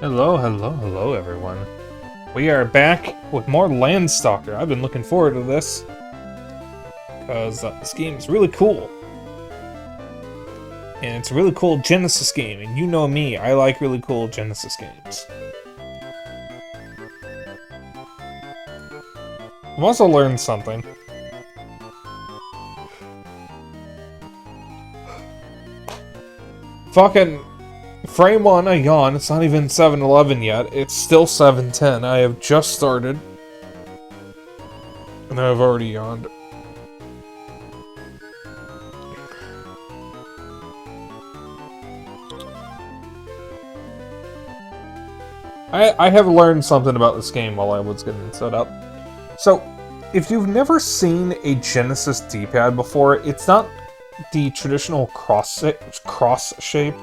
Hello, hello, hello everyone. We are back with more Landstalker. I've been looking forward to this because this game is really cool. And it's a really cool Genesis game, and you know me, I like really cool Genesis games. I've also learned something. Fucking frame 1, I yawn. It's not even 7:11 yet. It's still 7:10. I have just started. And I've already yawned. I have learned something about this game while I was getting set up. So, if you've never seen a Genesis D-pad before, it's not the traditional cross shape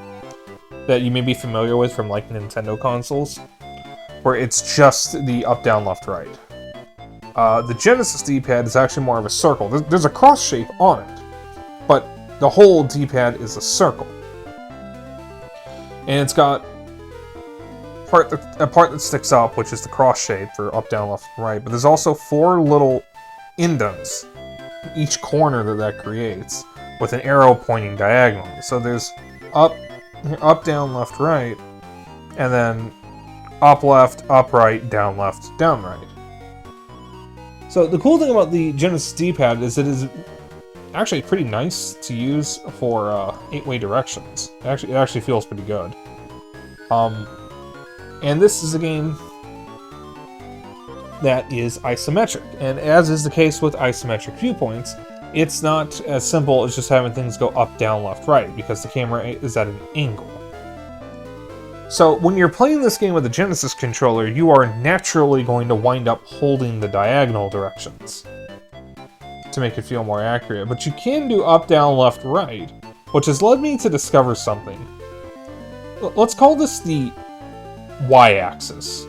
that you may be familiar with from like Nintendo consoles, where it's just the up, down, left, right. The Genesis D-pad is actually more of a circle. There's a cross shape on it, but the whole D-pad is a circle. And it's got a part that sticks up, which is the cross shape for up, down, left, right, but there's also 4 little indents in each corner that creates, with an arrow pointing diagonally. So there's up, down, left, right, and then up, left, up, right, down, right. So the cool thing about the Genesis D-pad is it is actually pretty nice to use for 8-way directions. It actually feels pretty good. And this is a game that is isometric, and as is the case with isometric viewpoints, it's not as simple as just having things go up, down, left, right, because the camera is at an angle. So when you're playing this game with a Genesis controller, you are naturally going to wind up holding the diagonal directions to make it feel more accurate, but you can do up, down, left, right, which has led me to discover something. Let's call this the y-axis.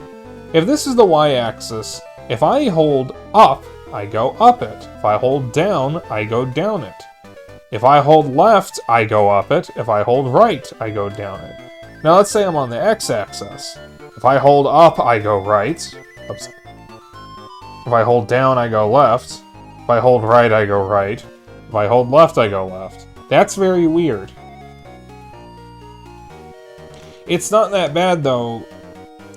If this is the y-axis, if I hold up, I go up it. If I hold down, I go down it. If I hold left, I go up it. If I hold right, I go down it. Now let's say I'm on the x-axis. If I hold up, I go right. Oops. If I hold down, I go left. If I hold right, I go right. If I hold left, I go left. That's very weird. It's not that bad though,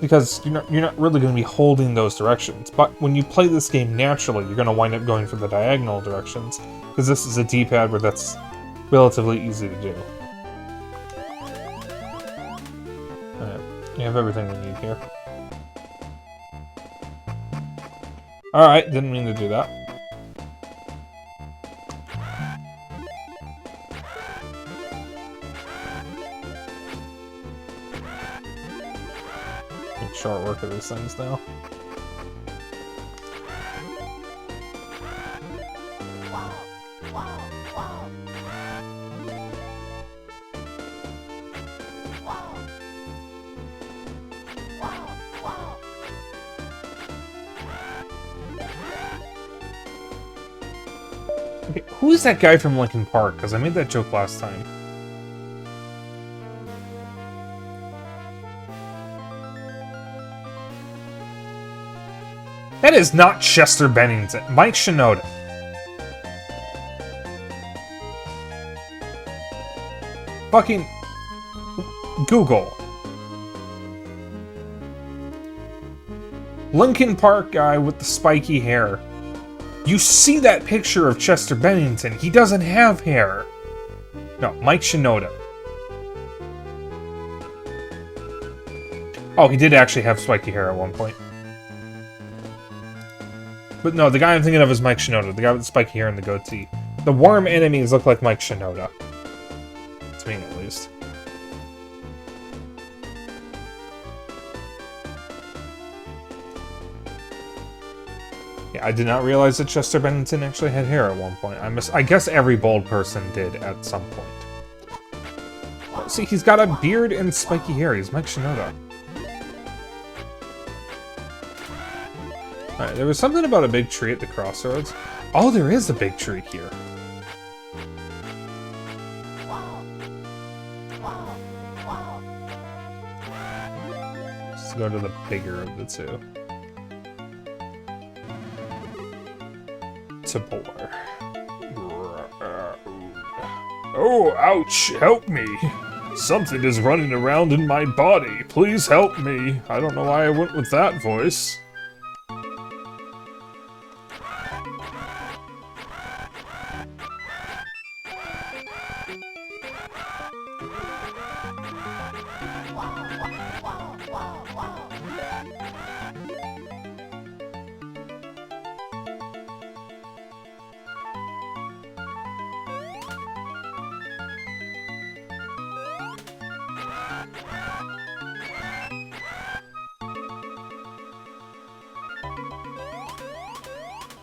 because you're not really going to be holding those directions. But when you play this game naturally, you're going to wind up going for the diagonal directions, because this is a D-pad where that's relatively easy to do. Alright, you have everything we need here. Alright, didn't mean to do that. Short work of these things now. Okay, who is that guy from Linkin Park? Because I made that joke last time. That is not Chester Bennington. Mike Shinoda. Fucking Google. Linkin Park guy with the spiky hair. You see that picture of Chester Bennington. He doesn't have hair. No, Mike Shinoda. Oh, he did actually have spiky hair at one point. But no, the guy I'm thinking of is Mike Shinoda, the guy with the spiky hair and the goatee. The worm enemies look like Mike Shinoda. To me, at least. Yeah, I did not realize that Chester Bennington actually had hair at one point. I guess every bald person did at some point. Oh, see, he's got a beard and spiky hair. He's Mike Shinoda. Alright, there was something about a big tree at the crossroads. Oh, there is a big tree here. go to the bigger of the two. To bore. Oh, ouch! Help me! Something is running around in my body. Please help me. I don't know why I went with that voice.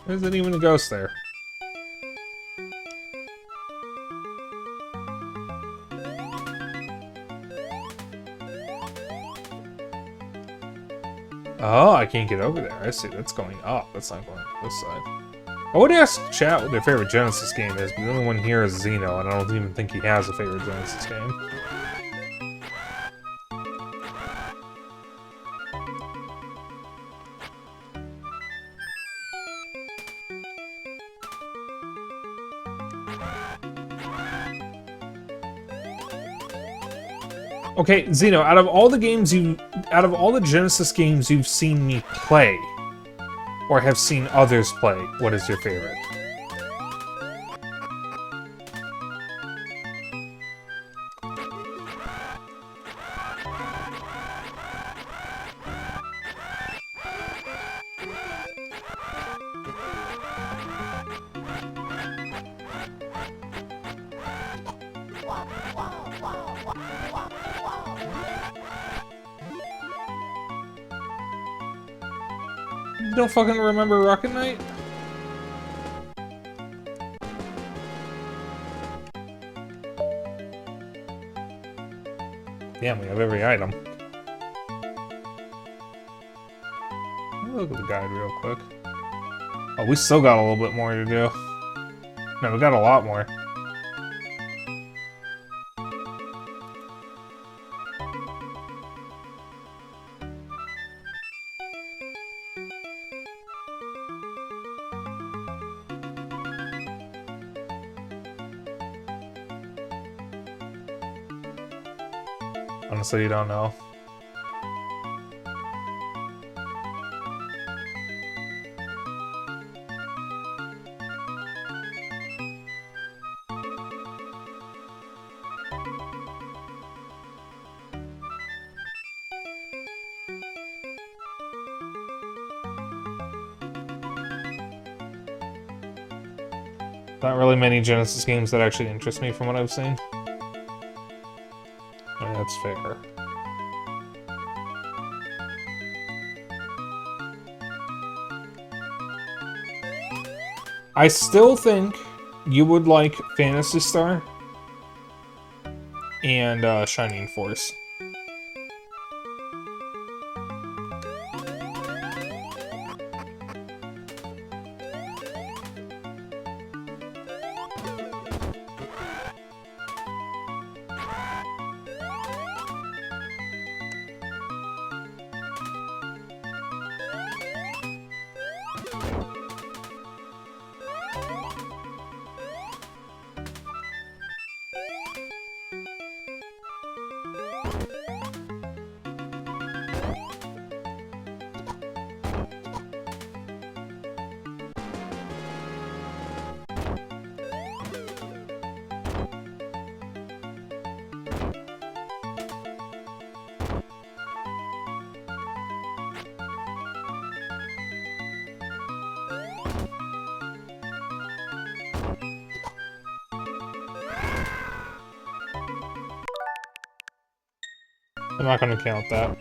There isn't even a ghost there. Oh, I can't get over there. I see. That's going up. That's not going up this side. I would ask chat what their favorite Genesis game is, but the only one here is Xeno, and I don't even think he has a favorite Genesis game. Okay, Xeno, out of all the Genesis games you've seen me play, or have seen others play, what is your favorite? You don't fucking remember Rocket Knight? Damn, we have every item. Look at the guide real quick. Oh, we still got a little bit more to do. No, we got a lot more. Honestly, you don't know. Not really many Genesis games that actually interest me from what I've seen. That's fair. I still think you would like Phantasy Star and Shining Force. I'm not going to count that.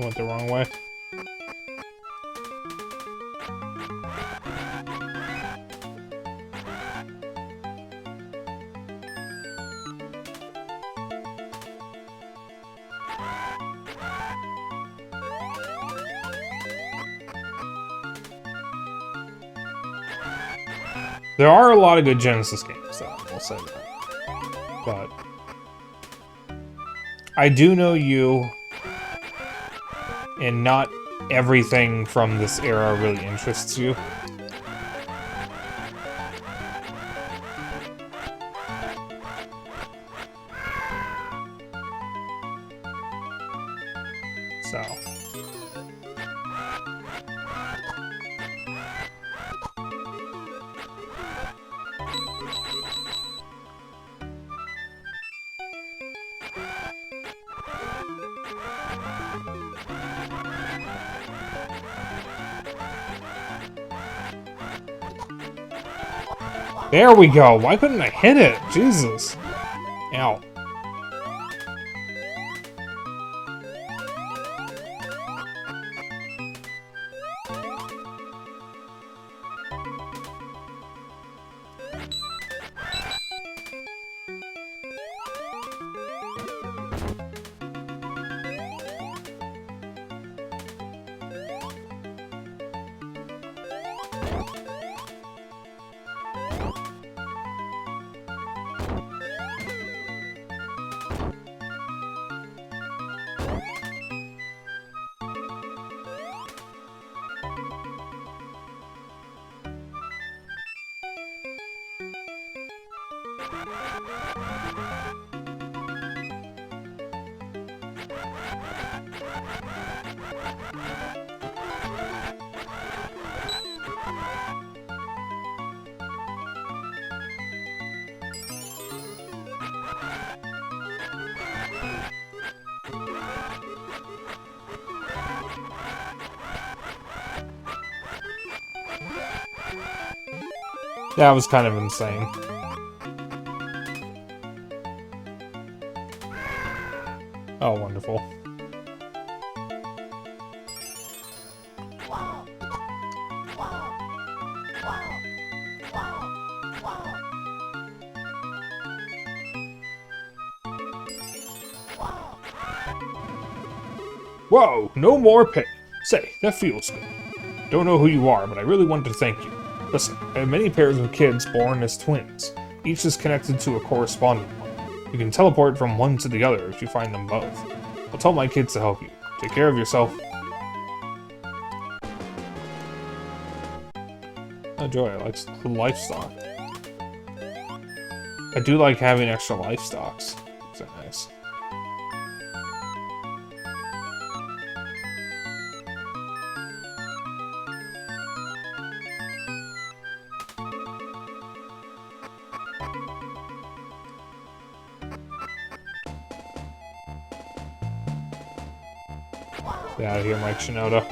I went the wrong way. There are a lot of good Genesis games, though, I'll say that. But I do know you, and not everything from this era really interests you. So. There we go. Why couldn't I hit it? Jesus. Ow. That was kind of insane. Oh, wonderful. Whoa, no more pay. Say, that feels good. Don't know who you are, but I really wanted to thank you. Listen, I have many pairs of kids born as twins. Each is connected to a corresponding one. You can teleport from one to the other if you find them both. I'll tell my kids to help you. Take care of yourself. Oh joy, I like livestock. I do like having extra livestocks. Those are nice. Get out of here, Mike Shinoda.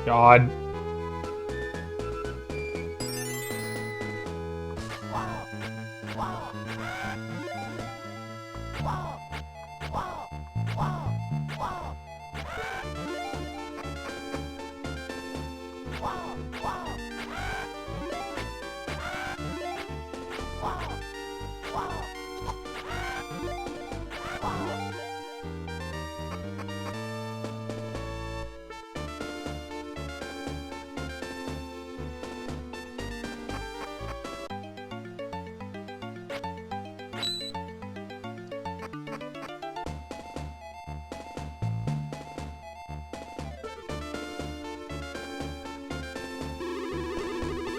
God.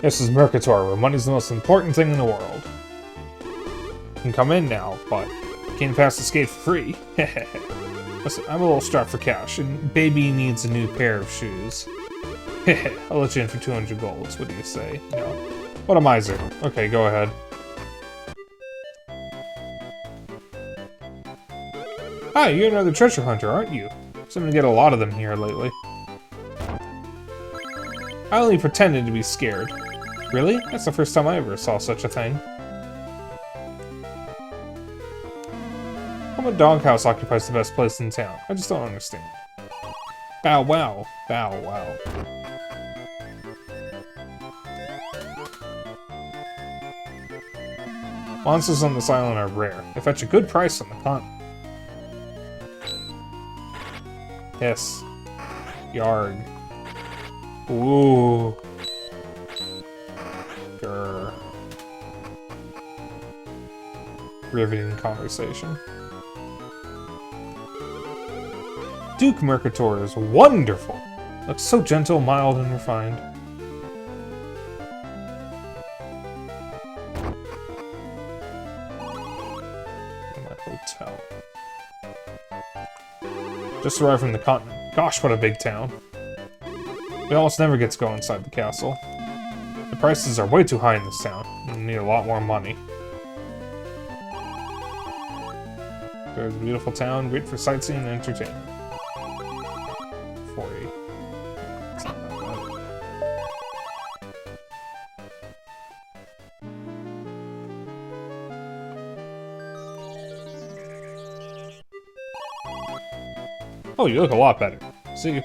This is Mercator, where money's the most important thing in the world. You can come in now, but you can't pass this gate for free. Listen, I'm a little strapped for cash, and baby needs a new pair of shoes. I'll let you in for 200 golds. What do you say? No. What a miser. Okay, go ahead. Hi, you're another treasure hunter, aren't you? Seem to get a lot of them here lately. I only pretended to be scared. Really? That's the first time I ever saw such a thing. How a doghouse occupies the best place in town? I just don't understand. Bow wow. Bow wow. Monsters on this island are rare. They fetch a good price on the continent. Yes. Yarg. Ooh. Grr. Riveting conversation. Duke Mercator is wonderful! Looks so gentle, mild, and refined. My hotel. Just arrived from the continent. Gosh, what a big town. It almost never gets to go inside the castle. The prices are way too high in this town. You need a lot more money. There's a beautiful town, great for sightseeing and entertainment. 40. It's not that bad. Oh, you look a lot better. See you.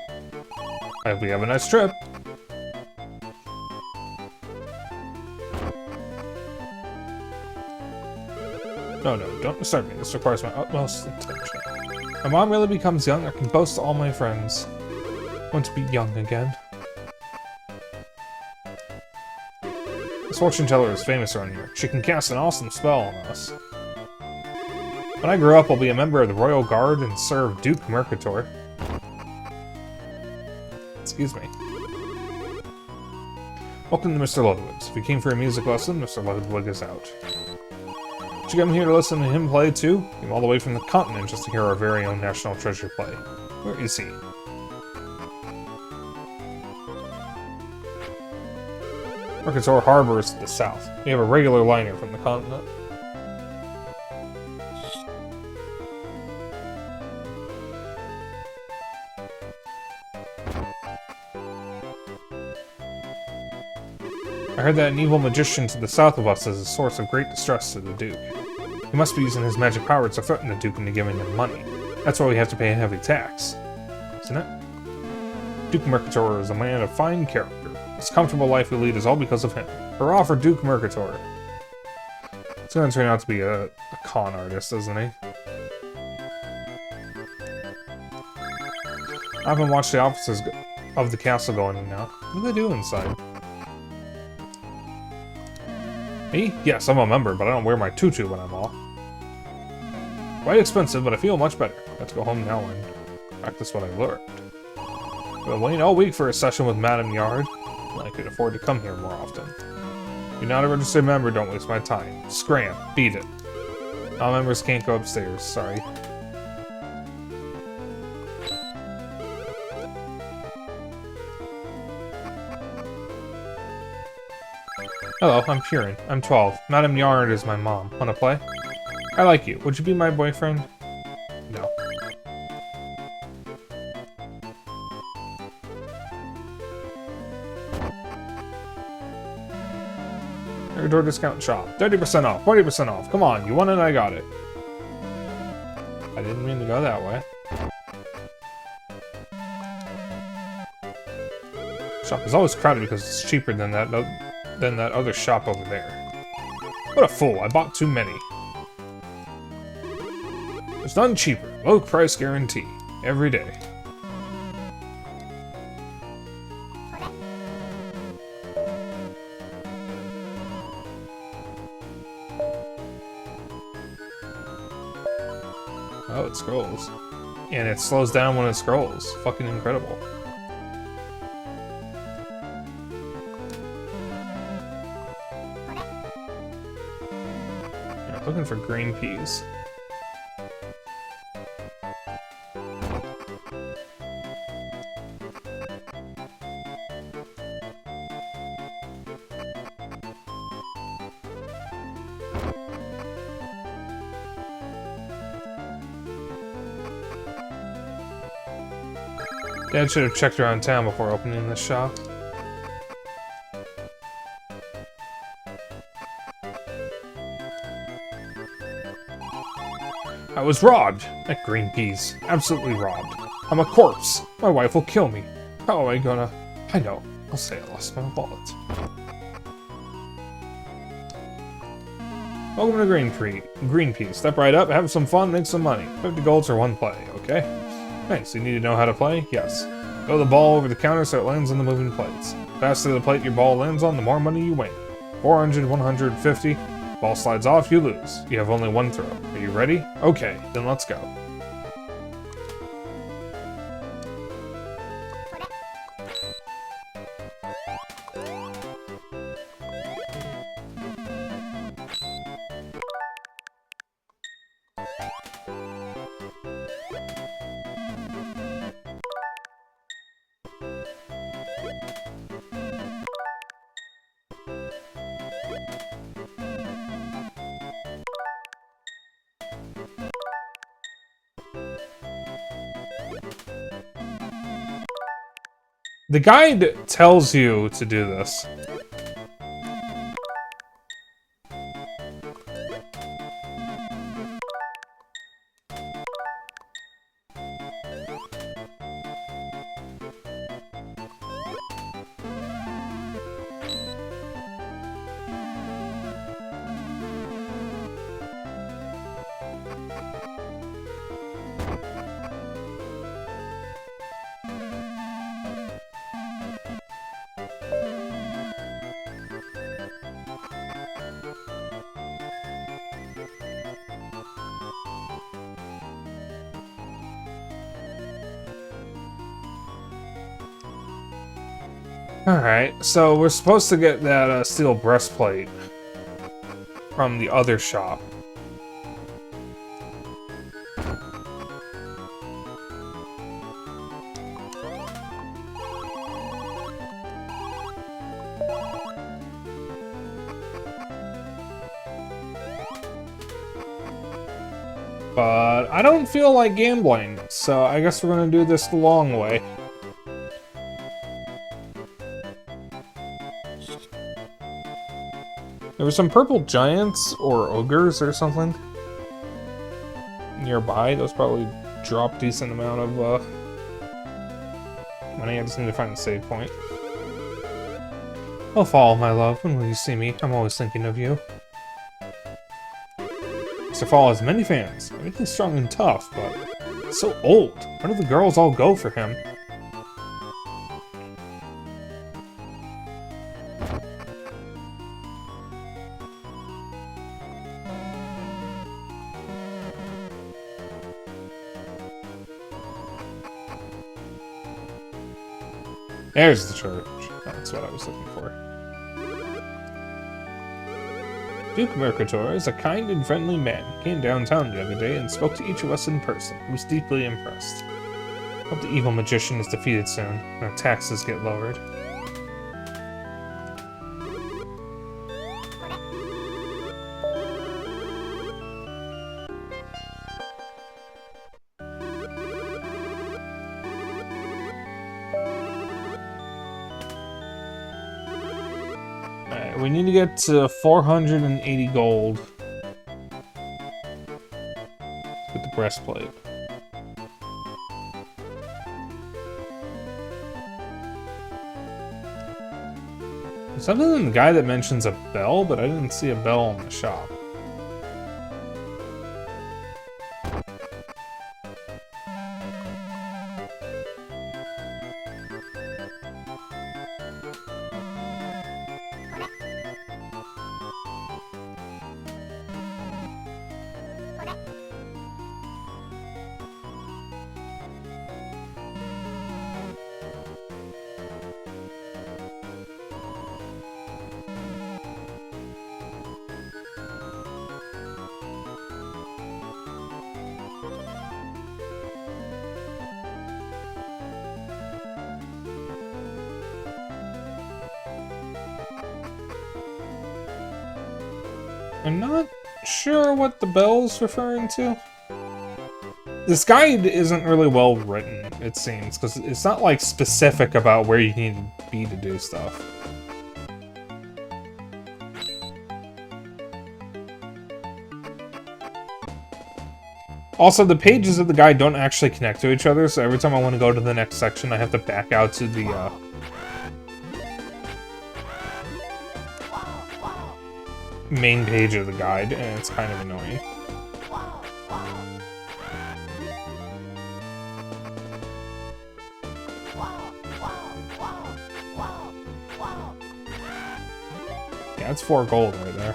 I hope we have a nice trip. No, don't disturb me. This requires my utmost attention. My mom really becomes young. I can boast to all my friends. I want to be young again. This fortune teller is famous around here. She can cast an awesome spell on us. When I grow up, I'll be a member of the Royal Guard and serve Duke Mercator. Excuse me. Welcome to Mr. Ludwig's. If you came for a music lesson, Mr. Ludwig is out. Did you come here to listen to him play too? Came all the way from the continent just to hear our very own national treasure play. Where is he? Mercator Harbor is to the south. We have a regular liner from the continent. I heard that an evil magician to the south of us is a source of great distress to the Duke. He must be using his magic powers to threaten the Duke into giving him money. That's why we have to pay a heavy tax. Isn't it? Duke Mercator is a man of fine character. This comfortable life we lead is all because of him. Hurrah for Duke Mercator! It's gonna turn out to be a con artist, isn't he? I haven't watched the officers of the castle go in and out. What do they do inside? Me? Yes, I'm a member, but I don't wear my tutu when I'm off. Quite expensive, but I feel much better. I have to go home now and practice what I learned. Been waiting all week for a session with Madame Yard. I could afford to come here more often. If you're not a registered member, don't waste my time. Scram. Beat it. Non-members can't go upstairs. Sorry. Hello, I'm Purin. I'm 12. Madame Yard is my mom. Wanna play? I like you. Would you be my boyfriend? No. Door discount shop. 30% off. 40% off. Come on, you want it, I got it. I didn't mean to go that way. Shop is always crowded because it's cheaper than that other shop over there. What a fool, I bought too many. There's none cheaper. Low price guarantee. Every day. Oh, it scrolls. And it slows down when it scrolls. Fucking incredible. Looking for green peas. Dad should have checked around town before opening the shop. I was robbed at Green Peas. Absolutely robbed. I'm a corpse. My wife will kill me. How am I gonna... I know. I'll say I lost my wallet. Welcome to Green Peas. Step right up, have some fun, make some money. 50 golds for one play, okay? Thanks, you need to know how to play? Yes. Throw the ball over the counter so it lands on the moving plates. The faster the plate your ball lands on, the more money you win. 400, 150. Ball slides off, you lose. You have only one throw. Are you ready? Okay, then let's go. The guide tells you to do this. Alright, so we're supposed to get that steel breastplate from the other shop. But I don't feel like gambling, so I guess we're gonna do this the long way. There were some purple giants or ogres or something nearby. Those probably drop decent amount of money. I just need to find a save point. Oh, Fall, my love, when will you see me? I'm always thinking of you. Mr. Fall has many fans. Everything's strong and tough, but so old. Where do the girls all go for him? There's the church. That's what I was looking for. Duke Mercator is a kind and friendly man. He came downtown the other day and spoke to each of us in person. He was deeply impressed. Hope the evil magician is defeated soon, and our taxes get lowered. We need to get to 480 gold with the breastplate. There's something in the guy that mentions a bell, but I didn't see a bell in the shop. I'm not sure what the bell's referring to. This guide isn't really well written, it seems, because it's not like specific about where you need to be to do stuff. Also, the pages of the guide don't actually connect to each other, so every time I want to go to the next section, I have to back out to the main page of the guide, and it's kind of annoying. Yeah, it's 4 gold right there.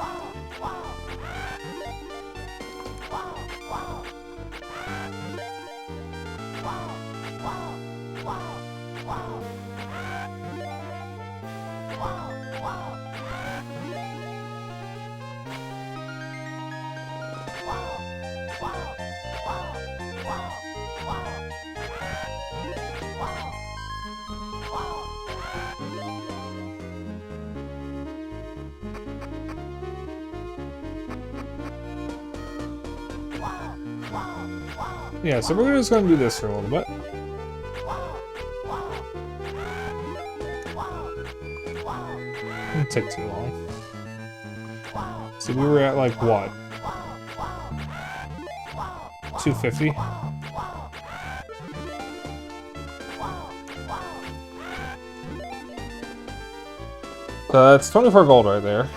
Yeah, so we're just gonna do this for a little bit. Didn't take too long. So we were at like what? 250? So that's 24 gold right there.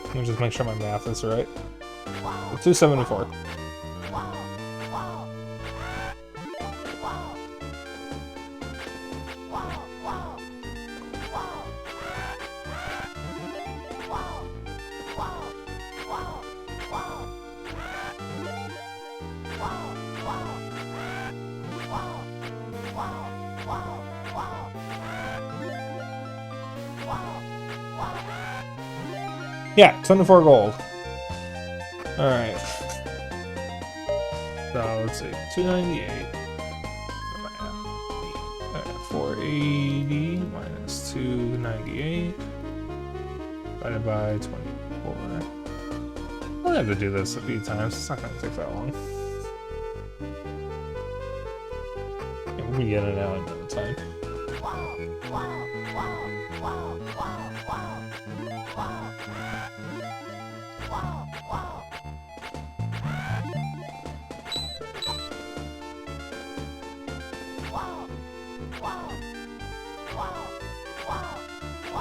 Let me just make sure my math is right. 274. Yeah, 24 gold. Alright. So, let's see. 298. Alright, 480 minus 298. Divided by 24. I'll have to do this a few times. It's not going to take that long. Yeah, we'll be getting it out in no time.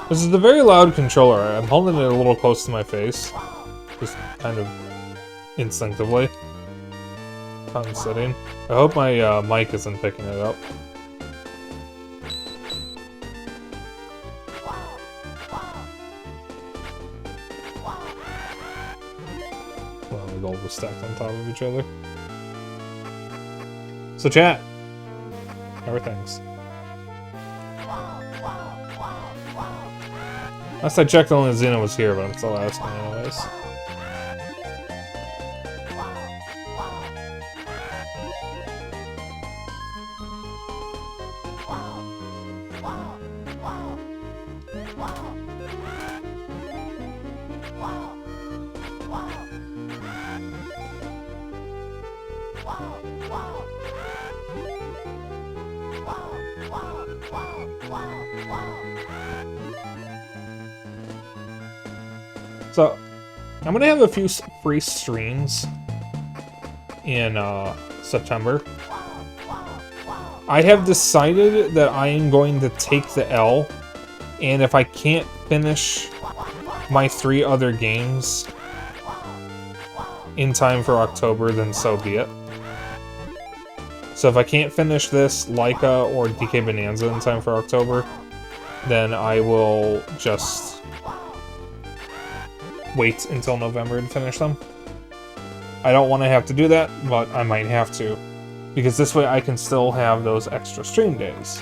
This is a very loud controller. I'm holding it a little close to my face. Just kind of instinctively. I'm sitting. I hope my mic isn't picking it up. Well, the gold was stacked on top of each other. So chat, how are things? Last I checked, only Xena was here, but I'm still asking anyways. So, I'm gonna have a few free streams in September. I have decided that I am going to take the L, and if I can't finish my 3 other games in time for October, then so be it. So if I can't finish this, Laika or DK Bonanza in time for October, then I will just wait until November to finish them. I don't want to have to do that, but I might have to. Because this way I can still have those extra stream days.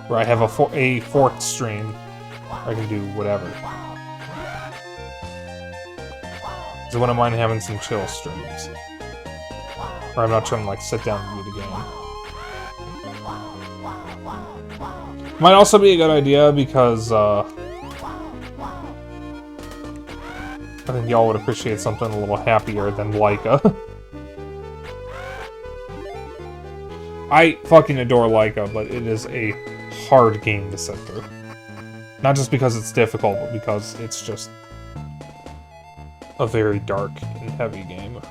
Where I have a 4th stream. I can do whatever. So I wouldn't mind having some chill streams. Where I'm not trying to like sit down and do the game. Might also be a good idea because I think y'all would appreciate something a little happier than Laika. I fucking adore Laika, but it is a hard game to sit through. Not just because it's difficult, but because it's just a very dark and heavy game.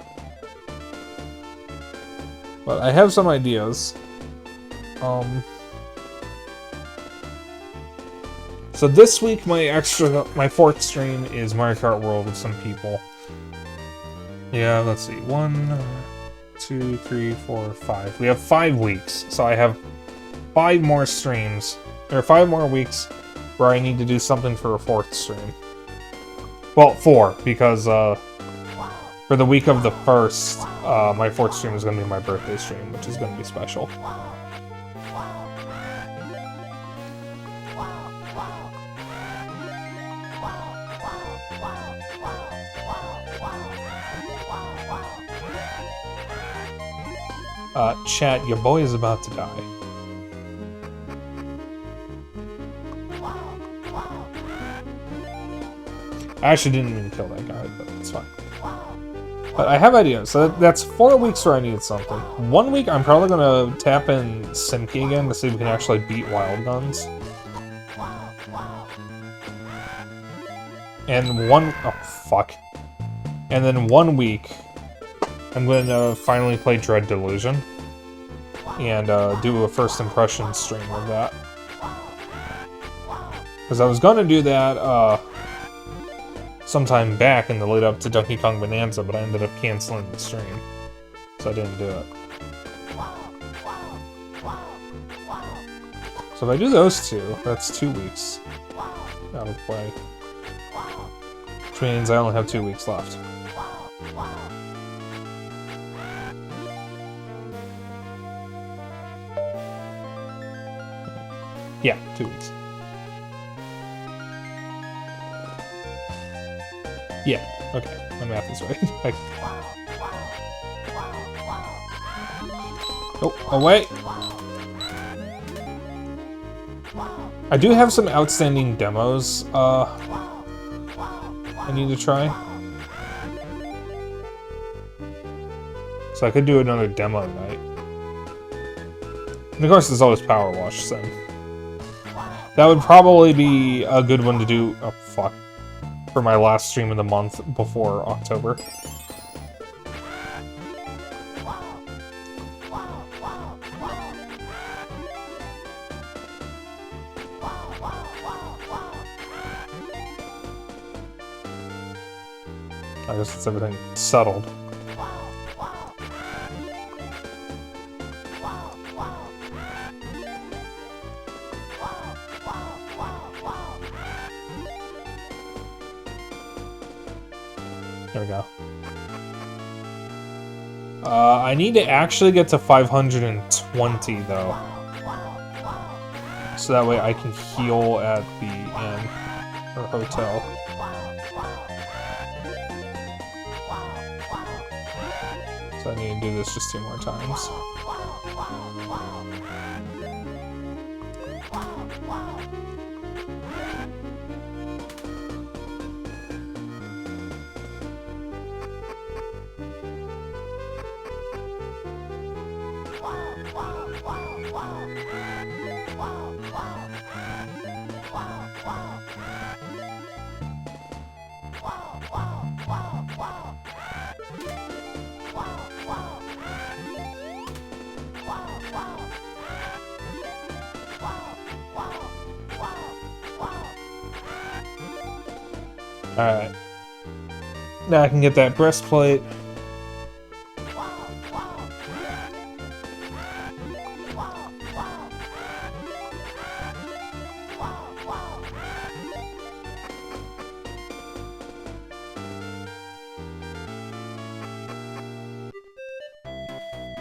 But I have some ideas. So this week, my fourth stream is Mario Kart World with some people. Yeah, let's see. 1, 2, 3, 4, 5. We have 5 weeks, so I have 5 more streams. There are 5 more weeks where I need to do something for a 4th stream. Well, 4, because for the week of the 1st, my 4th stream is going to be my birthday stream, which is going to be special. Chat, your boy is about to die. I actually didn't even kill that guy, but it's fine. But I have ideas. So that's 4 weeks where I need something. 1 week, I'm probably going to tap in Simki again to see if we can actually beat Wild Guns. And oh, fuck. And then 1 week, I'm going to finally play Dread Delusion. And do a first impression stream of that. Because I was going to do that sometime back in the lead up to Donkey Kong Bonanza, but I ended up canceling the stream. So I didn't do it. So if I do those 2, that's 2 weeks out of play. Which means I only have 2 weeks left. Yeah, 2 weeks. Yeah, okay. My math is right. Oh, wait! I do have some outstanding demos, I need to try. So I could do another demo night. And of course, there's always Power Wash, so... That would probably be a good one to do, oh fuck, for my last stream of the month before October. I guess it's everything settled. There we go. I need to actually get to 520 though. So that way I can heal at the inn or hotel. So I need to do this just 2 more times. Alright. Now I can get that breastplate.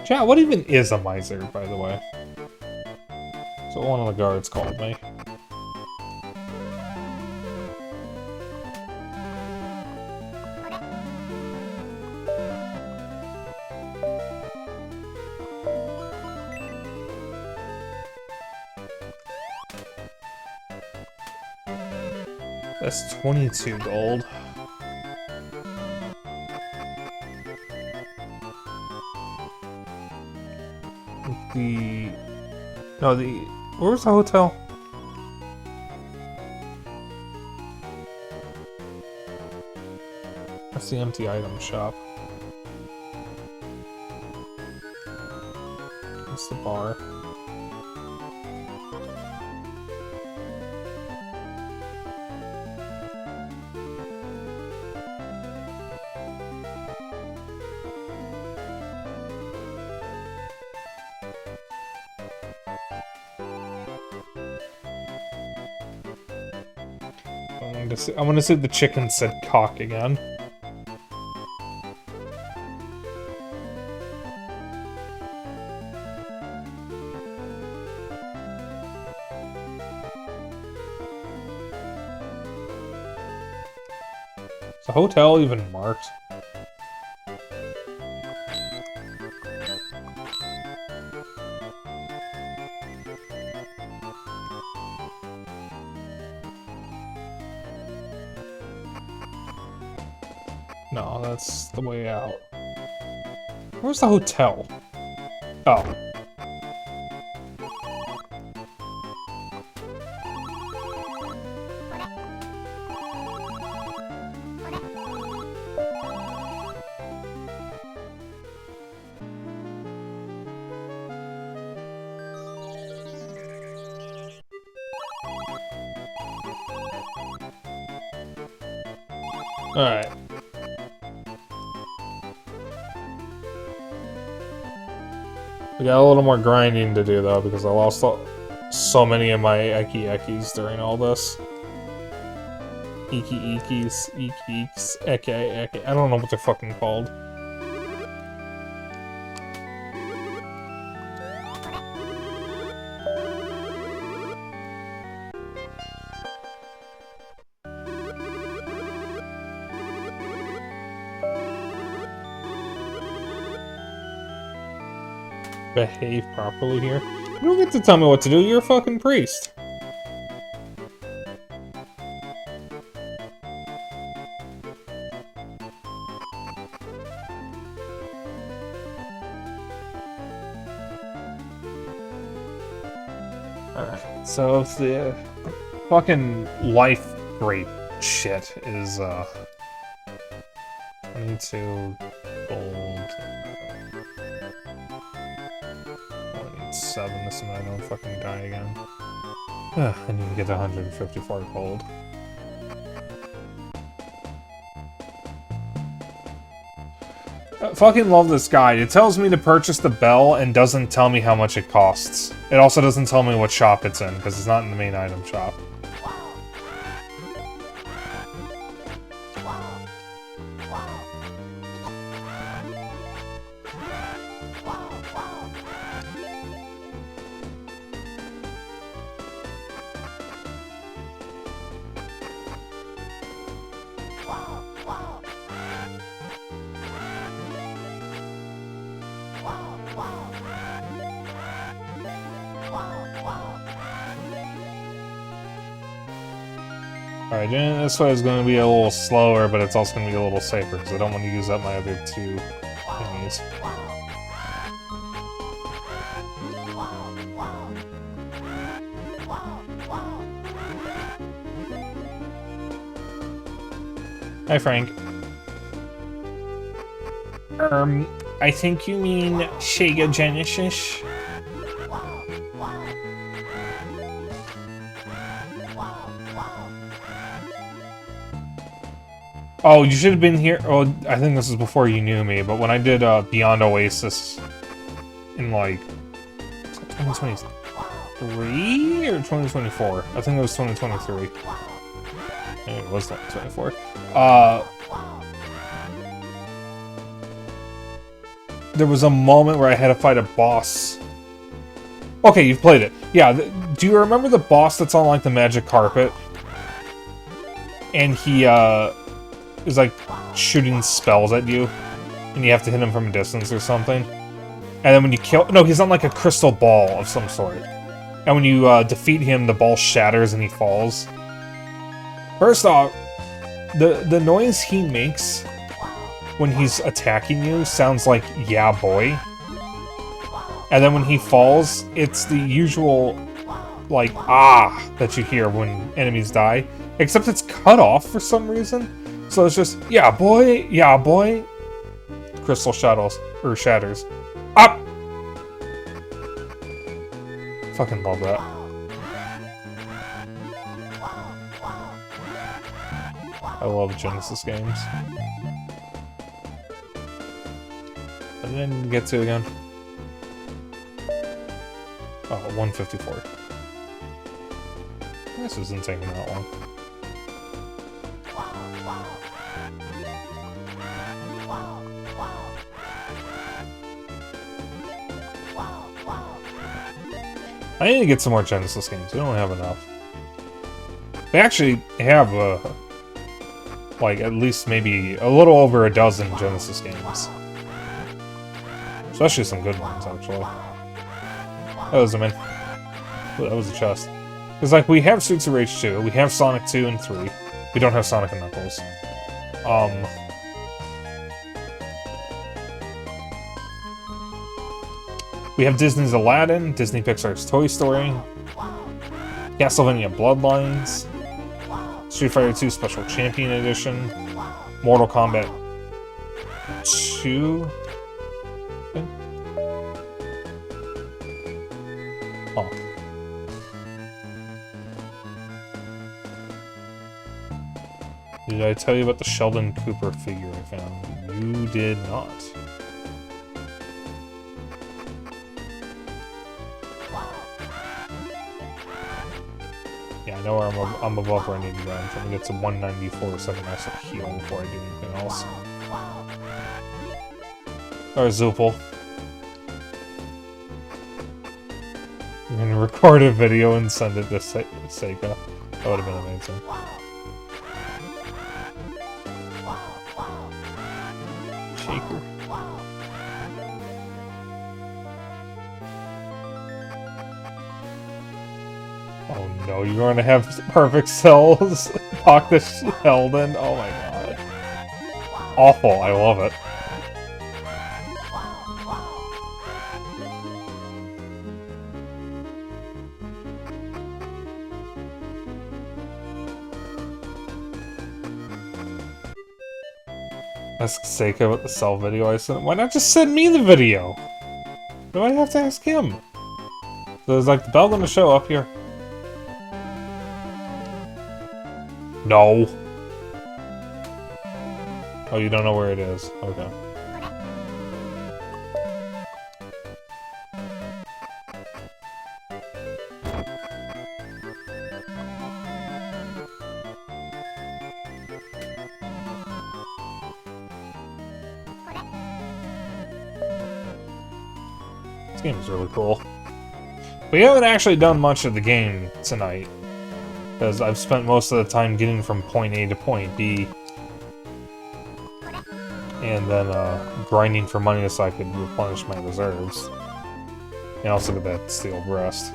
Chat, what even is a miser, by the way? So one of the guards called me. That's 22 gold. the... No, the... Where's the hotel? That's the empty item shop. That's the bar. I want to see the chicken said cock again. Is the hotel even marked? No, that's the way out. Where's the hotel? Oh. Alright. We got a little more grinding to do though, because I lost so many of my Eki-Ekis during all this. Iki-Ikis, Iki-Ikis, Eke-Eke, I don't know what they're fucking called. Behave properly here. You don't get to tell me what to do, you're a fucking priest. Alright, so if the fucking life rate shit is, 22 gold. 7, this one I don't fucking die again. I need to get 154 gold. I fucking love this guide. It tells me to purchase the bell and doesn't tell me how much it costs. It also doesn't tell me what shop it's in, because it's not in the main item shop. Alright, doing it this way is going to be a little slower, but it's also going to be a little safer, because I don't want to use up my other two thingies. Hi, Frank. I think you mean Sega Genesis? Oh, you should have been here. Oh, I think this is before you knew me, but when I did Beyond Oasis in like 2023 or 2024, I think it was 2023. Maybe it was 2024. There was a moment where I had to fight a boss. Okay, you've played it. Yeah, do you remember the boss that's on like the magic carpet? And he is like shooting spells at you, and you have to hit him from a distance or something. And then when you kill... No, he's on like a crystal ball of some sort. And when you defeat him, the ball shatters and he falls. First off, the noise he makes when he's attacking you sounds like "yeah, boy." And then when he falls, it's the usual, like, ah, that you hear when enemies die. Except it's cut off for some reason. So it's just, yeah, boy, yeah, boy. Crystal shadows, or shatters. Up! Fucking love that. I love Genesis games. I didn't get to again. Oh, 154. This isn't taking that long. I need to get some more Genesis games. We don't have enough. They actually have, like, at least maybe a little over a dozen Genesis games. Especially some good ones, actually. That was a man. That was a chest. Because, like, we have Streets of Rage 2, we have Sonic 2 and 3. We don't have Sonic and Knuckles. We have Disney's Aladdin, Disney Pixar's Toy Story, Castlevania Bloodlines, Street Fighter 2 Special Champion Edition, Mortal Kombat 2. Oh. Did I tell you about the Sheldon Cooper figure I found? You did not. Yeah, I know I'm above where I need to go. I'm trying to get to 194 so I can actually heal before I do anything else. Or Zoopal. I'm gonna record a video and send it to Seika. That would have been amazing. Shaker. Oh no, you're going to have perfect cells. Talk to Sheldon. Oh my god. Awful, I love it. Ask Seika about the cell video I sent. Why not just send me the video? Why do I have to ask him? So is like the bell gonna show up here? No. Oh, you don't know where it is. Okay. This game is really cool. We haven't actually done much of the game tonight, because I've spent most of the time getting from point A to point B, and then grinding for money so I could replenish my reserves, and also get that steel breast.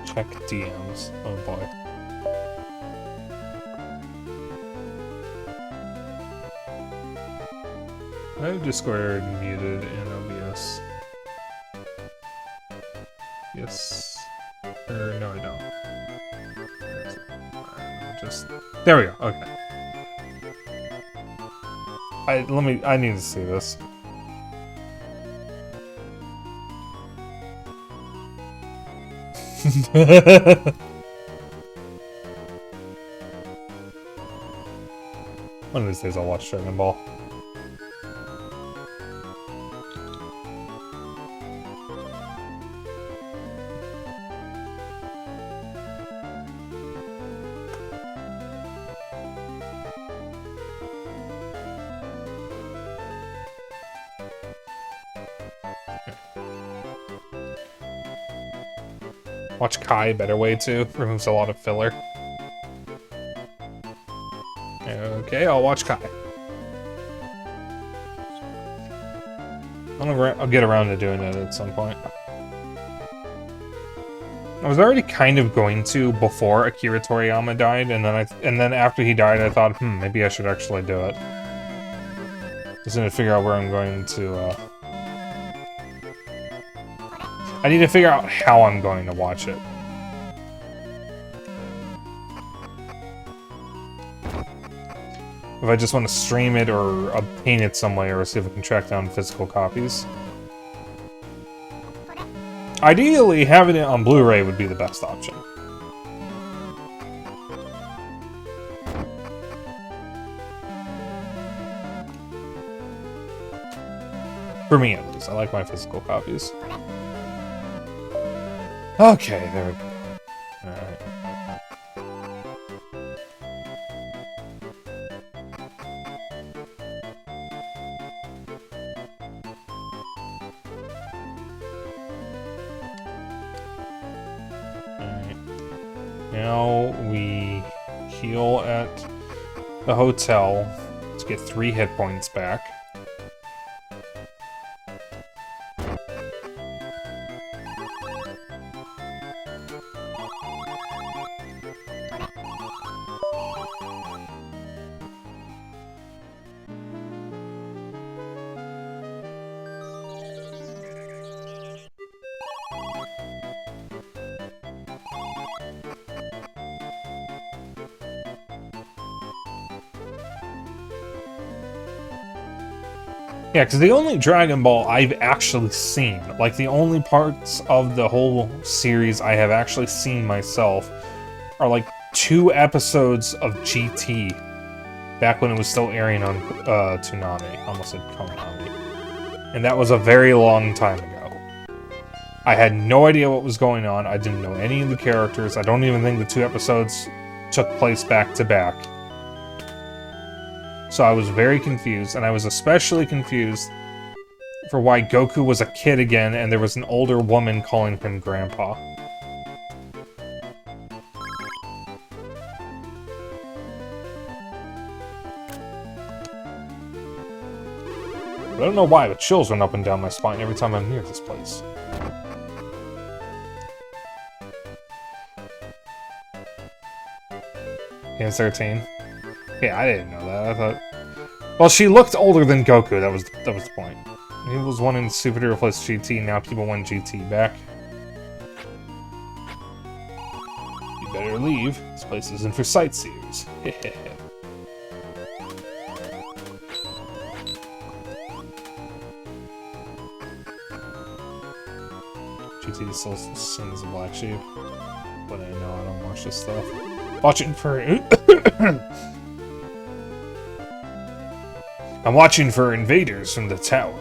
Check DMs. Oh boy. I have Discord muted in OBS. Yes. Or no, I don't. Just there we go. Okay. I need to see this. One of these days I'll watch Dragon Ball. Watch Kai, better way to. Removes a lot of filler. Okay, I'll watch Kai. I'll get around to doing it at some point. I was already kind of going to before Akira Toriyama died, and then after he died, I thought, maybe I should actually do it. Just need to figure out where I'm going to. I need to figure out how I'm going to watch it. If I just want to stream it or obtain it some way, or see if I can track down physical copies. Ideally, having it on Blu-ray would be the best option. For me, at least. I like my physical copies. Okay, there we go. Alright. Now we heal at the hotel to get 3 hit points back. Yeah, because the only Dragon Ball I've actually seen, like the only parts of the whole series I have actually seen myself, are like 2 episodes of GT, back when it was still airing on Toonami. Almost said Konami. And that was a very long time ago. I had no idea what was going on, I didn't know any of the characters, I don't even think the 2 episodes took place back to back. So I was very confused, and I was especially confused for why Goku was a kid again and there was an older woman calling him Grandpa. But I don't know why, but chills run up and down my spine every time I'm near this place. Yeah, 13. Yeah, I didn't know that. I thought... Well, she looked older than Goku, that was the point. He was wanting Super to replace GT, now people want GT back. You better leave. This place isn't for sightseers. GT still sings the Black Sheep. But I know I don't watch this stuff. Watching for... I'm watching for invaders from the tower.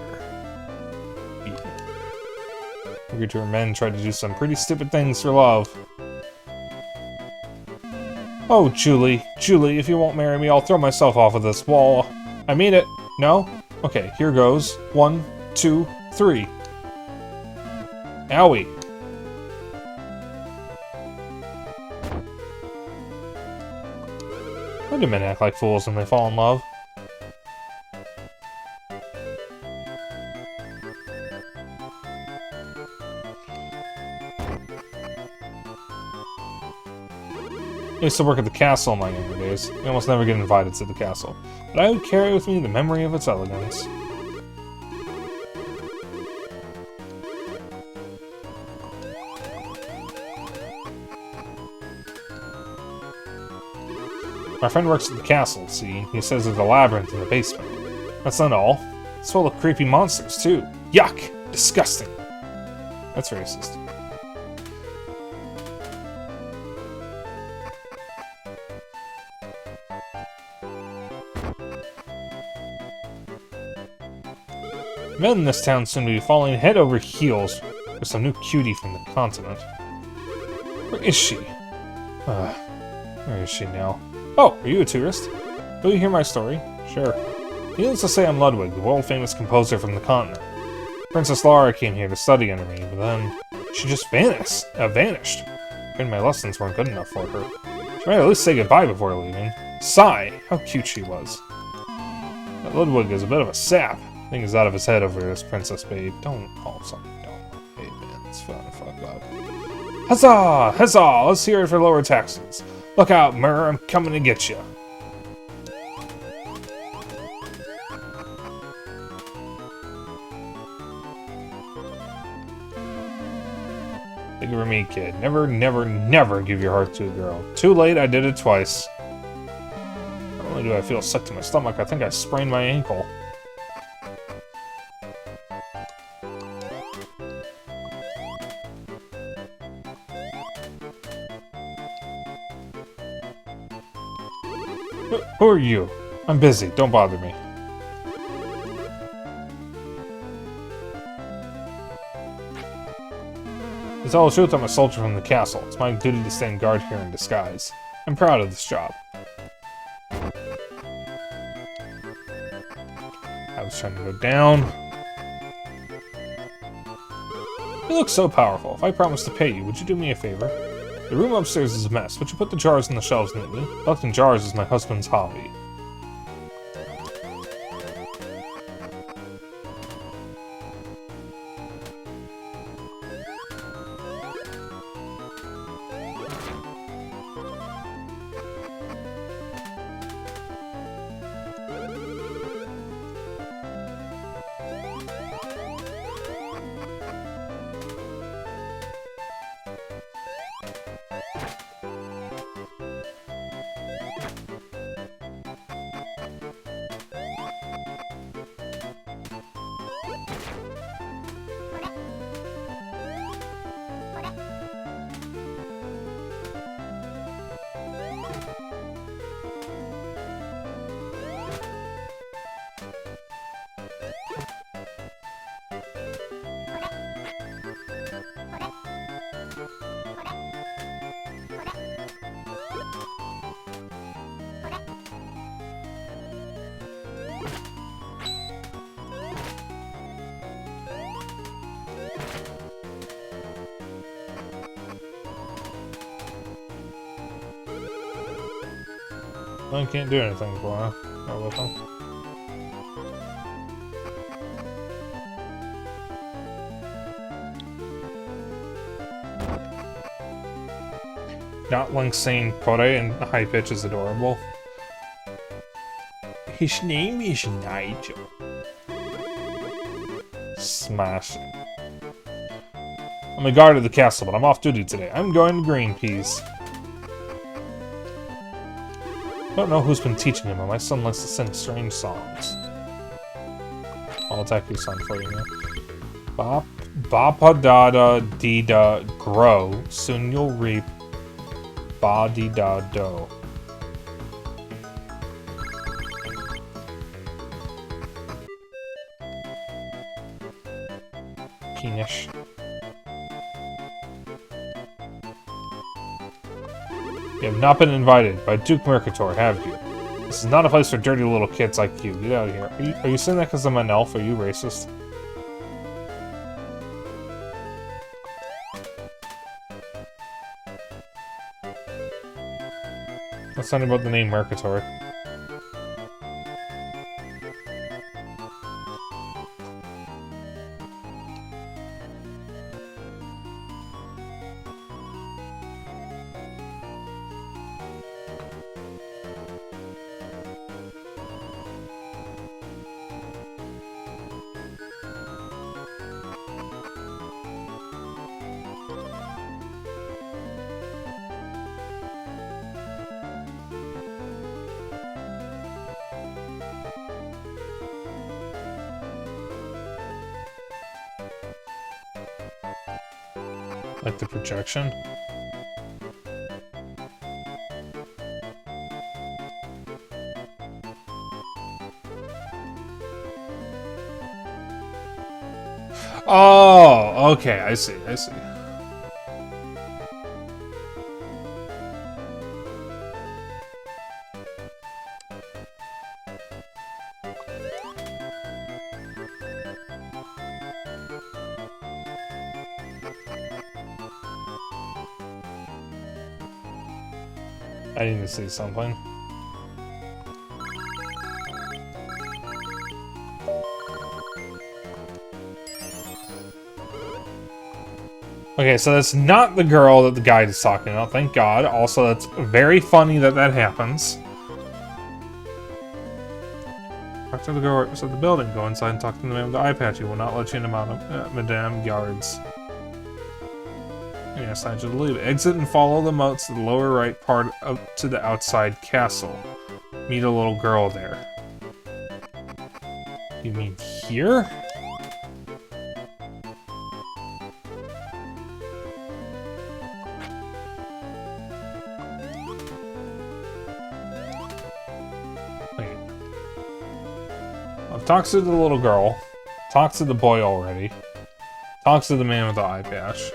Regular men tried to do some pretty stupid things for love. Oh, Julie, if you won't marry me, I'll throw myself off of this wall. I mean it. No? Okay, here goes. 1, 2, 3. Owie. Why do men act like fools when they fall in love? I used to work at the castle in my younger days. I almost never get invited to the castle, but I would carry with me the memory of its elegance. My friend works at the castle, see? He says there's a labyrinth in the basement. That's not all. It's full of creepy monsters, too. Yuck! Disgusting! That's racist. Men in this town seem to be falling head over heels for some new cutie from the continent. Where is she? Where is she now? Oh, are you a tourist? Will you hear my story? Sure. Needless to say, I'm Ludwig, the world-famous composer from the continent. Princess Lara came here to study under me, but then she just vanished. And my lessons weren't good enough for her. She might at least say goodbye before leaving. Sigh! How cute she was. That Ludwig is a bit of a sap. I think he's out of his head over this Princess Babe. Don't call something dumb. Hey man, it's fun to fuck up. Huzzah! Huzzah! Let's hear it for lower taxes. Look out, Mur, I'm coming to get you. Think of me, kid. Never, never, never give your heart to a girl. Too late, I did it twice. Not only do I feel sick to my stomach, I think I sprained my ankle. Who are you? I'm busy, don't bother me. To tell the truth, I'm a soldier from the castle. It's my duty to stand guard here in disguise. I'm proud of this job. I was trying to go down. You look so powerful. If I promised to pay you, would you do me a favor? The room upstairs is a mess. Would you put the jars on the shelves neatly? Collecting jars is my husband's hobby. I can't do anything for her. Oh, with them. Not Link saying "Pore" in high pitch is adorable. His name is Nigel. Smash. I'm a guard of the castle, but I'm off duty today. I'm going to Greenpeace. I don't know who's been teaching him, but my son likes to sing strange songs. I'll attack your son for you now. Bop, bapa dada dee da grow. Soon you'll reap. Ba dee da do. Penis. You have not been invited by Duke Mercator, have you? This is not a place for dirty little kids like you. Get out of here. Are you saying that because I'm an elf? Are you racist? What's something about the name Mercator? Like the projection? Oh, okay, I see, I see. I need to see something. Okay, so that's not the girl that the guide is talking about, thank God. Also, that's very funny that that happens. Talk to the girl outside the building. Go inside and talk to the man with the eye patch. He will not let you in, Madame Guards. Yes, I should leave. Exit and follow the moat to the lower right part up to the outside castle. Meet a little girl there. You mean here? Wait. I've talked to the little girl. Talked to the boy already. Talked to the man with the eye patch.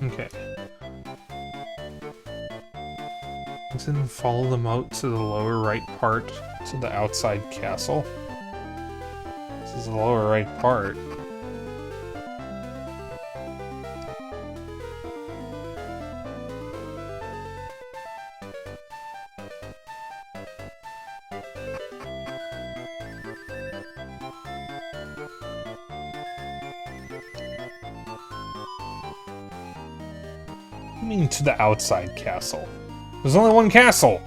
Okay. Exit and follow the moat to the lower right part to the outside castle. This is the lower right part. I mean, to the outside castle. There's only one castle!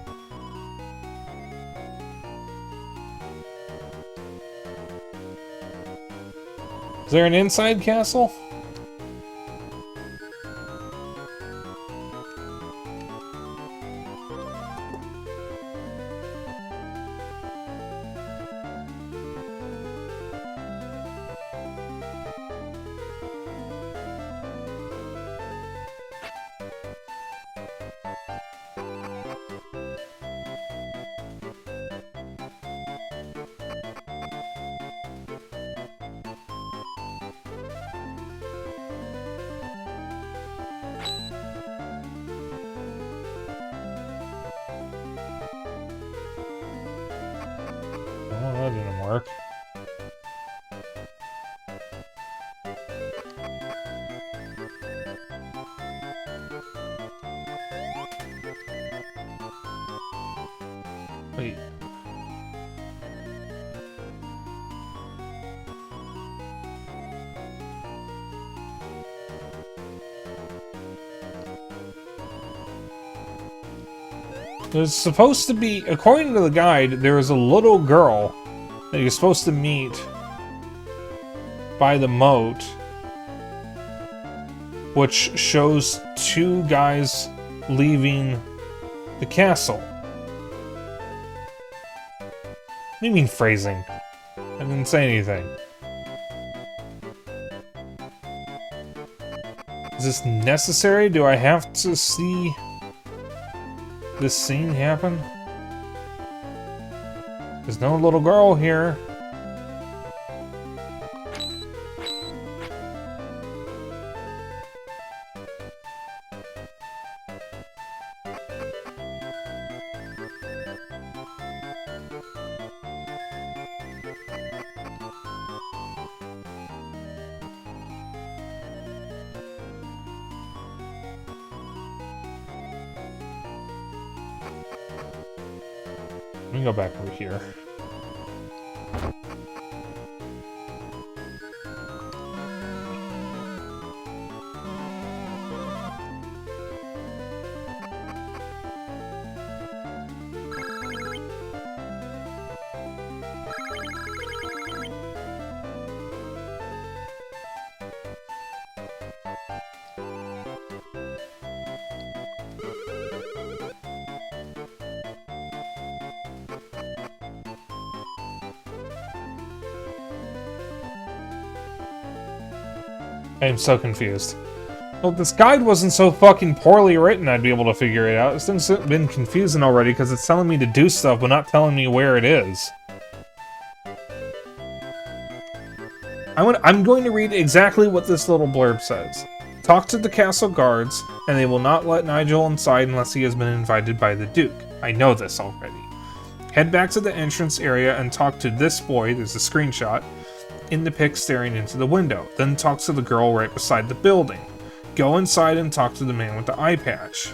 Is there an inside castle? Oh, that didn't work. Wait. There's supposed to be, according to the guide, there is a little girl that you're supposed to meet by the moat, which shows two guys leaving the castle. What do you mean phrasing? I didn't say anything. Is this necessary? Do I have to see this scene happen? There's no little girl here. Let me go back over here. I am so confused. Well, if this guide wasn't so fucking poorly written, I'd be able to figure it out. This thing's been confusing already because it's telling me to do stuff, but not telling me where it is. I'm going to read exactly what this little blurb says. Talk to the castle guards, and they will not let Nigel inside unless he has been invited by the Duke. I know this already. Head back to the entrance area and talk to this boy, there's a screenshot, in the pic staring into the window. Then talk to the girl right beside the building. Go inside and talk to the man with the eye patch.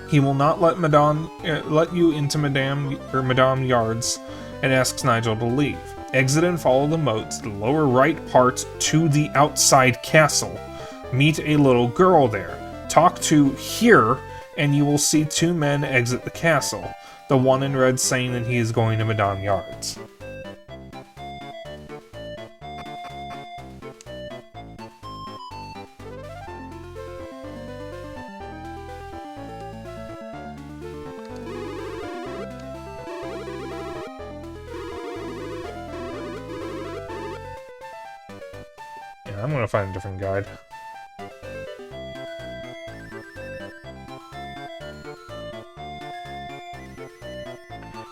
He will not let you into Madame Yard's and asks Nigel to leave. Exit and follow the moat to the lower right part to the outside castle. Meet a little girl there. Talk to here, and you will see two men exit the castle. The one in red saying that he is going to Madame Yard's. Yeah, I'm gonna find a different guide.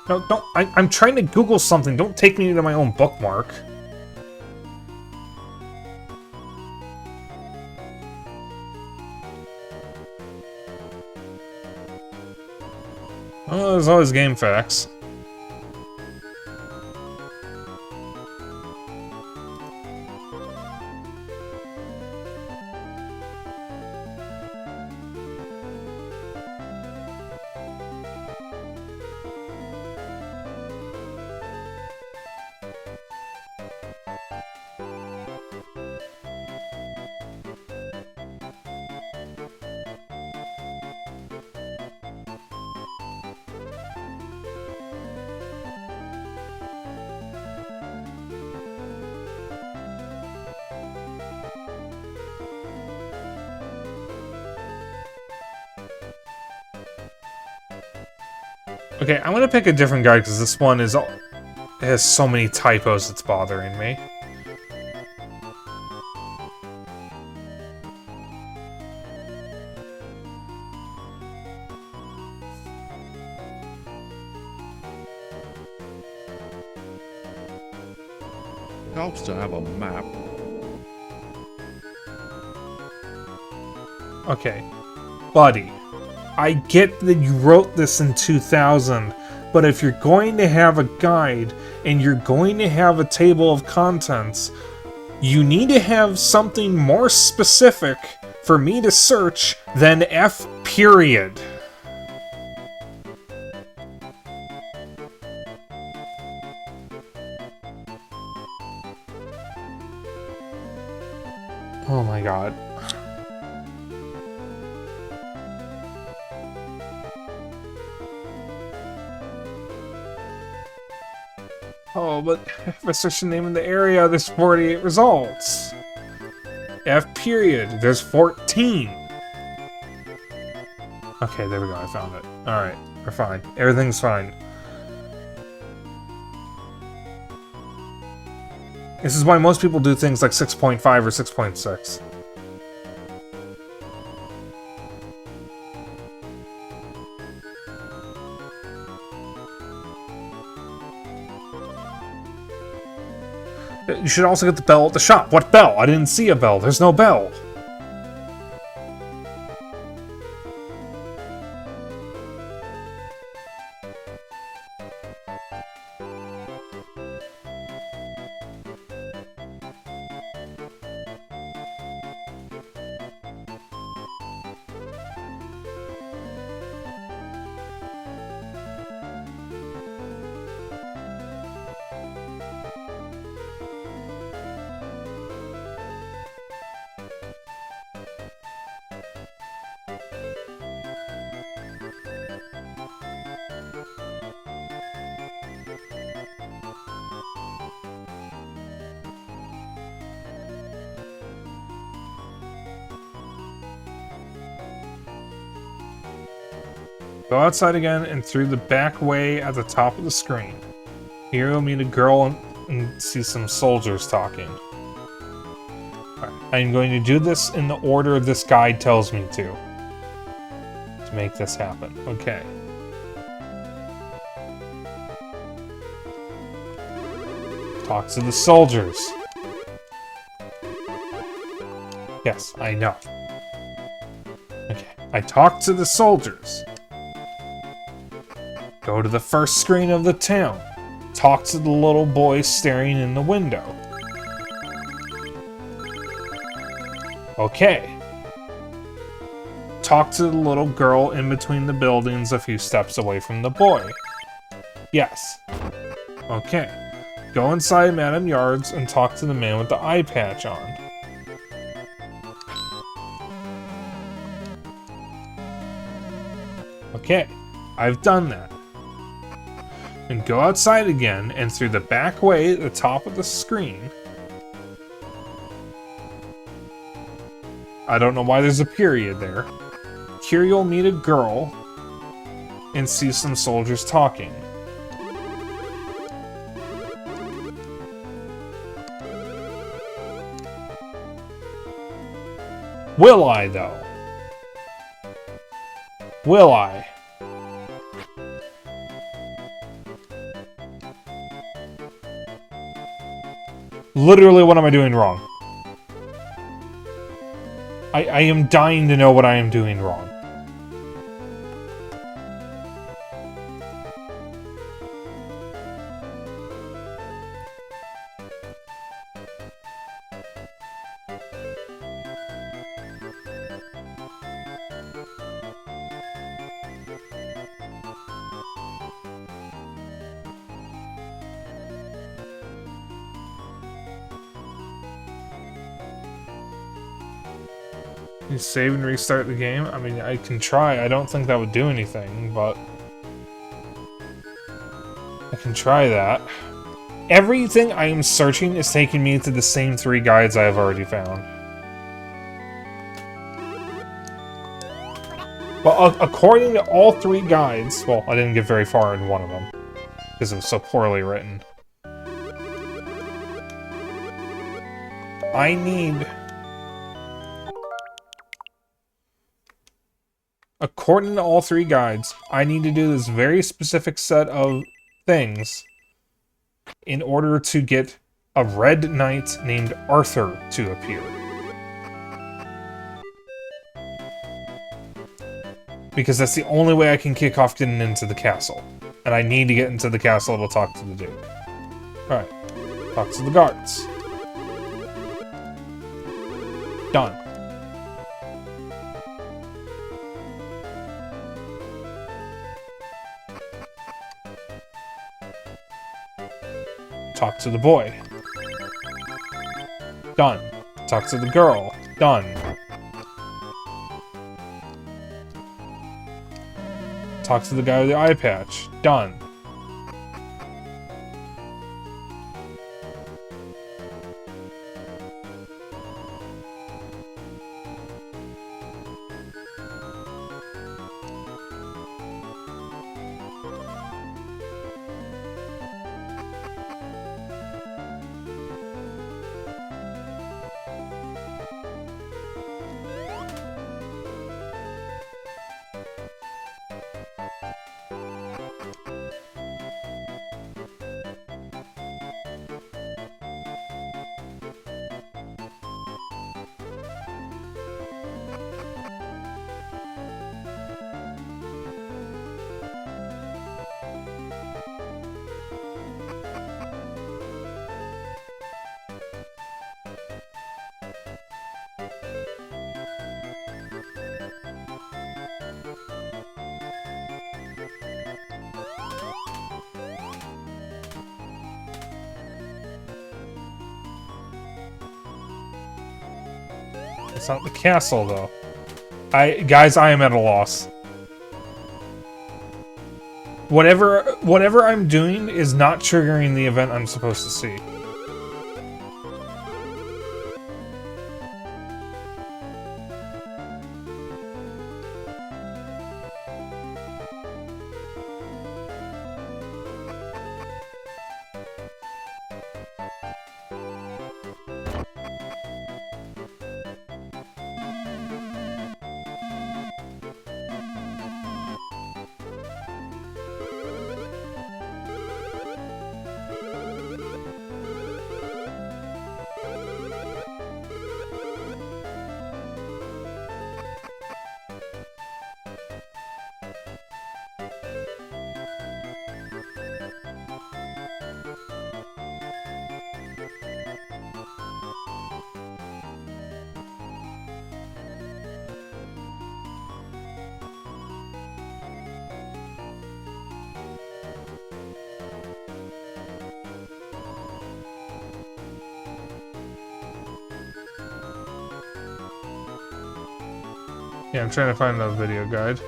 No, don't. I'm trying to Google something. Don't take me to my own bookmark. Oh, there's always game facts. Okay, I'm gonna pick a different guide because this one has so many typos it's bothering me. Helps to have a map. Okay, buddy. I get that you wrote this in 2000, but if you're going to have a guide and you're going to have a table of contents, you need to have something more specific for me to search than F period. Oh my god. Oh, but if I search the name in the area, there's 48 results. F period, there's 14. Okay, there we go, I found it. Alright, we're fine. Everything's fine. This is why most people do things like 6.5 or 6.6. You should also get the bell at the shop. What bell? I didn't see a bell. There's no bell. Go outside again and through the back way at the top of the screen. Here you'll meet a girl and see some soldiers talking. Alright, I'm going to do this in the order this guide tells me to make this happen. Okay. Talk to the soldiers. Yes, I know. Okay, I talk to the soldiers. Go to the first screen of the town. Talk to the little boy staring in the window. Okay. Talk to the little girl in between the buildings a few steps away from the boy. Yes. Okay. Go inside Madame Yard's and talk to the man with the eye patch on. Okay, I've done that. And go outside again, and through the back way at the top of the screen. I don't know why there's a period there. Here you'll meet a girl and see some soldiers talking. Will I, though? Will I? Literally, what am I doing wrong? I am dying to know what I am doing wrong. You save and restart the game? I mean, I can try. I don't think that would do anything, but I can try that. Everything I am searching is taking me to the same 3 guides I have already found. Well, according to all 3 guides, well, I didn't get very far in one of them because it was so poorly written. I need... According to all 3 guides, I need to do this very specific set of things in order to get a red knight named Arthur to appear. Because that's the only way I can kick off getting into the castle. And I need to get into the castle to talk to the dude. Alright. Talk to the guards. Done. Talk to the boy. Done. Talk to the girl. Done. Talk to the guy with the eye patch. Done. It's not the castle, though. Guys, I am at a loss. Whatever I'm doing is not triggering the event I'm supposed to see. Yeah, I'm trying to find the video guide.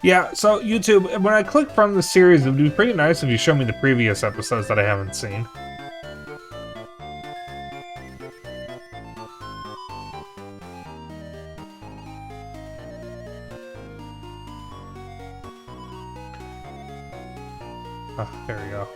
Yeah, so YouTube, when I click from the series, it would be pretty nice if you show me the previous episodes that I haven't seen. Oh, there we go.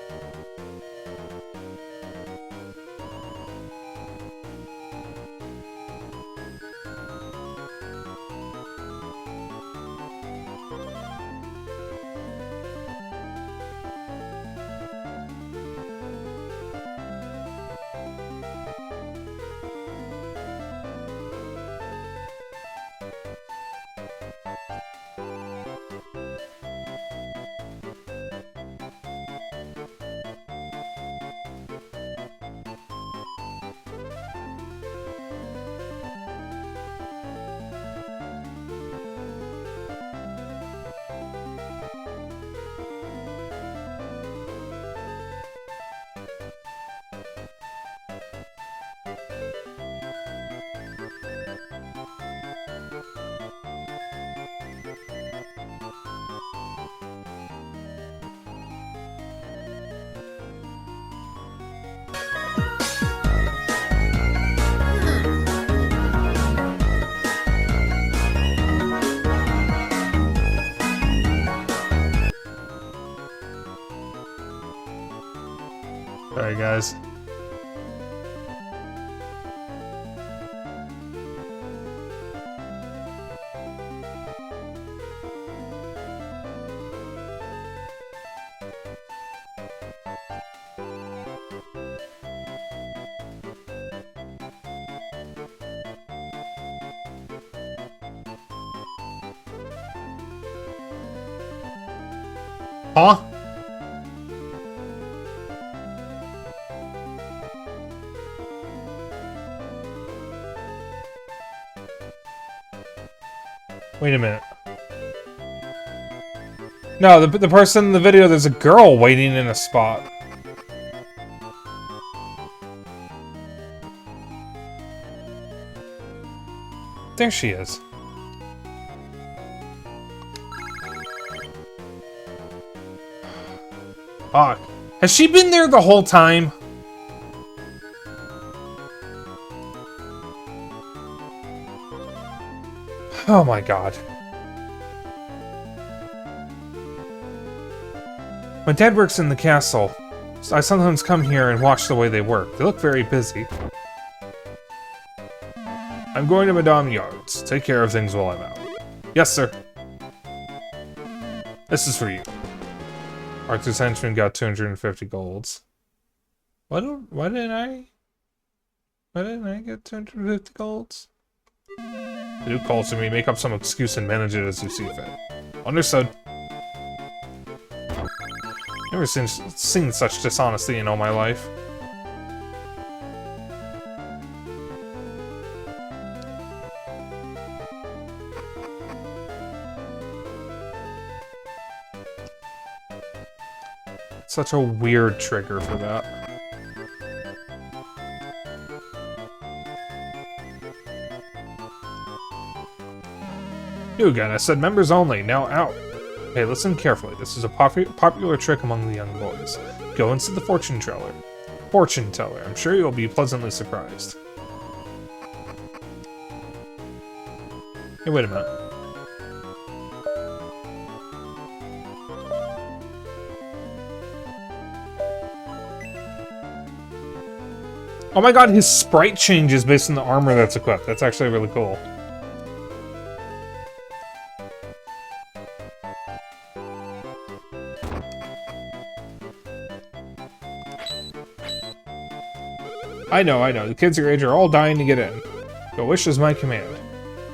Sorry, guys. Huh? Wait a minute. No, the person in the video, there's a girl waiting in a spot. There she is. Fuck. Has she been there the whole time? Oh my god. My dad works in the castle, so I sometimes come here and watch the way they work. They look very busy. I'm going to Madame Yard's. Take care of things while I'm out. Yes, sir. This is for you. Arthur's henchman got 250 golds. Why didn't I get 250 golds? Do calls to me, make up some excuse and manage it as you see fit. Understood. Never seen such dishonesty in all my life. Such a weird trigger for that. You again, I said members only, now out. Hey, listen carefully. This is a popular trick among the young boys. Go and see the fortune teller. Fortune teller. I'm sure you'll be pleasantly surprised. Hey, wait a minute. Oh my god, his sprite changes based on the armor that's equipped. That's actually really cool. I know. The kids your age are all dying to get in. Your wish is my command.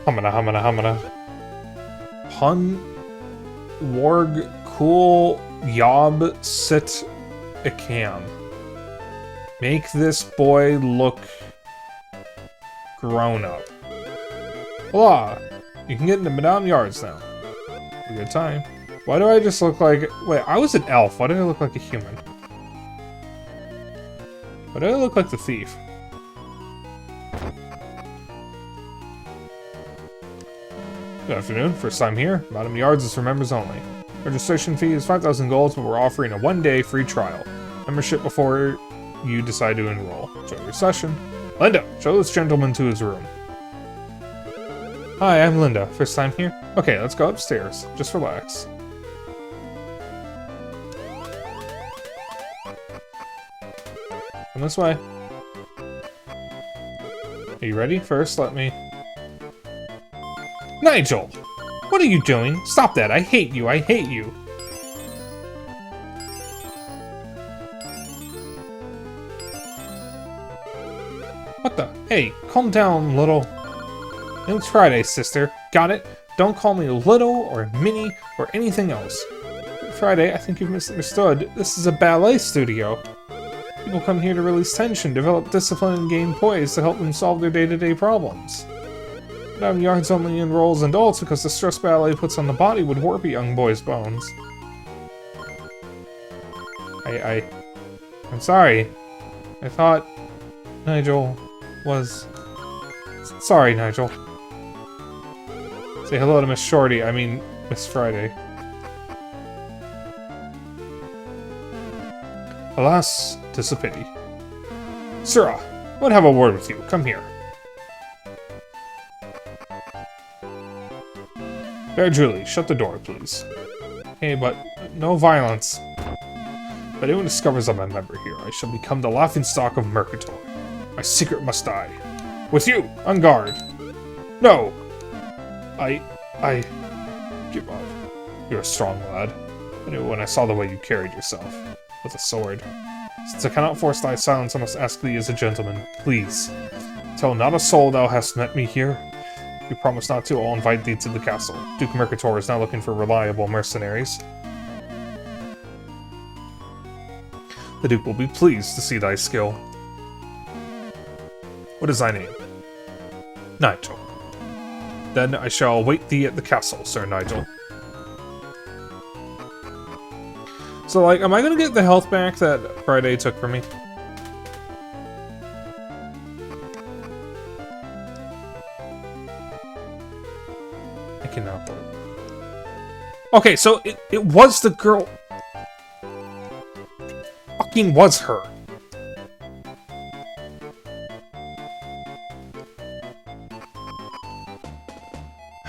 Humana, humana, humana. Pun, warg, cool, yob, sit, ikam. Make this boy look grown up. Hola! You can get into Madame Yard's now. A good time. Why do I just look like... Wait, I was an elf. Why did I look like a human? Why do I look like the thief? Good afternoon. First time here. Madame Yard's is for members only. Registration fee is 5,000 gold, but we're offering a one-day free trial. Membership before you decide to enroll. Enjoy your session. Linda, show this gentleman to his room. Hi, I'm Linda. First time here? Okay, let's go upstairs. Just relax. Come this way. Are you ready? First, let me... Nigel! What are you doing? Stop that! I hate you! I hate you! What the? Hey, calm down, little... It's Friday, sister. Got it? Don't call me little or mini or anything else. Friday, I think you've misunderstood. This is a ballet studio. People come here to release tension, develop discipline, and gain poise to help them solve their day-to-day problems. Madame Yard's only enrolls adults because the stress ballet puts on the body would warp a young boy's bones. I'm sorry. I thought Nigel was... Sorry, Nigel. Say hello to Miss Shorty, I mean Miss Friday. Alas, 'tis a pity. Sirrah, I would have a word with you. Come here. Fair Julie, shut the door, please. Hey, but no violence. If anyone discovers I'm a member here, I shall become the laughingstock of Mercator. My secret must die. With you, on guard. No! I give up. You're a strong lad. I knew when I saw the way you carried yourself. With a sword. Since I cannot force thy silence, I must ask thee as a gentleman. Please. Tell not a soul thou hast met me here. If you promise not to, I'll invite thee to the castle. Duke Mercator is now looking for reliable mercenaries. The Duke will be pleased to see thy skill. What is thy name? Nigel. Then I shall await thee at the castle, Sir Nigel. So, like, am I gonna get the health back that Friday took from me? I cannot believe it. Okay, so it was the girl... Fucking was her.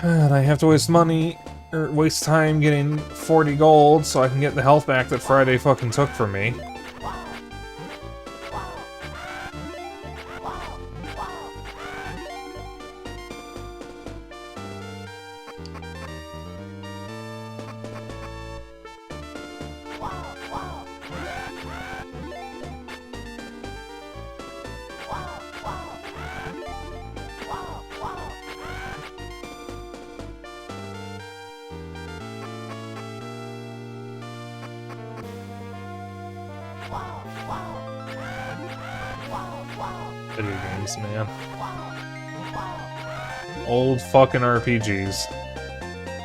And I have to waste money, or waste time getting 40 gold so I can get the health back that Friday fucking took from me. Video games, man. Old fucking RPGs.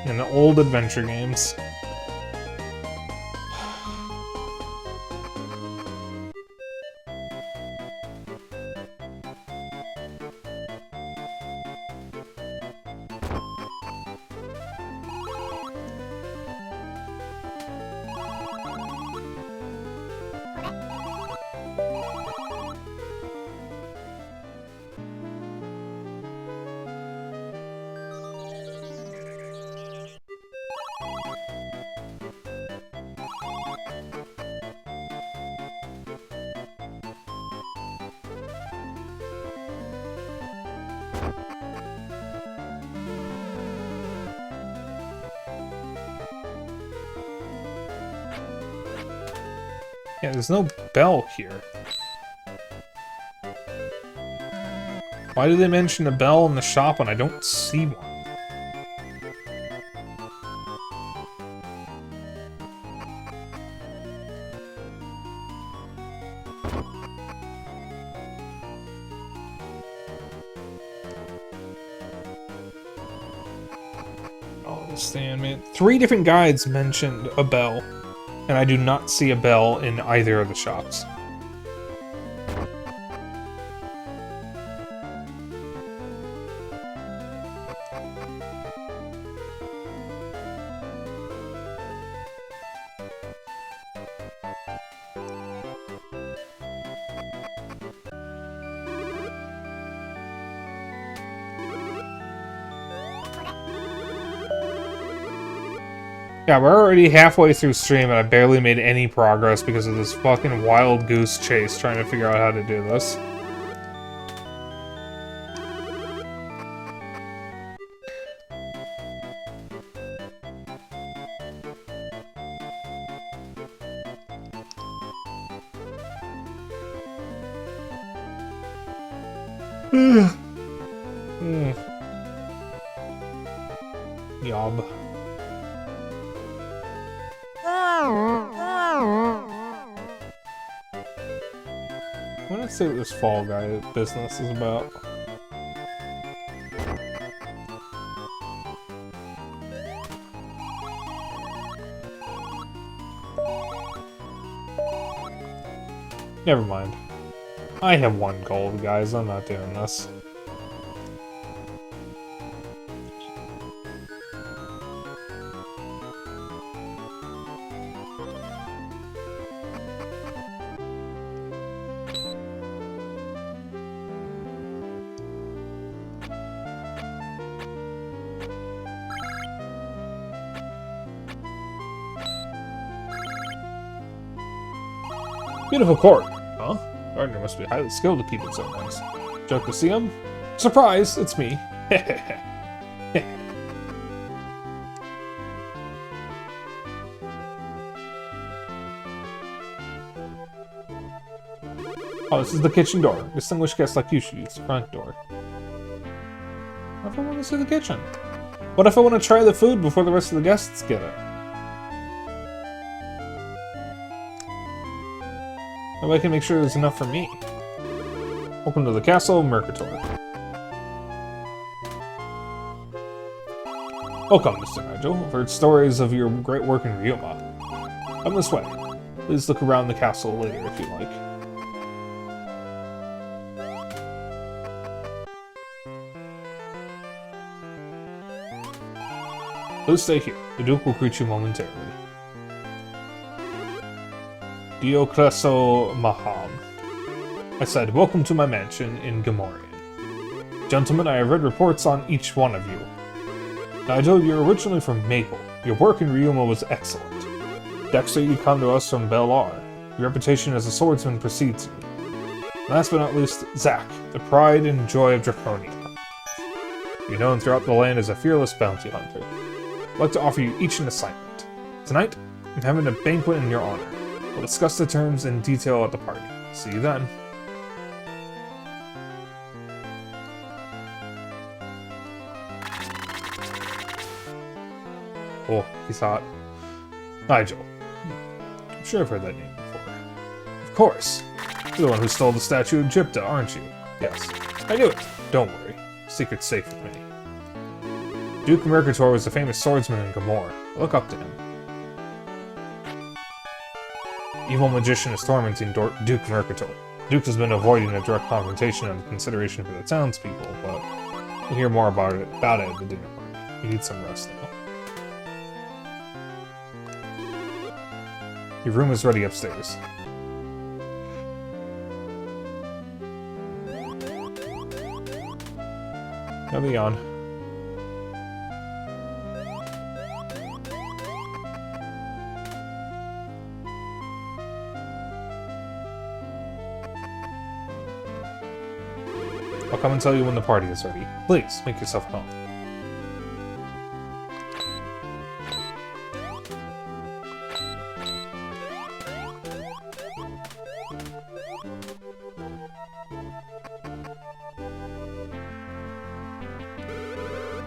And old adventure games. Yeah, there's no bell here. Why do they mention a bell in the shop when I don't see one? Oh, understand, man. 3 different guides mentioned a bell, and I do not see a bell in either of the shops. Yeah, we're already halfway through stream and I barely made any progress because of this fucking wild goose chase trying to figure out how to do this. Yob. I'm gonna see what this Fall Guy business is about. Never mind. I have 1 gold, guys. I'm not doing this. Beautiful court. Huh? Gardener must be highly skilled to keep it so nice. Joke to see him? Surprise! It's me. Oh, this is the kitchen door. Distinguished guests like you should use the front door. What if I want to see the kitchen? What if I want to try the food before the rest of the guests get it? Maybe I can make sure there's enough for me. Welcome to the castle of Mercator. Welcome, Mr. Nigel. I've heard stories of your great work in Ryuma. Come this way. Please look around the castle later if you like. Please stay here. The Duke will greet you momentarily. Diocleso Maham. I said, welcome to my mansion in Gamorrean. Gentlemen, I have read reports on each one of you. Nigel, you're originally from Maple. Your work in Ryuma was excellent. Dexter, you come to us from Belar. Your reputation as a swordsman precedes you. Last but not least, Zack, the pride and joy of Draconia. You're known throughout the land as a fearless bounty hunter. I'd like to offer you each an assignment. Tonight, I'm having a banquet in your honor. We'll discuss the terms in detail at the party. See you then. Oh, he's hot. Nigel. I'm sure I've heard that name before. Of course. You're the one who stole the statue of Gypta, aren't you? Yes. I knew it. Don't worry. Secret's safe with me. Duke Mercator was a famous swordsman in Gamor. Look up to him. Evil magician is tormenting Duke Mercator. Duke has been avoiding a direct confrontation out of consideration for the townspeople, but we'll hear more about it at the dinner party. You need some rest now. Your room is ready upstairs. Now be on. I'll come and tell you when the party is ready. Please, make yourself at home.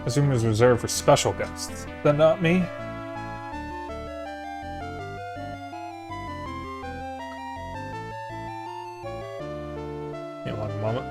This room is reserved for special guests. Is that not me? Yeah, one moment.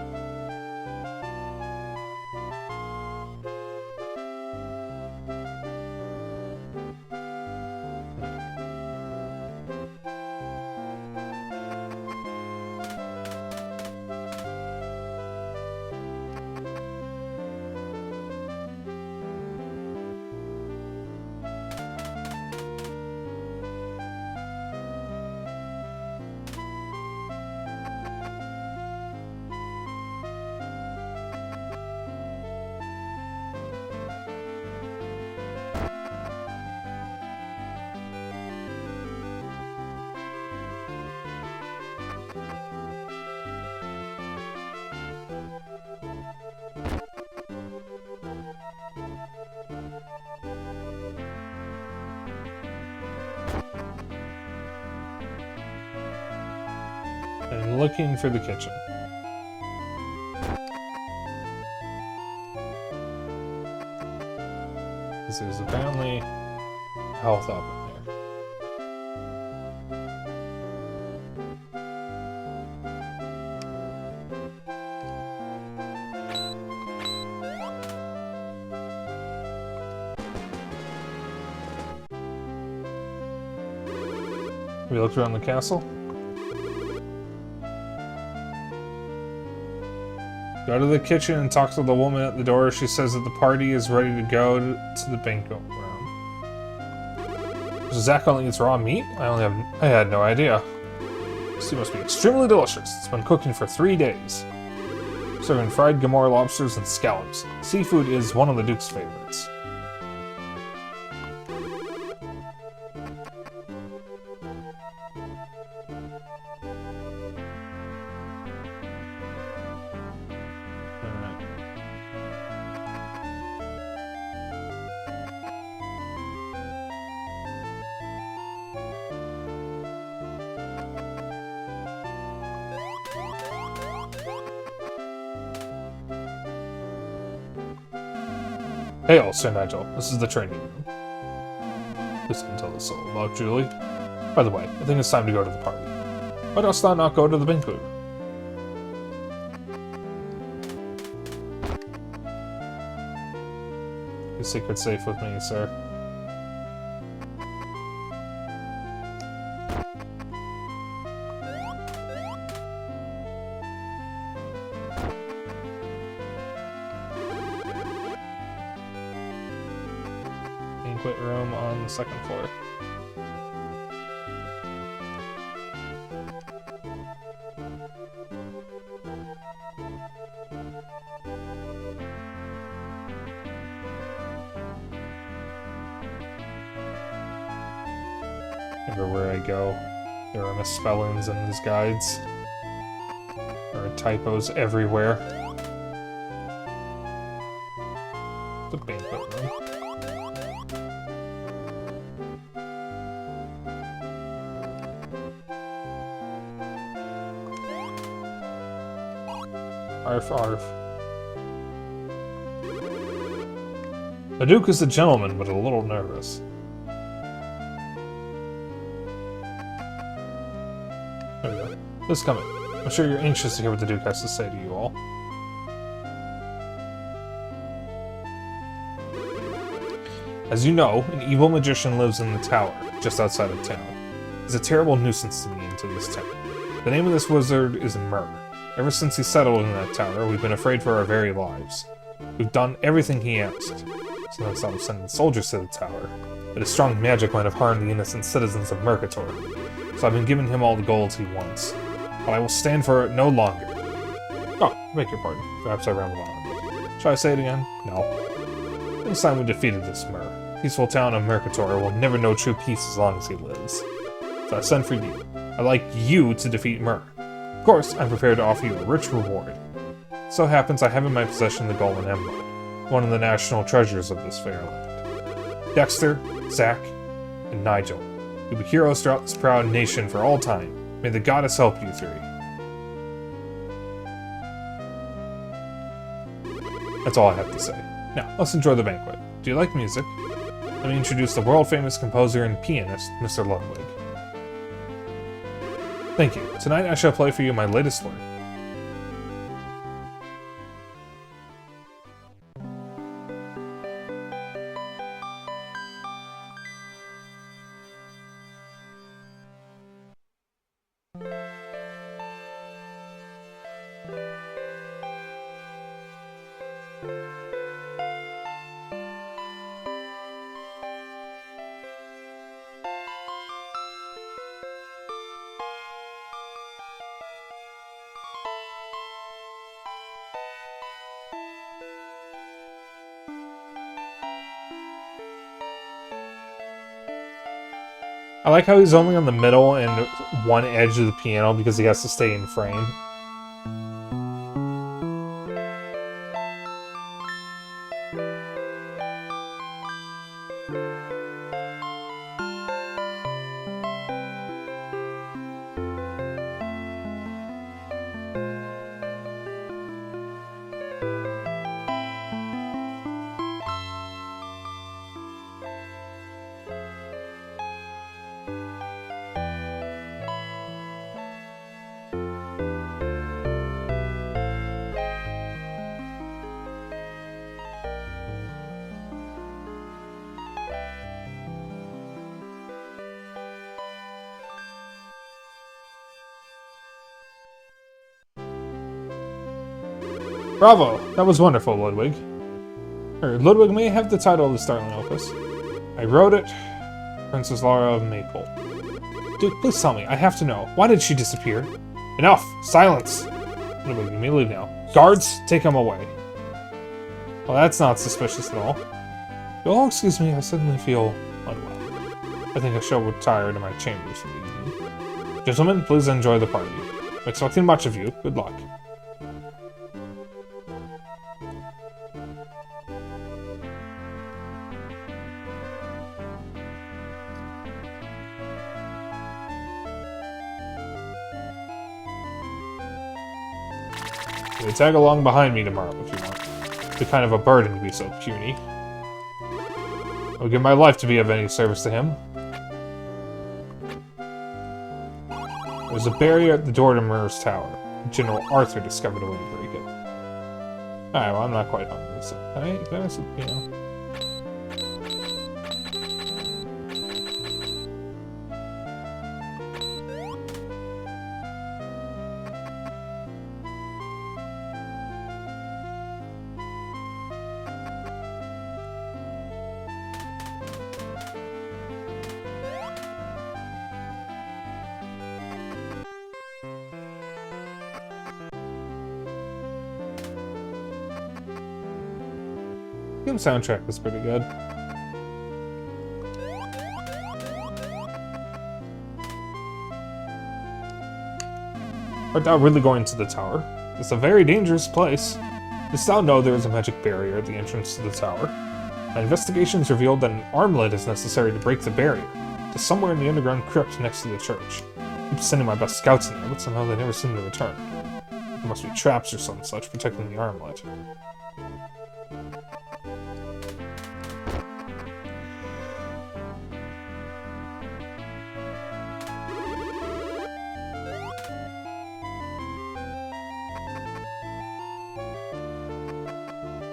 I'm looking for the kitchen. This is apparently health up in there. Have you looked around the castle? Go to the kitchen and talk to the woman at the door. She says that the party is ready to go to the banquet room. Does Zach only eats raw meat? I had no idea. This must be extremely delicious. It's been cooking for 3 days. Serving fried Gamora lobsters and scallops. Seafood is one of the Duke's favorites. Hail, Sir Nigel. This is the training room. Please don't tell us all about Julie. By the way, I think it's time to go to the party. Why dost thou not go to the banquet room? Your secret's safe with me, sir. Banquet room on the second floor. Everywhere I go, there are misspellings in these guides. There are typos everywhere. The banquet room. Arf, arf. The Duke is a gentleman, but a little nervous. There we go. Please come in. I'm sure you're anxious to hear what the Duke has to say to you all. As you know, an evil magician lives in the tower, just outside of town. He's a terrible nuisance to me and to this town. The name of this wizard is Myrrh. Ever since he settled in that tower, we've been afraid for our very lives. We've done everything he asked. Sometimes I'm sending soldiers to the tower, but his strong magic might have harmed the innocent citizens of Mercator. So I've been giving him all the gold he wants. But I will stand for it no longer. Oh, beg your pardon. Perhaps I rambled on a bit. Shall I say it again? No. This time we defeated this Myrrh. Peaceful town of Mercator will never know true peace as long as he lives. So I send for you. I'd like you to defeat Myrrh. Of course, I'm prepared to offer you a rich reward. It so happens I have in my possession the Golden Emerald, one of the national treasures of this fair land. Dexter, Zack, and Nigel, you'll be heroes throughout this proud nation for all time. May the goddess help you three. That's all I have to say. Now, let's enjoy the banquet. Do you like music? Let me introduce the world-famous composer and pianist, Mr. Ludwig. Thank you. Tonight I shall play for you my latest work. I like how he's only on the middle and one edge of the piano because he has to stay in frame. Bravo! That was wonderful, Ludwig. Ludwig may have the title of the startling opus. I wrote it, Princess Laura of Maple. Duke, please tell me. I have to know. Why did she disappear? Enough! Silence! Ludwig, you may leave now. Guards, take him away. Well, that's not suspicious at all. You'll excuse me, I suddenly feel unwell. I think I shall retire to my chambers for the evening. Gentlemen, please enjoy the party. I'm expecting much of you. Good luck. You can tag along behind me tomorrow if you want. It's a kind of a burden to be so puny. I would give my life to be of any service to him. There's a barrier at the door to Murr's Tower. General Arthur discovered a way to break it. Alright, well, I'm not quite hungry, so can I sit, you know? The soundtrack was pretty good. Art thou really going to the tower? It's a very dangerous place. Dost thou know there is a magic barrier at the entrance to the tower? My investigations revealed that an armlet is necessary to break the barrier. It's somewhere in the underground crypt next to the church. I keep sending my best scouts in there, but somehow they never seem to return. There must be traps or some such protecting the armlet.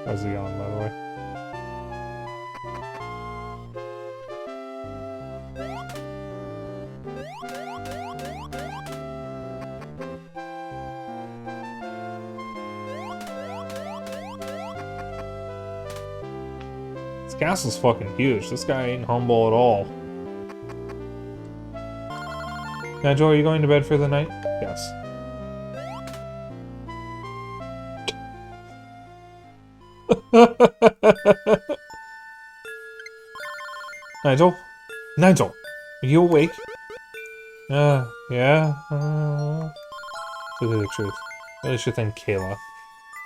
How's he on, by the way? This castle's fucking huge. This guy ain't humble at all. Nigel, are you going to bed for the night? Yes. Nigel? Nigel! Are you awake? Yeah? To tell you the truth, I really should thank Kayla.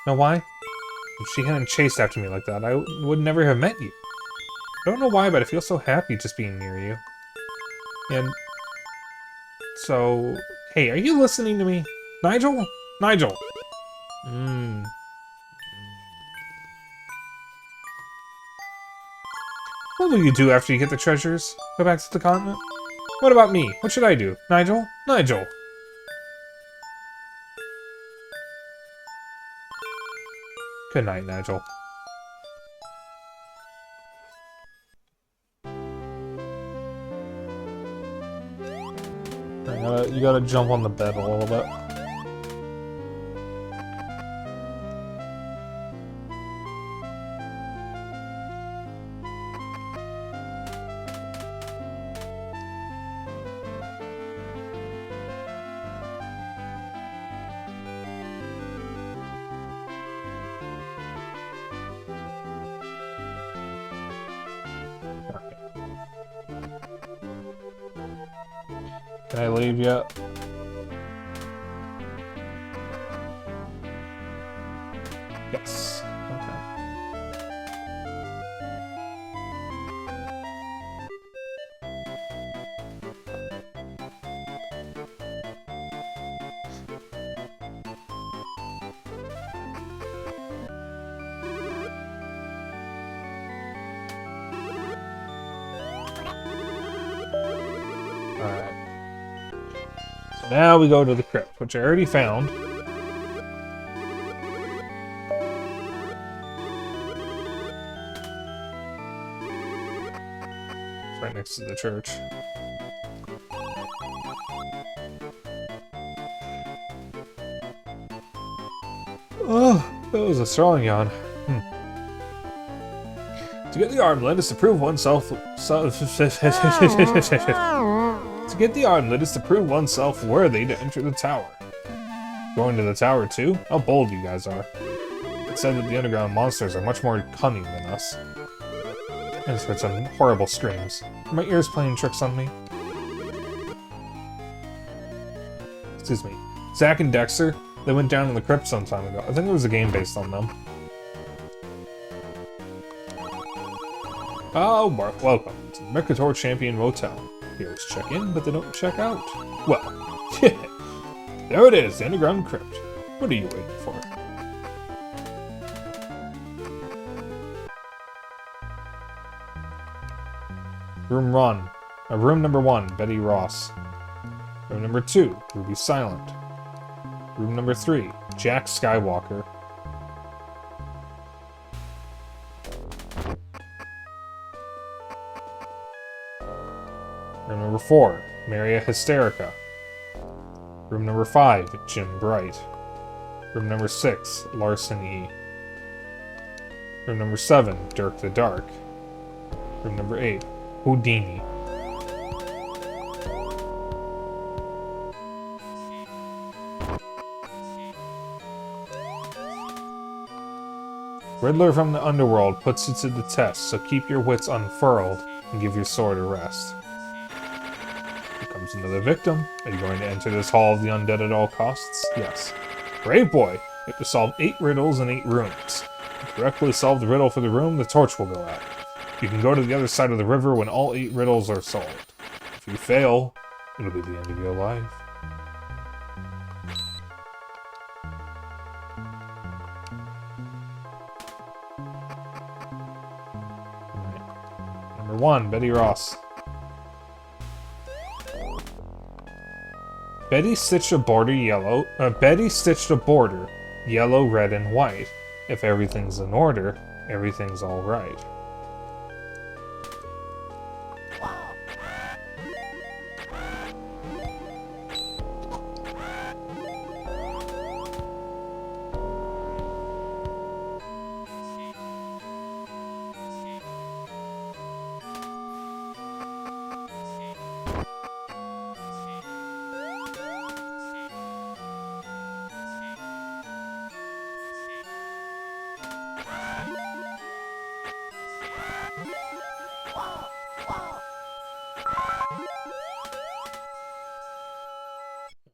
Know why? If she hadn't chased after me like that, I would never have met you. I don't know why, but I feel so happy just being near you. And... so... hey, are you listening to me? Nigel? Nigel! What will you do after you get the treasures? Go back to the continent? What about me? What should I do? Nigel? Nigel! Good night, Nigel. You gotta jump on the bed a little bit. Can I leave yet? Yes. Okay. Alright. So now we go to the crypt, which I already found. It's right next to the church. Oh, that was a strong yawn. To get the armlet is to prove oneself. To get the armlet is to prove oneself worthy to enter the tower. Going to the tower too? How bold you guys are. It's said that the underground monsters are much more cunning than us. I just heard some horrible screams. Are my ears playing tricks on me? Excuse me. Zack and Dexter, they went down in the crypt some time ago. I think it was a game based on them. Oh, Mark, welcome to the Mercator Champion Motel. Heroes check in, but they don't check out. Well, there it is, the underground crypt. What are you waiting for? Room number 1, Betty Ross. Room number 2, Ruby Silent. Room number 3, Jack Skywalker. Room number 4, Maria Hysterica. Room number 5, Jim Bright. Room number 6, Larson E. Room number 7, Dirk the Dark. Room number 8, Houdini. Riddler from the underworld puts you to the test, so keep your wits unfurled and give your sword a rest. Here comes another victim. Are you going to enter this Hall of the Undead at all costs? Yes. Brave boy! You have to solve 8 riddles in 8 rooms. If you correctly solve the riddle for the room, the torch will go out. You can go to the other side of the river when all 8 riddles are solved. If you fail, it'll be the end of your life. Number 1, Betty Ross. Betty stitched a border yellow, red, and white. If everything's in order, everything's alright.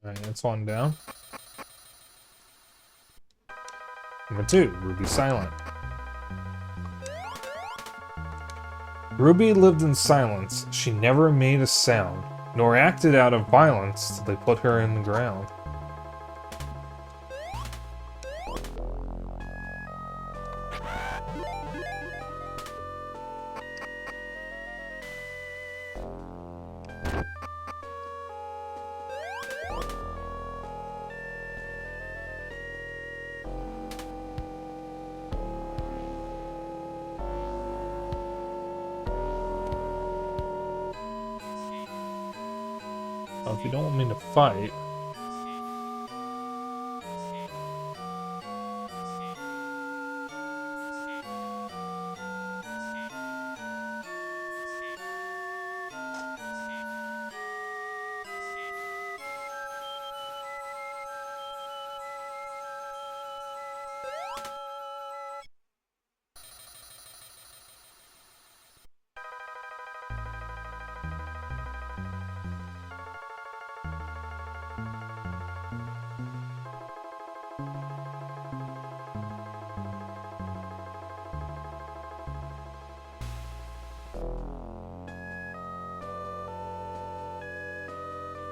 Alright, that's one down. Number 2, Ruby Silent. Ruby lived in silence. She never made a sound, nor acted out of violence till they put her in the ground. you don't want me to fight...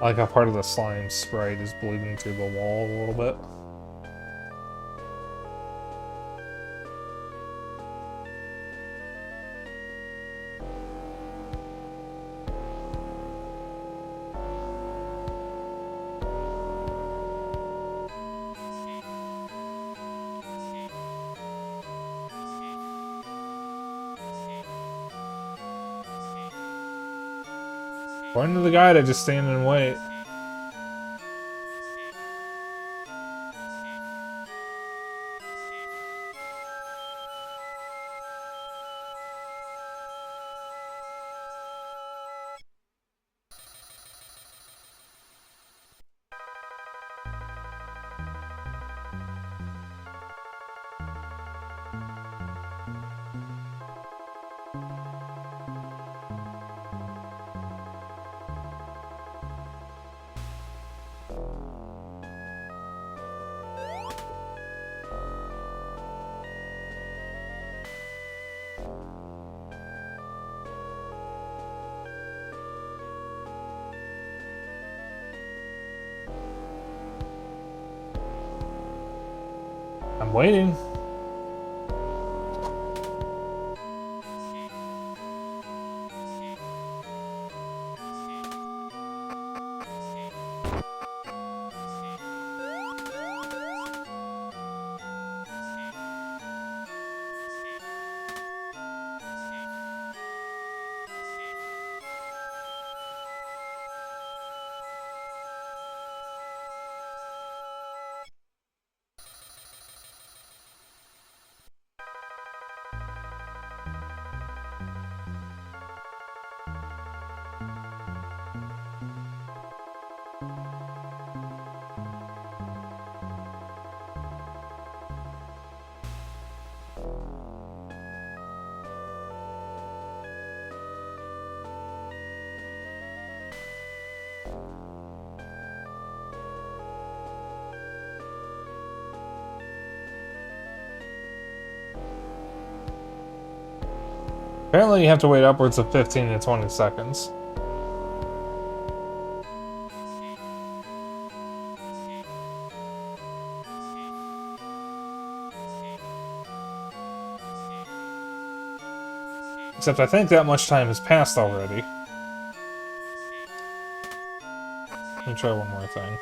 I like how part of the slime sprite is bleeding through the wall a little bit. According to the guide, I just stand and wait. I'm waiting. Apparently you have to wait upwards of 15 to 20 seconds. Except I think that much time has passed already. Let me try one more thing.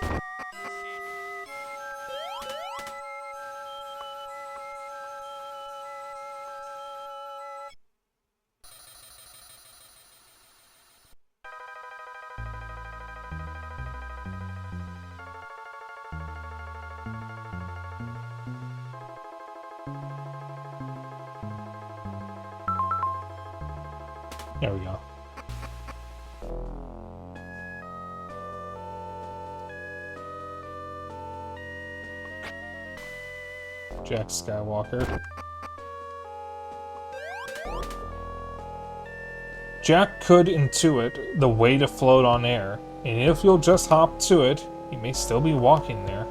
There we go. Jack Skywalker. Jack could intuit the way to float on air, and if you'll just hop to it, you may still be walking there.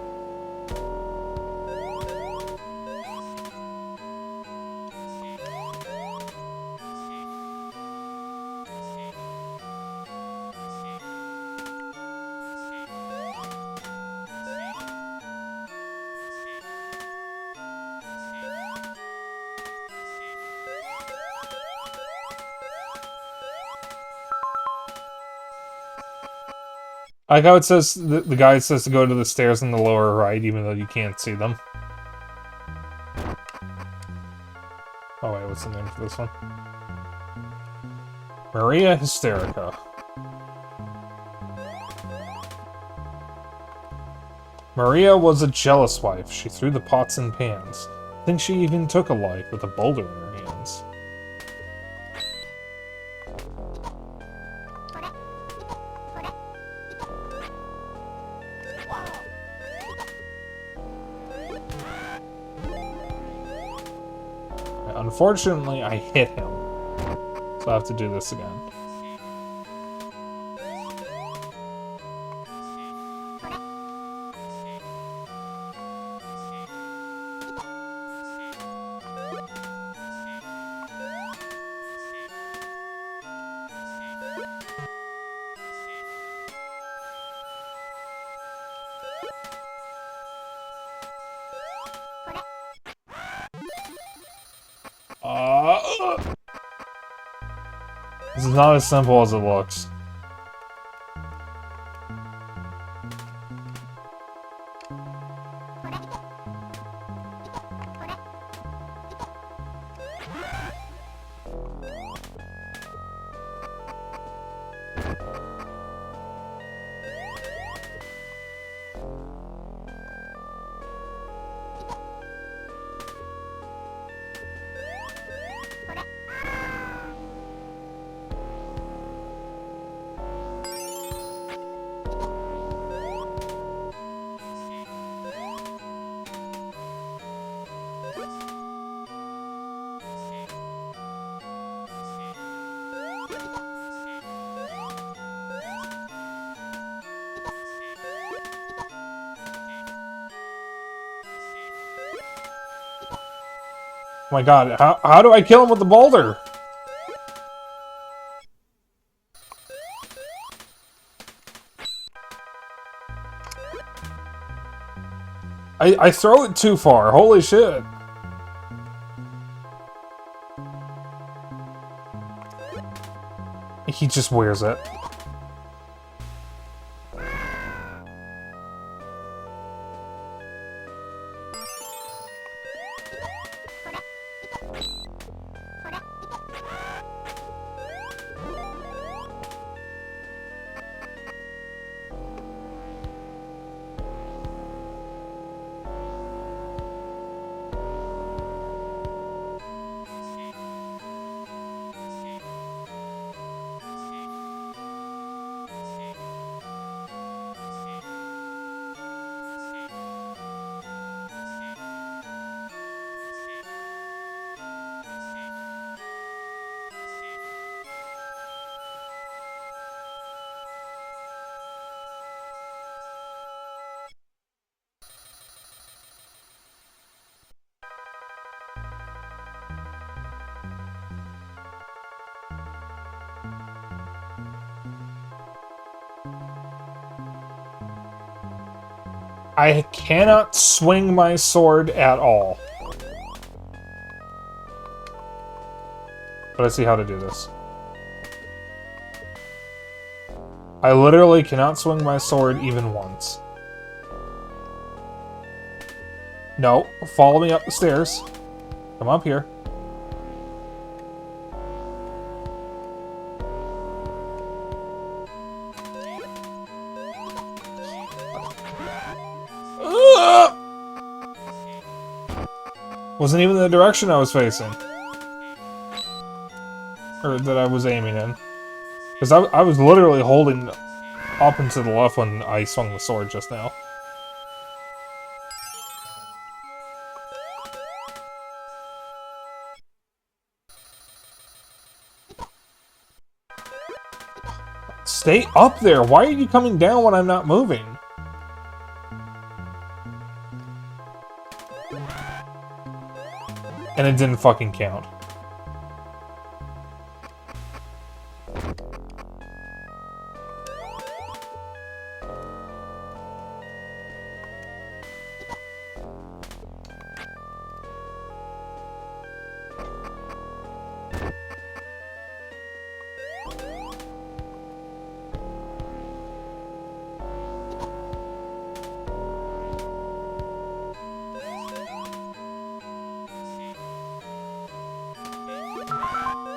I like how it says, the guide says to go to the stairs in the lower right, even though you can't see them. Oh wait, what's the name for this one? Maria Hysterica. Maria was a jealous wife. She threw the pots and pans. I think she even took a life with a boulder in her hands. Unfortunately, I hit him. So I have to do this again. This is not as simple as it looks. Oh my god, how do I kill him with the boulder? I throw it too far, holy shit. He just wears it. I cannot swing my sword at all. But I see how to do this. I literally cannot swing my sword even once. No, follow me up the stairs. Come up here. Wasn't even the direction I was facing. Or that I was aiming in. Because I was literally holding up and to the left when I swung the sword just now. Stay up there! Why are you coming down when I'm not moving? And it didn't fucking count.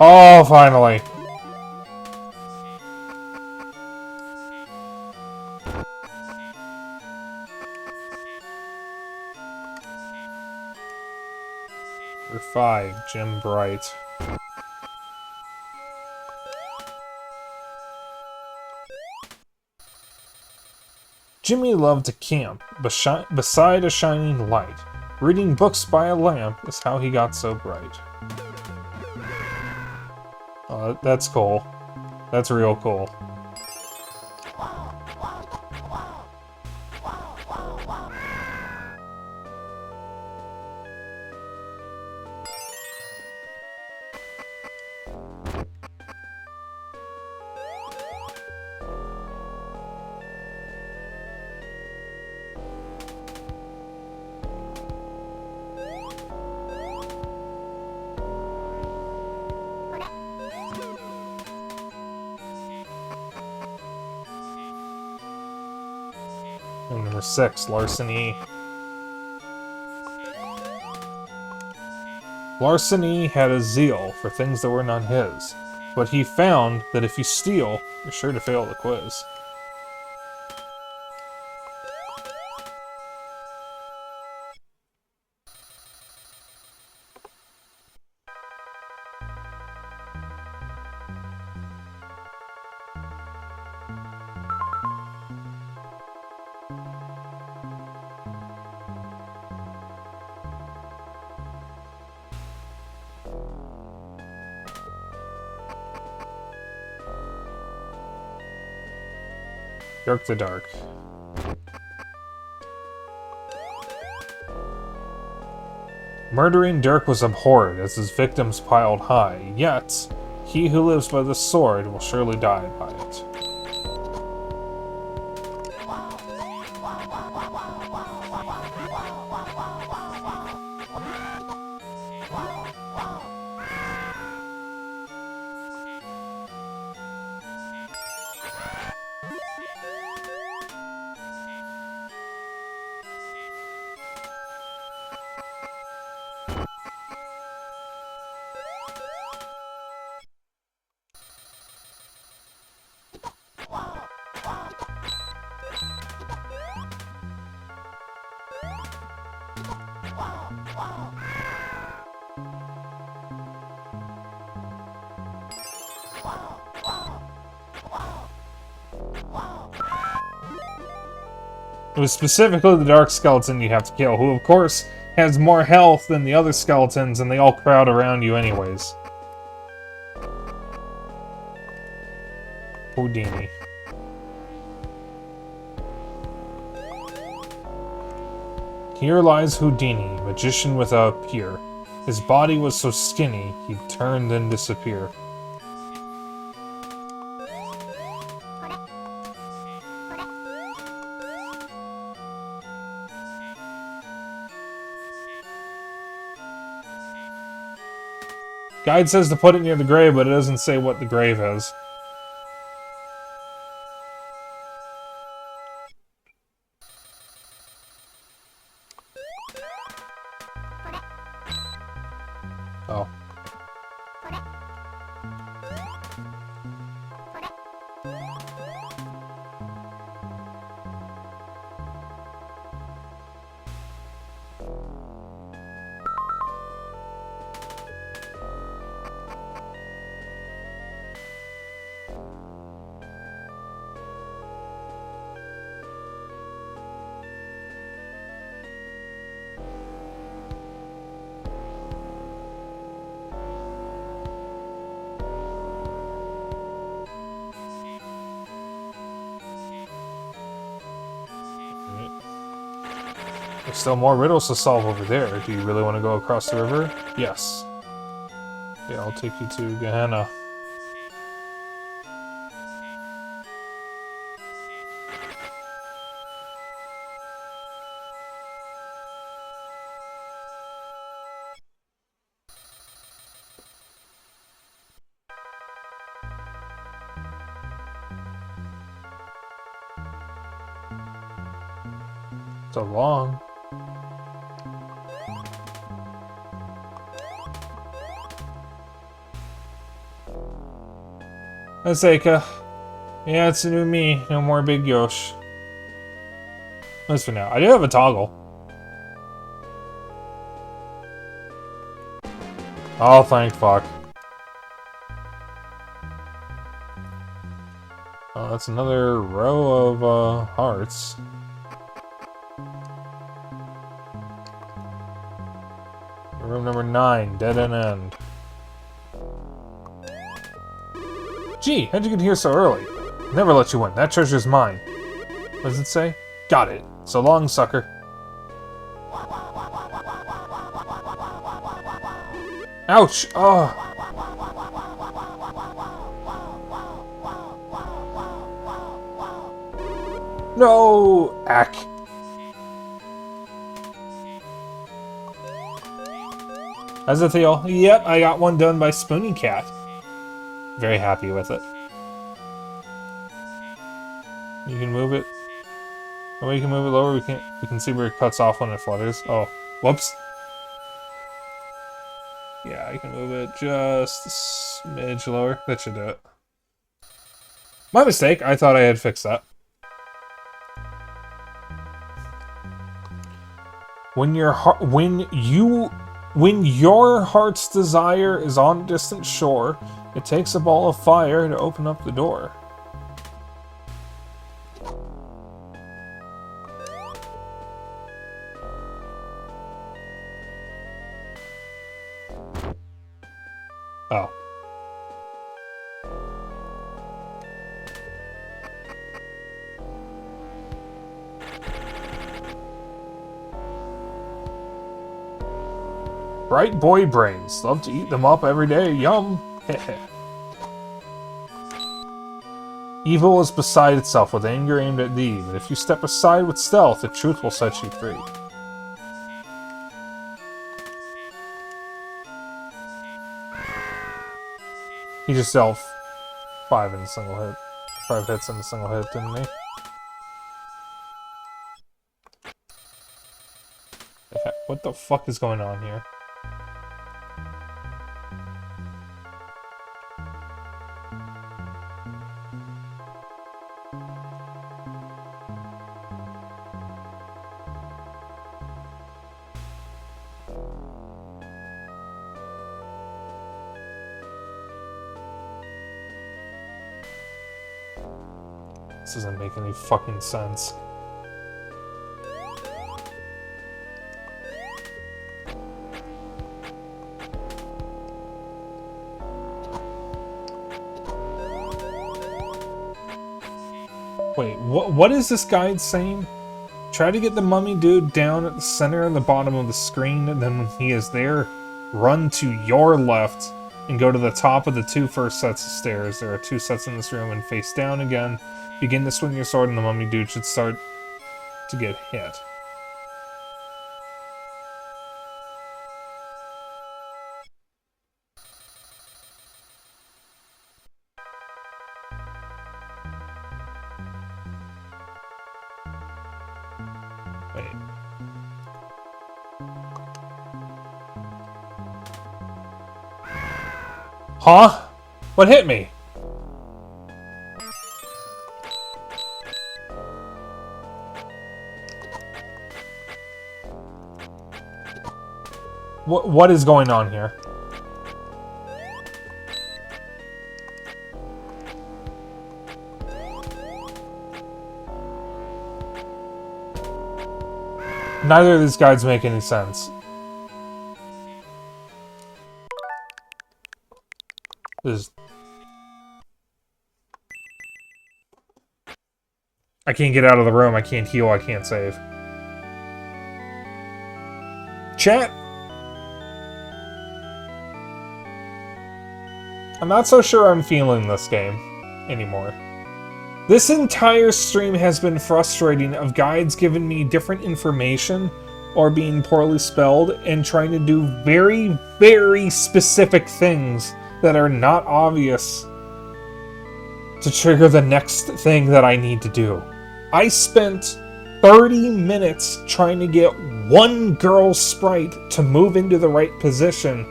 Oh, finally. Number 5, Jim Bright. Jimmy loved to camp beside a shining light. Reading books by a lamp is how he got so bright. Oh, that's cool. That's real cool. And number 6, Larceny. Larceny had a zeal for things that were not his, but he found that if you steal, you're sure to fail the quiz. Dirk the Dark. Murdering Dirk was abhorred as his victims piled high, yet he who lives by the sword will surely die by it. It was specifically the Dark Skeleton you have to kill, who of course has more health than the other skeletons, and they all crowd around you anyways. Houdini. Here lies Houdini, magician without peer. His body was so skinny, he'd turn then disappear. Guide says to put it near the grave, but it doesn't say what the grave is. Oh. There's still more riddles to solve over there. Do you really want to go across the river? Yes. Yeah, I'll take you to Gehenna. So long. That's Aka. Yeah, it's a new me. No more Big Yosh. That's for now. I do have a toggle. Oh, thank fuck. Oh, that's another row of hearts. Room number 9, dead end. Gee, how'd you get here so early? Never let you in. That treasure's mine. What does it say? Got it. So long, sucker. Ouch! Oh! No! Ack. How's it feel? Yep, I got one done by Spoony Cat. Very happy with it. You can move it. Oh, we can move it lower. We can see where it cuts off when it flutters. Oh, whoops. Yeah, I can move it just a smidge lower. That should do it. My mistake. I thought I had fixed that. When your heart's desire is on a distant shore, it takes a ball of fire to open up the door. Oh. Bright boy brains. Love to eat them up every day. Yum. Evil is beside itself with anger aimed at thee, but if you step aside with stealth, the truth will set you free. He just dealt 5 in a single hit. 5 hits in a single hit, didn't he? What the fuck is going on here? This doesn't make any fucking sense. Wait, what is this guide saying? Try to get the mummy dude down at the center and the bottom of the screen, and then when he is there, run to your left and go to the top of the 2 first sets of stairs. There are 2 sets in this room, and face down again. Begin to swing your sword and the mummy dude should start to get hit. Wait. Huh? What hit me? What is going on here? Neither of these guides make any sense. I can't get out of the room, I can't heal, I can't save. Chat! I'm not so sure I'm feeling this game anymore. This entire stream has been frustrating of guides giving me different information or being poorly spelled and trying to do very, very specific things that are not obvious to trigger the next thing that I need to do. I spent 30 minutes trying to get one girl sprite to move into the right position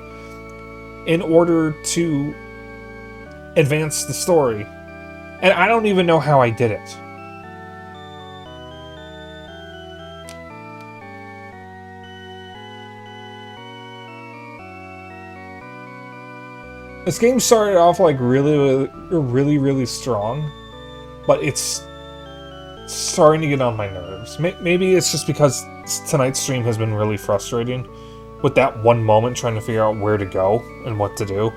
in order to advance the story. And I don't even know how I did it. This game started off like really strong, but it's starting to get on my nerves. Maybe it's just because tonight's stream has been really frustrating with that one moment trying to figure out where to go and what to do.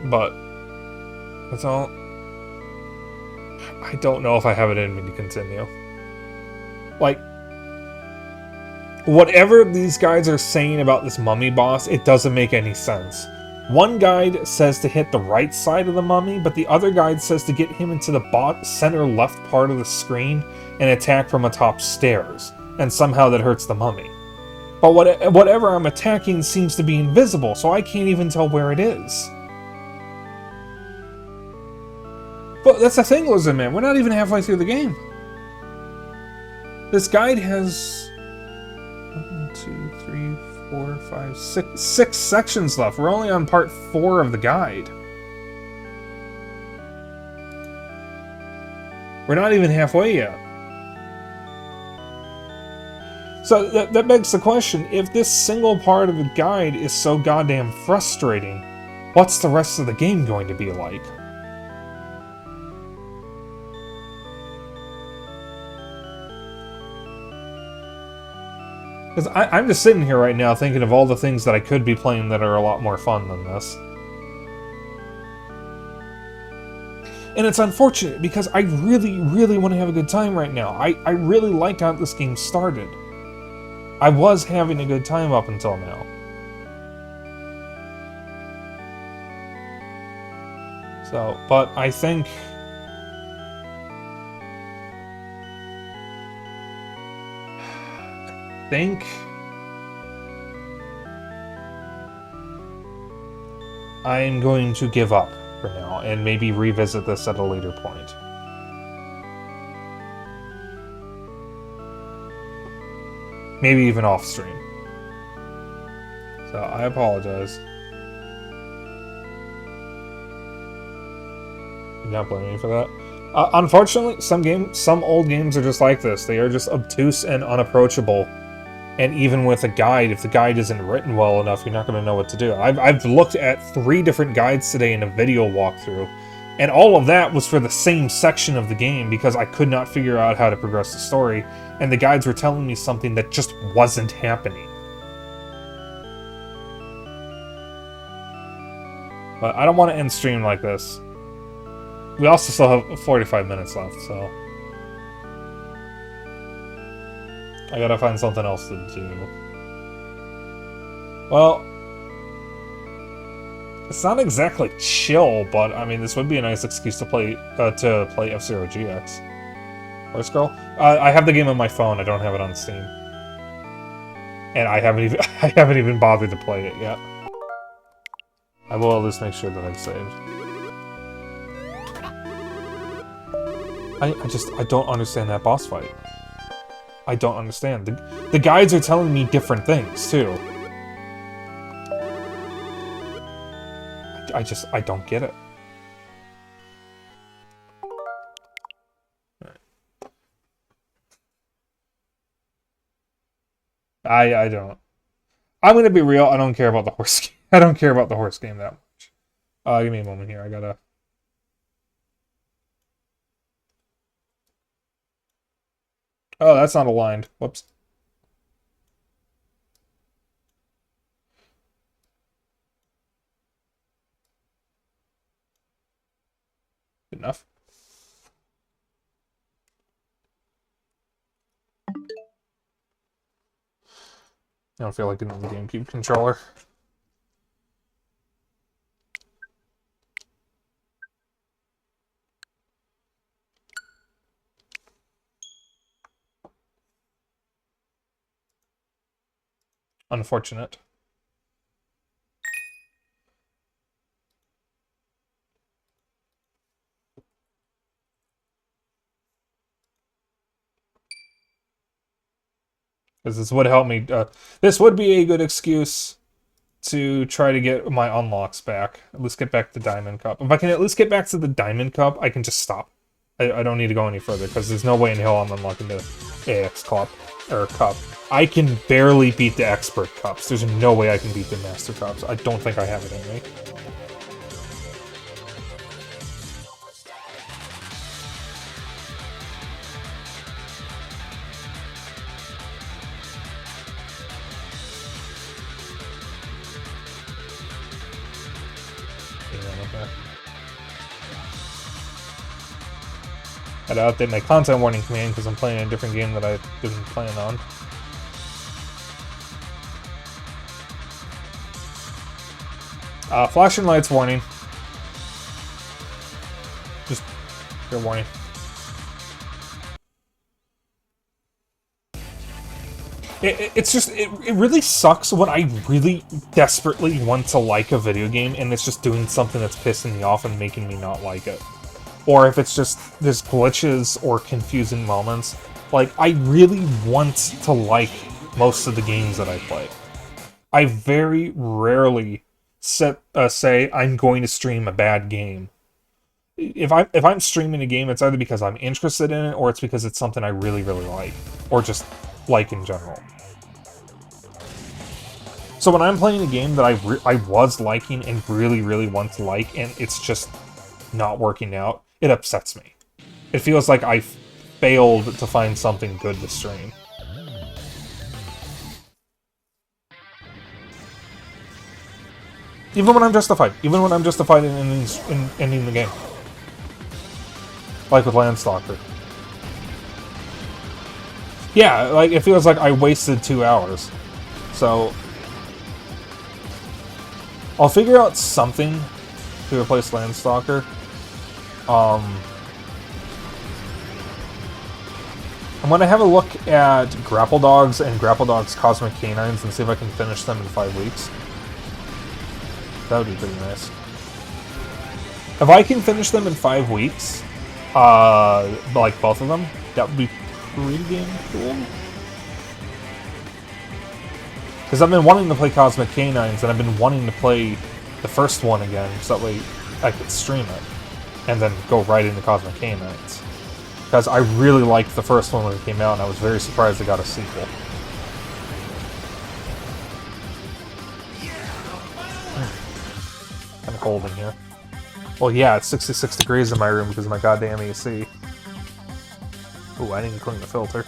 But I don't know if I have it in me to continue. Like, whatever these guys are saying about this mummy boss, it doesn't make any sense. One guide says to hit the right side of the mummy, but the other guide says to get him into the center left part of the screen and attack from atop stairs, and somehow that hurts the mummy. But whatever I'm attacking seems to be invisible, so I can't even tell where it is. But that's the thing, Lizard Man, we're not even halfway through the game. This guide has 1, 2, 3, 4, 5, 6 sections left. We're only on part 4 of the guide. We're not even halfway yet. So that begs the question, if this single part of the guide is so goddamn frustrating, what's the rest of the game going to be like? Because I'm just sitting here right now thinking of all the things that I could be playing that are a lot more fun than this. And it's unfortunate because I really want to have a good time right now. I really liked how this game started. I was having a good time up until now. So, but I think I'm going to give up for now and maybe revisit this at a later point. Maybe even off stream. So I apologize. You're not blaming me for that. Unfortunately, some old games are just like this. They are just obtuse and unapproachable. And even with a guide, if the guide isn't written well enough, you're not going to know what to do. I've looked at 3 different guides today in a video walkthrough, and all of that was for the same section of the game because I could not figure out how to progress the story, and the guides were telling me something that just wasn't happening. But I don't want to end stream like this. We also still have 45 minutes left, so I gotta find something else to do. Well, it's not exactly chill, but I mean, this would be a nice excuse to play F-Zero GX. Where's Girl? I have the game on my phone. I don't have it on Steam, and I haven't even bothered to play it yet. I will at least make sure that I've saved. I don't understand that boss fight. I don't understand. The guides are telling me different things, too. I don't get it. I don't. I'm gonna be real, I don't care about the horse game. I don't care about the horse game that much. Give me a moment here, I gotta... Oh, that's not aligned. Whoops. Good enough. I don't feel like getting the GameCube controller. Unfortunate. Because this would help me. This would be a good excuse to try to get my unlocks back. At least get back to Diamond Cup. If I can at least get back to the Diamond Cup, I can just stop. I don't need to go any further, because there's no way in hell I'm unlocking the AX Club. or cup. I can barely beat the expert cups. There's no way I can beat the master cups. I don't think I have it in me. I had to update my content warning command because I'm playing a different game that I didn't plan on. Flashing lights warning. Just fair warning. It really sucks when I really desperately want to like a video game and it's just doing something that's pissing me off and making me not like it. Or if it's just there's glitches or confusing moments. Like, I really want to like most of the games that I play. I very rarely say I'm going to stream a bad game. If I'm streaming a game, it's either because I'm interested in it or it's because it's something I really, really like. Or just like in general. So when I'm playing a game that I was liking and really, really want to like, and it's just not working out, it upsets me. It feels like I failed to find something good to stream. Even when I'm justified. Even when I'm justified in ending the game. Like with Landstalker. Yeah, like, it feels like I wasted 2 hours. So I'll figure out something to replace Landstalker. I'm gonna have a look at Grapple Dogs and Grapple Dogs Cosmic Canines and see if I can finish them in 5 weeks. That would be pretty nice. If I can finish them in 5 weeks, like both of them, that would be pretty damn cool. Because I've been wanting to play Cosmic Canines, and I've been wanting to play the first one again, so that way I could stream it, and then go right into Cosmic Canines. Because I really liked the first one when it came out, and I was very surprised it got a sequel. Kind of cold in here. Well, yeah, it's 66 degrees in my room because of my goddamn AC. Ooh, I need to clean the filter.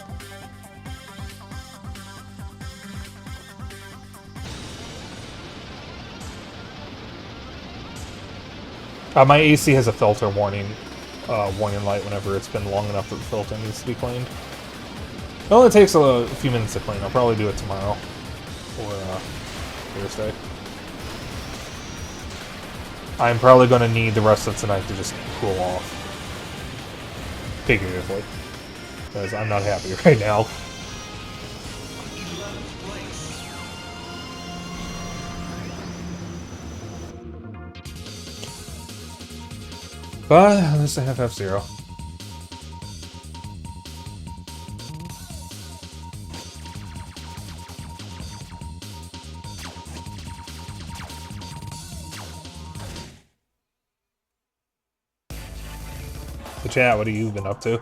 My AC has a filter warning light whenever it's been long enough that the filter needs to be cleaned. It only takes a few minutes to clean. I'll probably do it tomorrow or Thursday. I'm probably going to need the rest of tonight to just cool off. Figuratively. Because I'm not happy right now. But at least I have F-Zero. So chat, what have you been up to?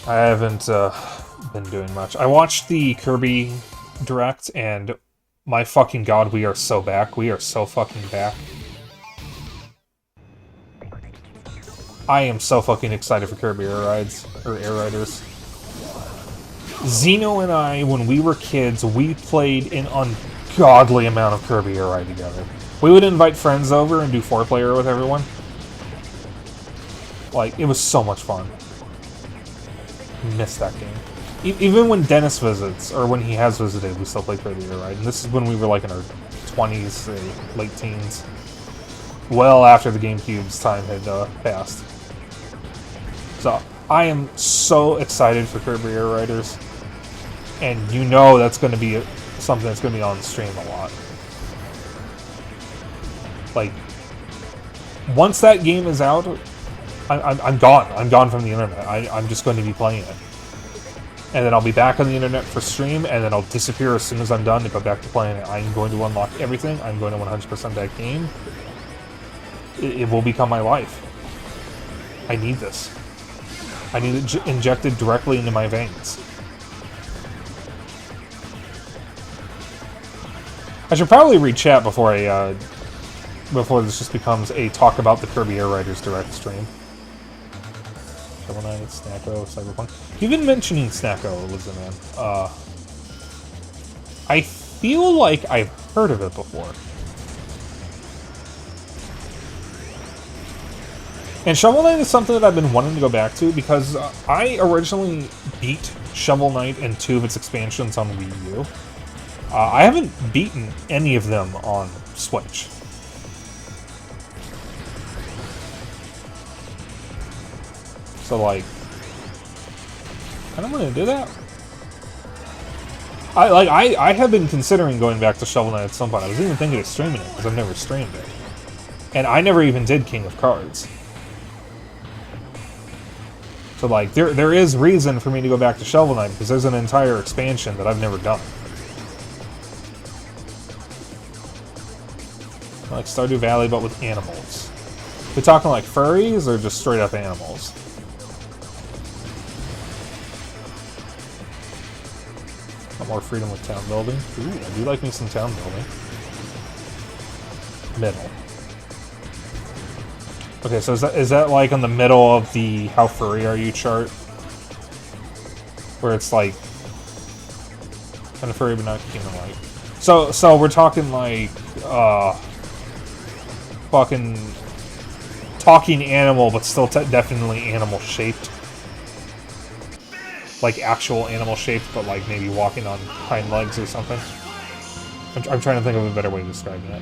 I haven't been doing much. I watched the Kirby Direct, and my fucking god, we are so back. We are so fucking back. I am so fucking excited for Kirby Air Rides, or Air Riders. Zeno and I, when we were kids, we played an ungodly amount of Kirby Air Ride together. We would invite friends over and do 4-player with everyone. Like, it was so much fun. Missed that game. Even when Dennis visits, or when he has visited, we still play Kirby Air Ride. And this is when we were like in our 20s, late teens. Well after the GameCube's time had passed. So, I am so excited for Kirby Air Riders. And you know that's going to be something that's going to be on stream a lot. Like, once that game is out, I'm gone. I'm gone from the internet. I'm just going to be playing it. And then I'll be back on the internet for stream, and then I'll disappear as soon as I'm done to go back to playing it. I'm going to unlock everything. I'm going to 100% that game. It will become my life. I need this. I need it injected directly into my veins. I should probably read chat before before this just becomes a talk about the Kirby Air Riders direct stream. Shovel Knight, Snacko, Cyberpunk. You've been mentioning Snacko, Elizabeth, man. I feel like I've heard of it before. And Shovel Knight is something that I've been wanting to go back to because I originally beat Shovel Knight and 2 of its expansions on Wii U. I haven't beaten any of them on Switch. So, like, I don't want to do that. I have been considering going back to Shovel Knight at some point. I was even thinking of streaming it because I've never streamed it, and I never even did King of Cards. So, like, there is reason for me to go back to Shovel Knight because there's an entire expansion that I've never done. Like Stardew Valley, but with animals. We talking like furries or just straight up animals? More freedom with town building. Ooh, I do like me some town building. Middle. Okay, so is that like on the middle of the how furry are you chart? Where it's like kind of furry but not human-like. So we're talking like fucking talking animal but still definitely animal shaped. Like actual animal shaped, but like maybe walking on hind legs or something. I'm trying to think of a better way to describe that.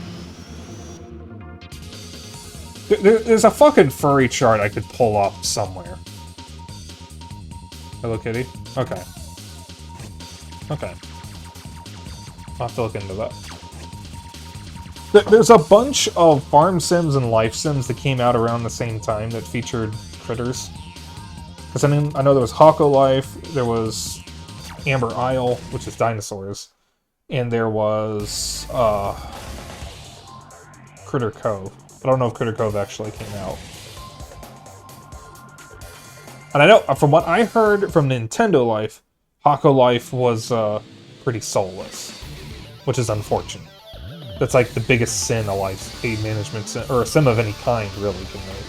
There's a fucking furry chart I could pull up somewhere. Hello Kitty? Okay. Okay. I'll have to look into that. There's a bunch of farm sims and life sims that came out around the same time that featured critters. Because I mean, I know there was Hako Life, there was Amber Isle, which is dinosaurs, and there was Critter Cove. I don't know if Critter Cove actually came out. And I know, from what I heard from Nintendo Life, Hako Life was pretty soulless, which is unfortunate. That's like the biggest sin a management sim, or a sim of any kind really can make.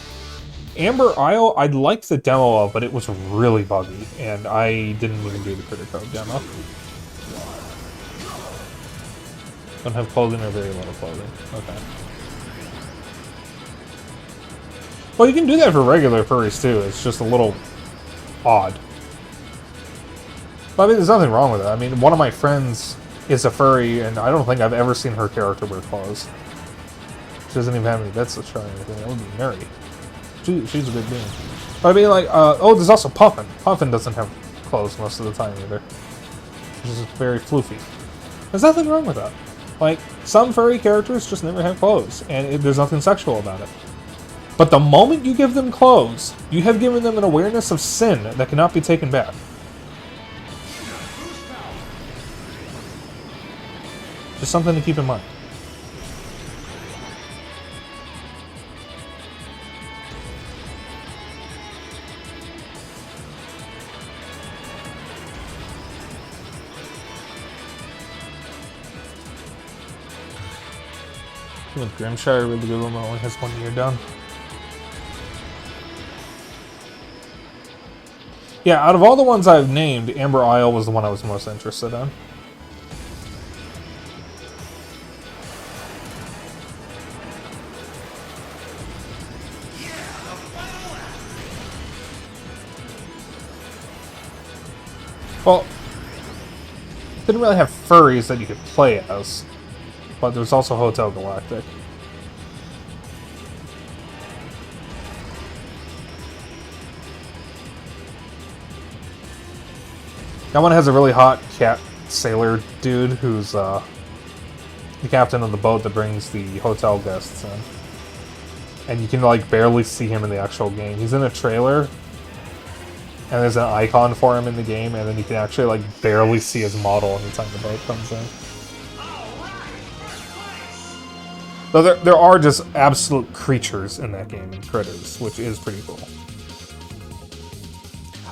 Amber Isle, I liked the demo of, but it was really buggy, and I didn't even do the Critter Code demo. Don't have clothing or very little clothing. Okay. Well, you can do that for regular furries too, it's just a little odd. But I mean, there's nothing wrong with it. I mean, one of my friends is a furry, and I don't think I've ever seen her character wear clothes. She doesn't even have any bits to try or anything. That would be Mary. She's a big bean. But I mean, like, oh, there's also Puffin. Puffin doesn't have clothes most of the time either. She's just very floofy. There's nothing wrong with that. Like, some furry characters just never have clothes, and there's nothing sexual about it. But the moment you give them clothes, you have given them an awareness of sin that cannot be taken back. Just something to keep in mind. With Grimshire, really good one, only has 1 year done. Yeah, out of all the ones I've named, Amber Isle was the one I was most interested in. Well, didn't really have furries that you could play as, but there's also Hotel Galactic. That one has a really hot cat sailor dude who's the captain of the boat that brings the hotel guests in. And you can like barely see him in the actual game. He's in a trailer, and there's an icon for him in the game, and then you can actually like barely see his model anytime the boat comes in. Though there are just absolute creatures in that game, and critters, which is pretty cool.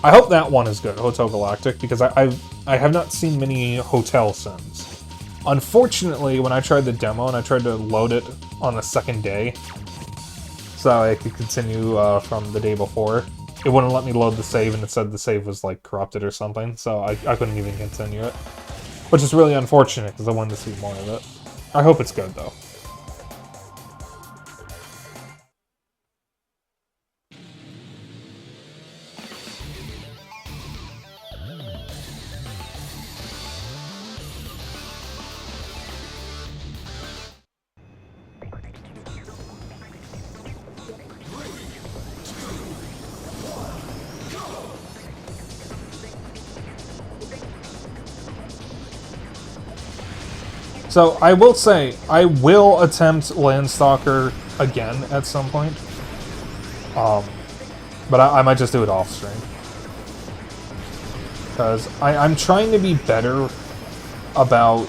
I hope that one is good, Hotel Galactic, because I have not seen many hotel sims. Unfortunately, when I tried the demo and I tried to load it on the second day, so I could continue from the day before, it wouldn't let me load the save, and it said the save was like corrupted or something, so I couldn't even continue it. Which is really unfortunate, because I wanted to see more of it. I hope it's good, though. So, I will say, I will attempt Landstalker again at some point. But I might just do it off stream. Because I'm trying to be better about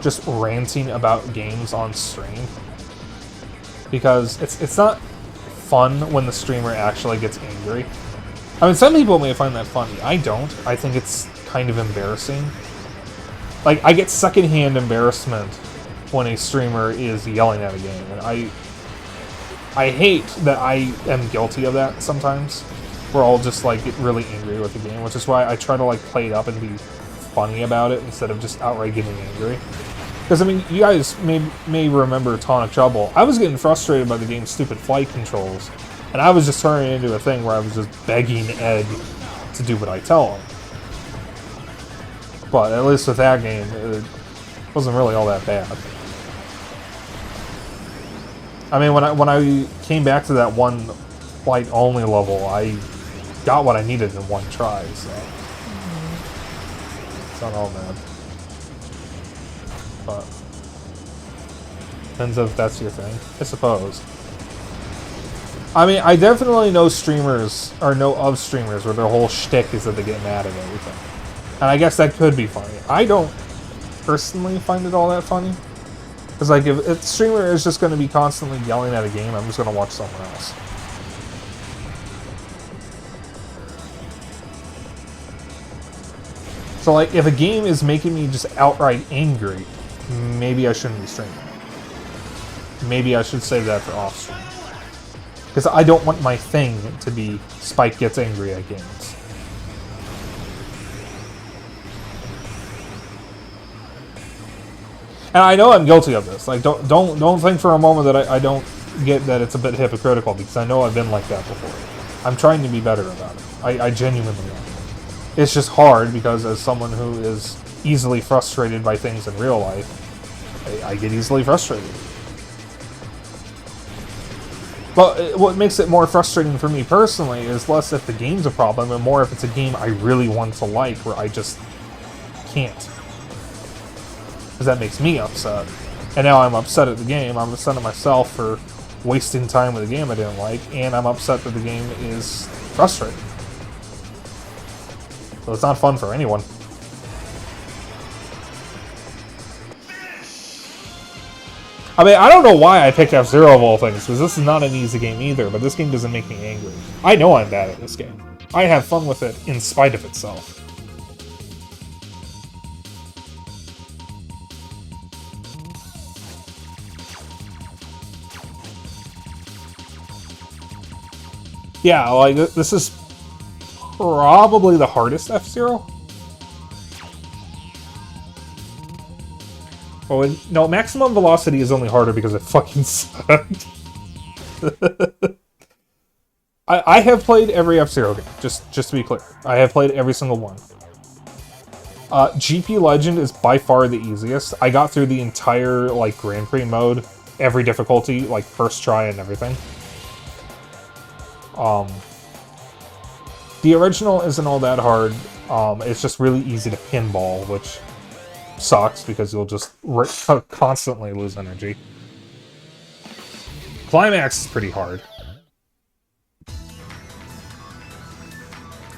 just ranting about games on stream. Because it's not fun when the streamer actually gets angry. I mean, some people may find that funny. I don't. I think it's kind of embarrassing. Like, I get secondhand embarrassment when a streamer is yelling at a game, and I hate that I am guilty of that sometimes, where I'll just, like, get really angry with the game, which is why I try to, like, play it up and be funny about it instead of just outright getting angry. Because, I mean, you guys may remember Tonic Trouble. I was getting frustrated by the game's stupid flight controls, and I was just turning it into a thing where I was just begging Ed to do what I tell him. But at least with that game, it wasn't really all that bad. I mean, when I came back to that one flight-only level, I got what I needed in one try, so... It's not all bad. But... depends if that's your thing, I suppose. I mean, I definitely know streamers, or know of streamers, where their whole shtick is that they get mad at everything. And I guess that could be funny. I don't personally find it all that funny. Because, like, if a streamer is just going to be constantly yelling at a game, I'm just going to watch someone else. So, like, if a game is making me just outright angry, maybe I shouldn't be streaming. Maybe I should save that for off-stream. Because I don't want my thing to be Spyke gets angry at games. And I know I'm guilty of this. Like, don't think for a moment that I don't get that it's a bit hypocritical, because I know I've been like that before. I'm trying to be better about it. I genuinely am. It's just hard because as someone who is easily frustrated by things in real life, I get easily frustrated. But what makes it more frustrating for me personally is less if the game's a problem and more if it's a game I really want to like where I just can't. Because that makes me upset. And now I'm upset at the game. I'm upset at myself for wasting time with a game I didn't like, and I'm upset that the game is frustrating. So it's not fun for anyone. I mean, I don't know why I picked F-Zero of all things, because this is not an easy game either, but this game doesn't make me angry. I know I'm bad at this game. I have fun with it in spite of itself. Yeah, like, this is probably the hardest F-Zero. Oh, no, Maximum Velocity is only harder because it fucking sucked. I have played every F-Zero game, just to be clear. I have played every single one. GP Legend is by far the easiest. I got through the entire, like, Grand Prix mode, every difficulty, like, first try and everything. The original isn't all that hard. It's just really easy to pinball, which sucks because you'll just constantly lose energy. Climax is pretty hard.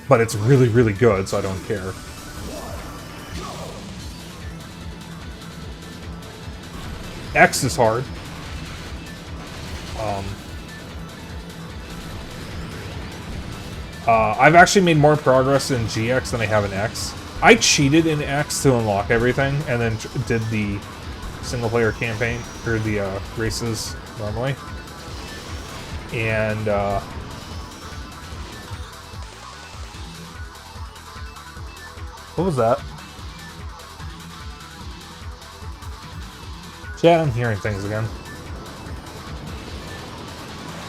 But it's really, really good, so I don't care. X is hard. I've actually made more progress in GX than I have in X. I cheated in X to unlock everything, and then did the single-player campaign, or the races normally. And, what was that? Yeah, I'm hearing things again.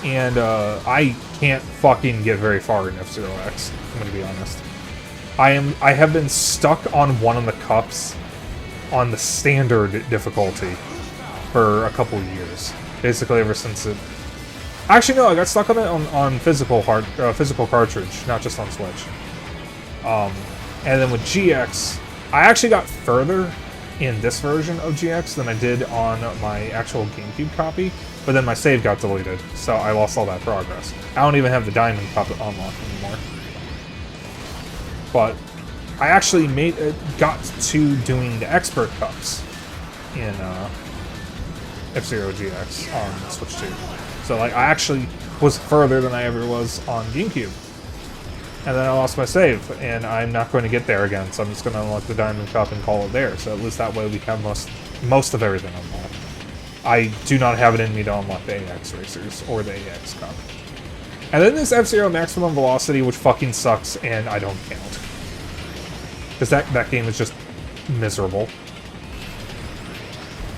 And, I can't fucking get very far in F-Zero X, I'm gonna be honest. I have been stuck on one of the cups on the standard difficulty for a couple of years. Basically ever since it... Actually, no, I got stuck on it on physical cartridge, not just on Switch. And then with GX, I actually got further in this version of GX than I did on my actual GameCube copy, but then my save got deleted, so I lost all that progress. I don't even have the Diamond Cup unlocked anymore. But I actually got to doing the Expert Cups in F-Zero GX on Switch 2. So like, I actually was further than I ever was on GameCube. And then I lost my save, and I'm not going to get there again, so I'm just going to unlock the Diamond Cup and call it there. So at least that way we have most of everything unlocked. I do not have it in me to unlock the AX Racers or the AX Cup. And then there's F-Zero Maximum Velocity, which fucking sucks, and I don't count. Because that game is just miserable.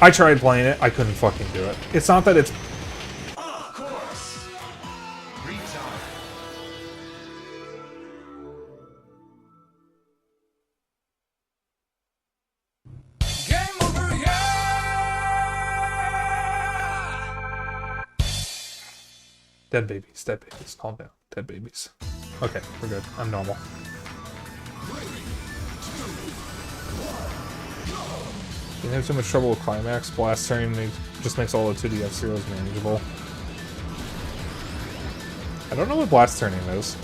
I tried playing it, I couldn't fucking do it. It's not that it's... Of course. Retard. Game over, yeah! Dead babies, calm down. Dead babies. Okay, we're good. I'm normal. You have too much trouble with Climax. Blast turning just makes all the 2D F-Zeros manageable. I don't know what blast turning is.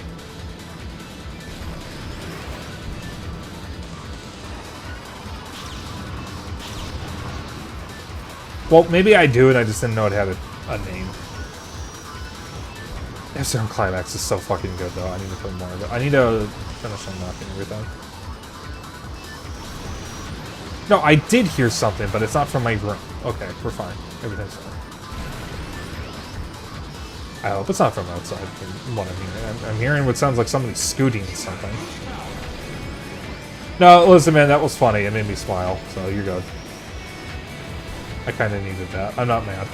Well, maybe I do, and I just didn't know it had a name. F-Zero Climax is so fucking good, though. I need to play more of it. I need to finish unlocking everything. No, I did hear something, but it's not from my room. Okay, we're fine. Everything's fine. I hope it's not from outside, from what I'm hearing. I'm hearing what sounds like somebody scooting something. No, listen, man, that was funny. It made me smile, so you're good. I kind of needed that. I'm not mad.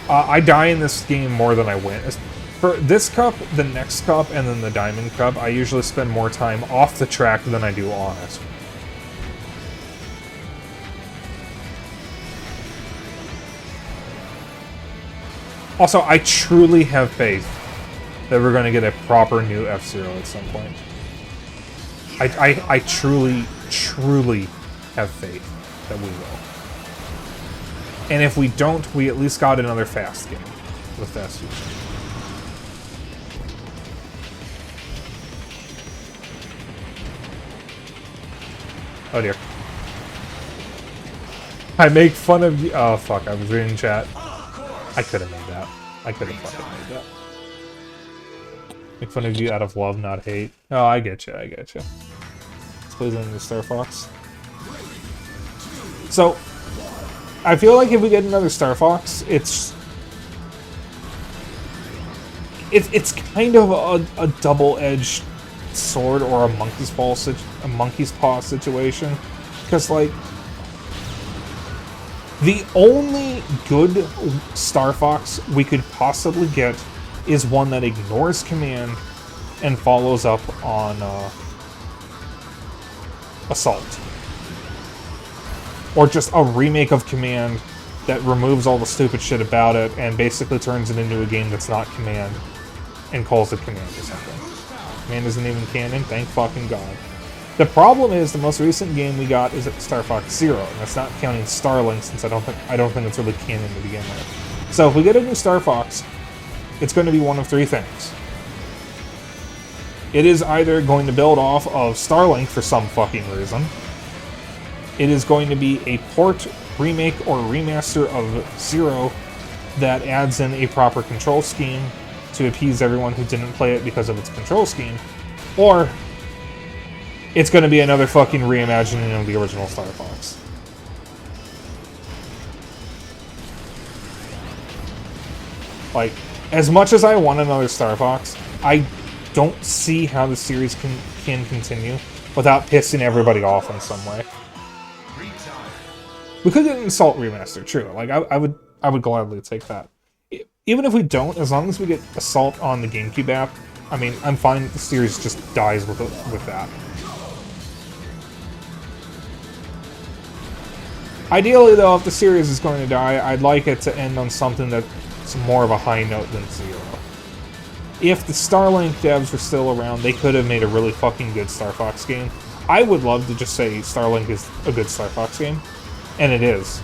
I die in this game more than I win. For this cup, the next cup, and then the Diamond Cup, I usually spend more time off the track than I do on it. Also, I truly have faith that we're going to get a proper new F-Zero at some point. I truly, truly have faith that we will. And if we don't, we at least got another fast game with Fast Fusion. Oh dear. I make fun of you. Oh fuck, I was reading chat. I could have made that. I could have fucking made that. Make fun of you out of love, not hate. Oh, I get you, I get you. Let's play into Star Fox. So, I feel like if we get another Star Fox, it's kind of a double-edged sword or a monkey's paw situation, because like the only good Star Fox we could possibly get is one that ignores command and follows up on Assault. Or just a remake of Command that removes all the stupid shit about it and basically turns it into a game that's not Command and calls it Command or something. Command isn't even canon, thank fucking God. The problem is the most recent game we got is Star Fox Zero, and that's not counting Starlink since I don't think it's really canon to begin with. So if we get a new Star Fox, it's going to be one of three things. It is either going to build off of Starlink for some fucking reason. It is going to be a port, remake, or remaster of Zero that adds in a proper control scheme to appease everyone who didn't play it because of its control scheme, or it's going to be another fucking reimagining of the original Star Fox. Like, as much as I want another Star Fox, I don't see how the series can continue without pissing everybody off in some way. We could get an Assault remaster, true. Like, I would gladly take that. Even if we don't, as long as we get Assault on the GameCube app, I mean, I'm fine if the series just dies with that. Ideally, though, if the series is going to die, I'd like it to end on something that's more of a high note than zero. If the Starlink devs were still around, they could have made a really fucking good Star Fox game. I would love to just say Starlink is a good Star Fox game, and it is.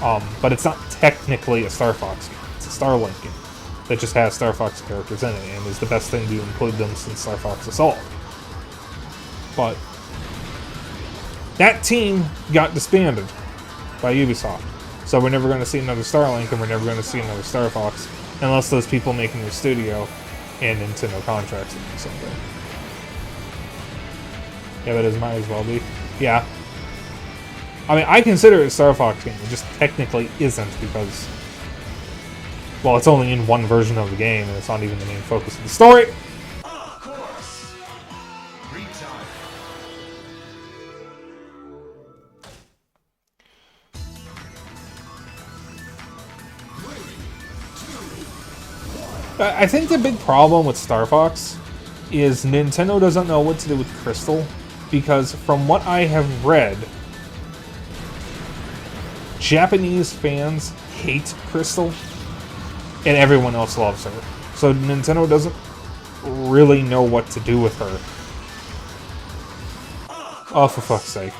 But it's not technically a Star Fox game. It's a Starlink game that just has Star Fox characters in it, and is the best thing to include them since Star Fox Assault. But that team got disbanded by Ubisoft, so we're never going to see another Starlink, and we're never going to see another Star Fox, unless those people make a new studio and Nintendo contracts them someday. Yeah, that is might as well be. Yeah. I mean, I consider it a Star Fox game. It just technically isn't because, well, it's only in one version of the game, and it's not even the main focus of the story. Of course. Retime. I think the big problem with Star Fox is Nintendo doesn't know what to do with Crystal, because from what I have read, Japanese fans hate Crystal, and everyone else loves her. So Nintendo doesn't really know what to do with her. Oh, for fuck's sake.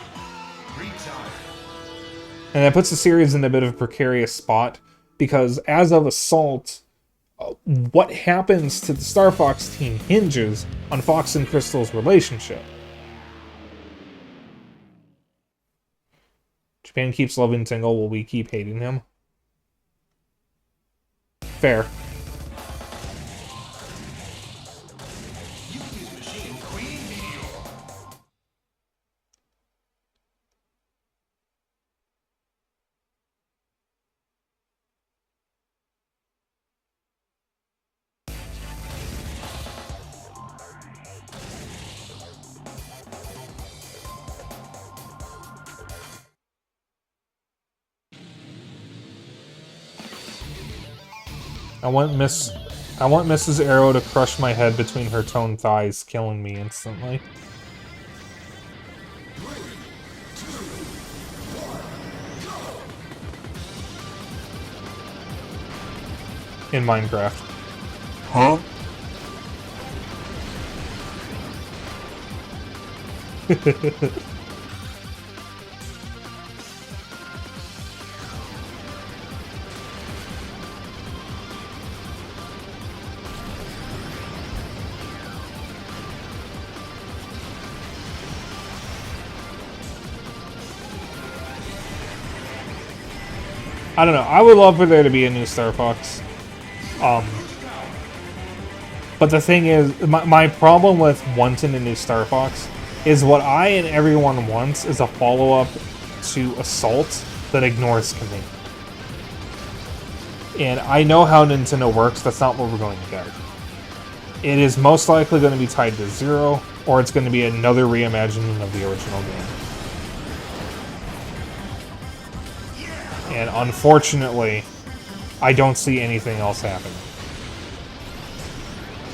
And that puts the series in a bit of a precarious spot, because as of Assault, what happens to the Star Fox team hinges on Fox and Crystal's relationship. Japan keeps loving Tingle, will we keep hating him? Fair. I want Mrs. Arrow to crush my head between her toned thighs, killing me instantly. In Minecraft. Huh? I don't know. I would love for there to be a new Star Fox. But the thing is, my problem with wanting a new Star Fox is what I and everyone wants is a follow-up to Assault that ignores command. And I know how Nintendo works, that's not what we're going to get. It is most likely going to be tied to Zero, or it's going to be another reimagining of the original game. And unfortunately, I don't see anything else happening.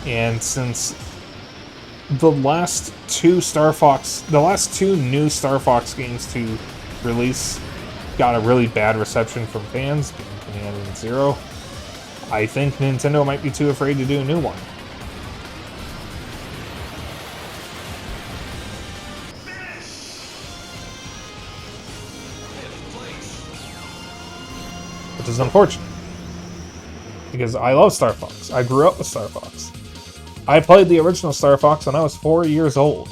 And since the last two new Star Fox games to release got a really bad reception from fans, being Command and Zero, I think Nintendo might be too afraid to do a new one. Which is unfortunate, because I love Star Fox. I grew up with Star Fox. I played the original Star Fox when I was 4 years old.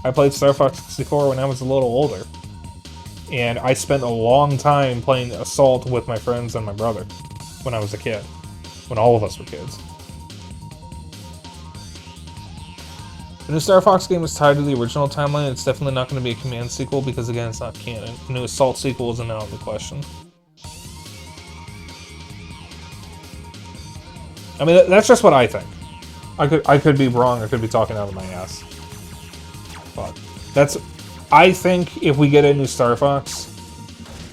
I played Star Fox 64 when I was a little older. And I spent a long time playing Assault with my friends and my brother when I was a kid. when all of us were kids. The new Star Fox game is tied to the original timeline. It's definitely not going to be a Command sequel because, again, it's not canon. The new Assault sequel isn't out of the question. I mean, that's just what I think. I could be wrong. I could be talking out of my ass. But that's... I think if we get a new Star Fox,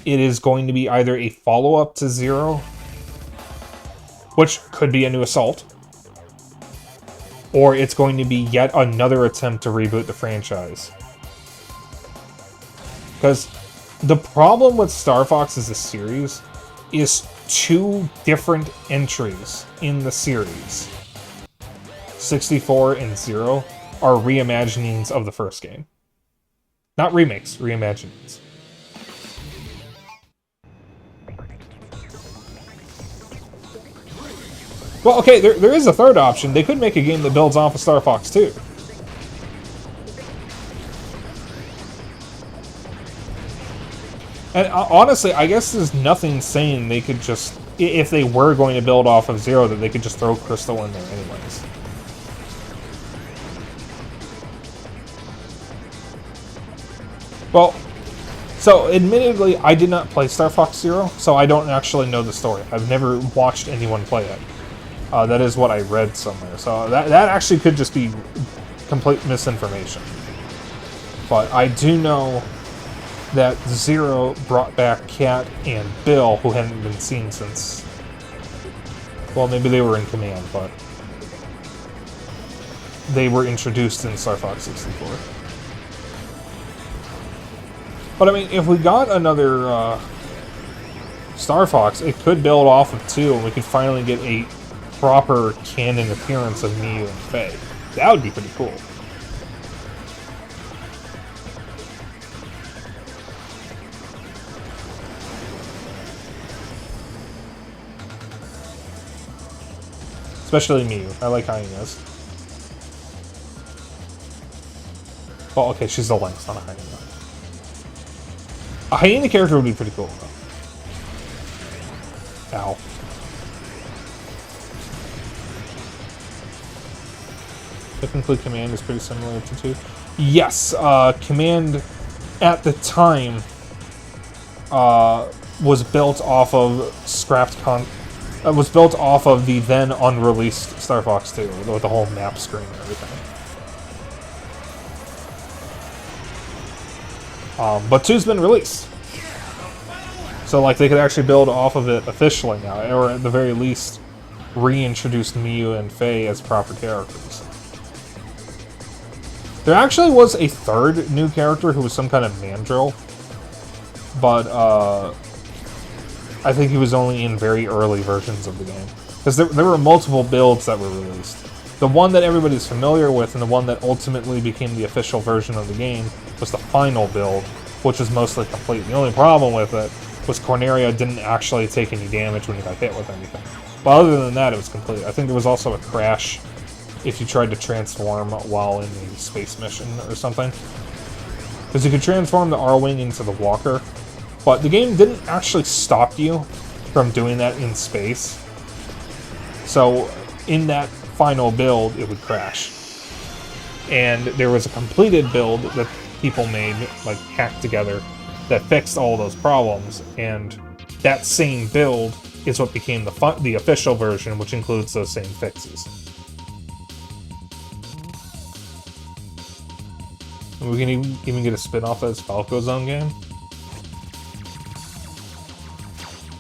it is going to be either a follow-up to Zero, which could be a new Assault, or it's going to be yet another attempt to reboot the franchise. Because the problem with Star Fox as a series is 2 different entries in the series. 64 and 0 are reimaginings of the first game. Not remakes, reimaginings. Well, okay, there is a third option. They could make a game that builds off of Star Fox 2. And honestly, I guess there's nothing saying they could just, if they were going to build off of Zero, that they could just throw Crystal in there anyways. Well, so admittedly, I did not play Star Fox Zero, so I don't actually know the story. I've never watched anyone play it. That is what I read somewhere. So that actually could just be complete misinformation. But I do know that Zero brought back Kat and Bill, who hadn't been seen since... Well, maybe they were in Command, but... they were introduced in Star Fox 64. But I mean, if we got another Star Fox, it could build off of 2, and we could finally get a proper canon appearance of Miyu and Faye. That would be pretty cool. Especially Miyu. I like hyenas. Well, okay, she's the lynx, not a hyena. A hyena character would be pretty cool, though. Ow. Technically, Command is pretty similar to 2. Yes, Command at the time was built off of was built off of the then unreleased Star Fox 2 with the whole map screen and everything. But 2's been released, so like they could actually build off of it officially now, or at the very least, reintroduce Miyu and Faye as proper characters. There actually was a third new character who was some kind of mandrill, but I think he was only in very early versions of the game. Because there were multiple builds that were released. The one that everybody's familiar with, and the one that ultimately became the official version of the game, was the final build, which was mostly complete. The only problem with it was Corneria didn't actually take any damage when he got hit with anything. But other than that, it was complete. I think there was also a crash if you tried to transform while in the space mission or something. Because you could transform the R-Wing into the Walker, but the game didn't actually stop you from doing that in space. So in that final build, it would crash. And there was a completed build that people made, like hacked together, that fixed all those problems, and that same build is what became the official version, which includes those same fixes. And we can even get a spin-off as Falco's own game.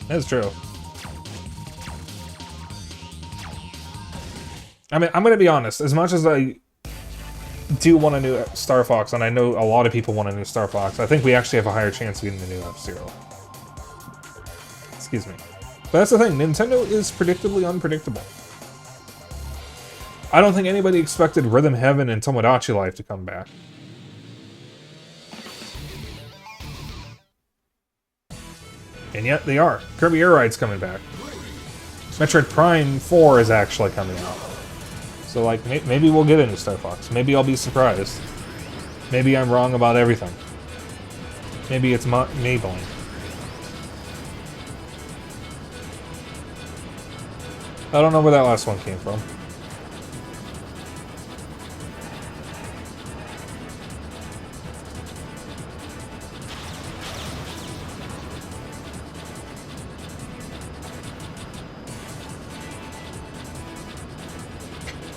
That's true. I mean, I'm gonna be honest, as much as I do want a new Star Fox, and I know a lot of people want a new Star Fox, I think we actually have a higher chance of getting the new F-Zero. Excuse me. But that's the thing, Nintendo is predictably unpredictable. I don't think anybody expected Rhythm Heaven and Tomodachi Life to come back. And yet they are. Kirby Air Ride's coming back. Metroid Prime 4 is actually coming out. So, like, maybe we'll get a new Star Fox. Maybe I'll be surprised. Maybe I'm wrong about everything. Maybe it's Maybelline. I don't know where that last one came from.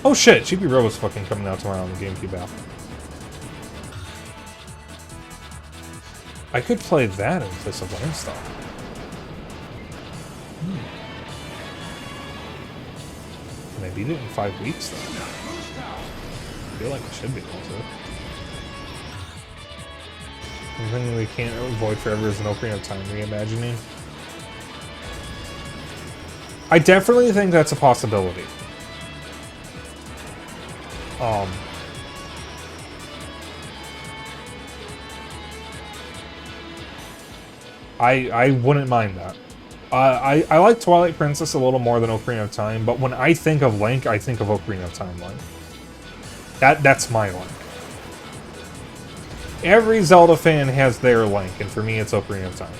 Oh shit, Chibi Robo's fucking coming out tomorrow on the GameCube app. I could play that in place of Landstalker. Can I beat it in 5 weeks, though? I feel like I should be able to. One thing we can't avoid forever is an Ocarina of Time reimagining. I definitely think that's a possibility. I wouldn't mind that. I like Twilight Princess a little more than Ocarina of Time, but when I think of Link, I think of Ocarina of Time Link. That's my Link. Every Zelda fan has their Link, and for me, it's Ocarina of Time.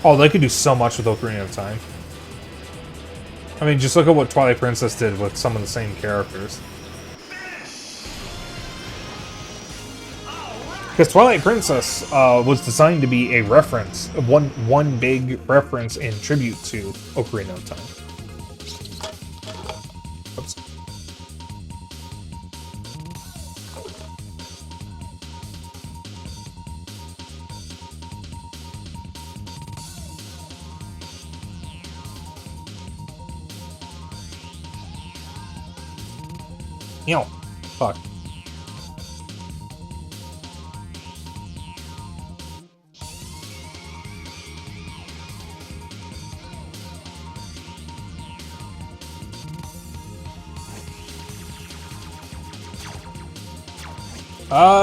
Oh, they could do so much with Ocarina of Time. I mean, just look at what Twilight Princess did with some of the same characters. Because Twilight Princess was designed to be a reference, one big reference and tribute to Ocarina of Time. Oops. Ew. Fuck.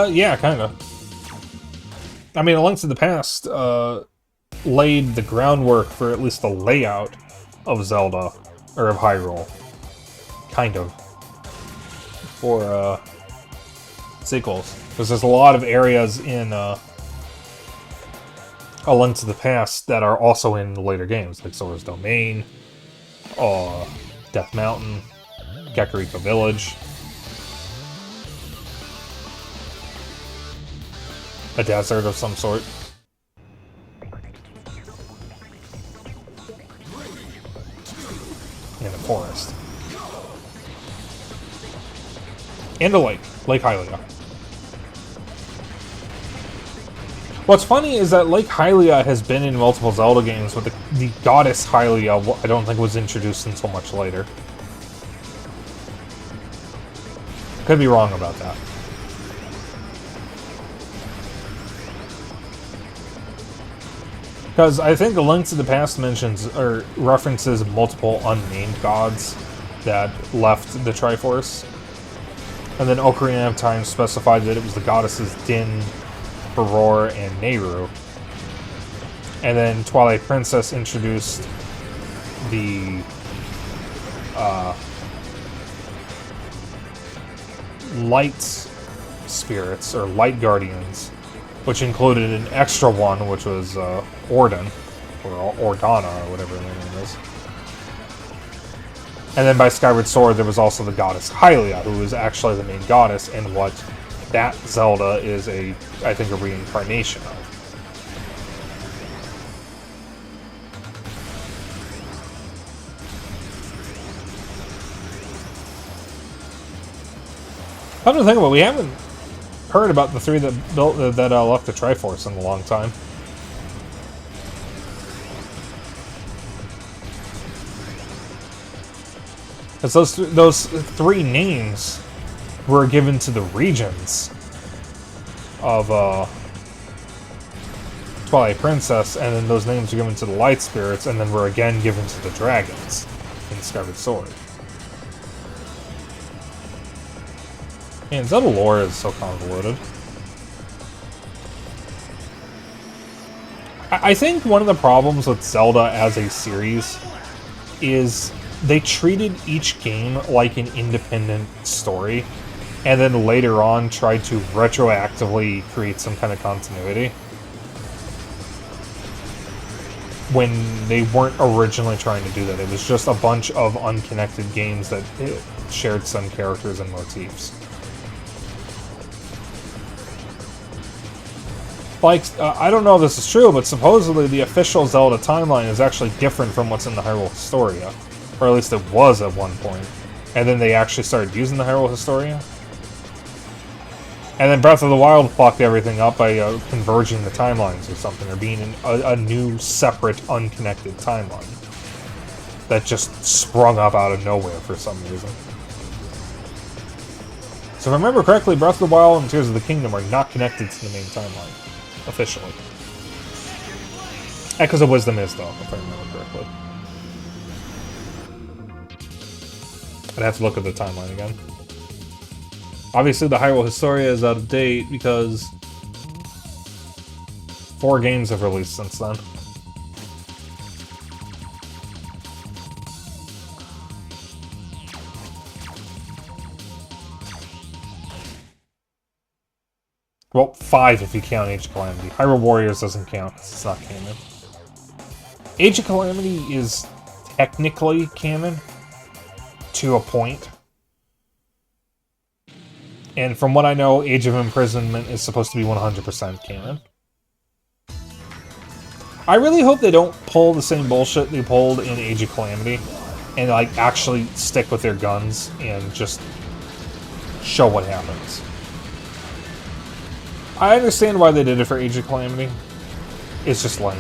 Yeah, kinda. I mean, A Link to the Past, laid the groundwork for at least the layout of Zelda, or of Hyrule. Kind of. For, sequels. Because there's a lot of areas in, A Link to the Past that are also in the later games, like Sora's Domain, Death Mountain, Kakariko Village. A desert of some sort. And a forest. And a lake. Lake Hylia. What's funny is that Lake Hylia has been in multiple Zelda games, but the goddess Hylia I don't think was introduced until much later. Could be wrong about that. Because I think A Link to the Past mentions or references multiple unnamed gods that left the Triforce. And then Ocarina of Time specified that it was the goddesses Din, Baror, and Nehru. And then Twilight Princess introduced the light spirits, or light guardians, which included an extra one, which was Orden, or Ordana, or whatever their name is. And then by Skyward Sword, there was also the goddess Hylia, who is actually the main goddess, and what that Zelda is I think, a reincarnation of. Come to think about it, we haven't heard about the three that left the Triforce in a long time. Because those three names were given to the regions of Twilight Princess, and then those names were given to the Light Spirits, and then were again given to the dragons in Skyward Sword. Man, Zelda lore is so convoluted. I think one of the problems with Zelda as a series is they treated each game like an independent story, and then later on tried to retroactively create some kind of continuity when they weren't originally trying to do that. It was just a bunch of unconnected games that shared some characters and motifs. Like, I don't know if this is true, but supposedly the official Zelda timeline is actually different from what's in the Hyrule Historia. Or at least it was at one point. And then they actually started using the Hyrule Historia. And then Breath of the Wild fucked everything up by converging the timelines or something, or being a new, separate, unconnected timeline that just sprung up out of nowhere for some reason. So if I remember correctly, Breath of the Wild and Tears of the Kingdom are not connected to the main timeline. Officially. Echoes of Wisdom is, though, if I remember correctly. I'd have to look at the timeline again. Obviously, the Hyrule Historia is out of date because 4 games have released since then. Well, 5 if you count Age of Calamity. Hyrule Warriors doesn't count, it's not canon. Age of Calamity is technically canon, to a point. And from what I know, Age of Imprisonment is supposed to be 100% canon. I really hope they don't pull the same bullshit they pulled in Age of Calamity, and like actually stick with their guns and just show what happens. I understand why they did it for Age of Calamity. It's just lame.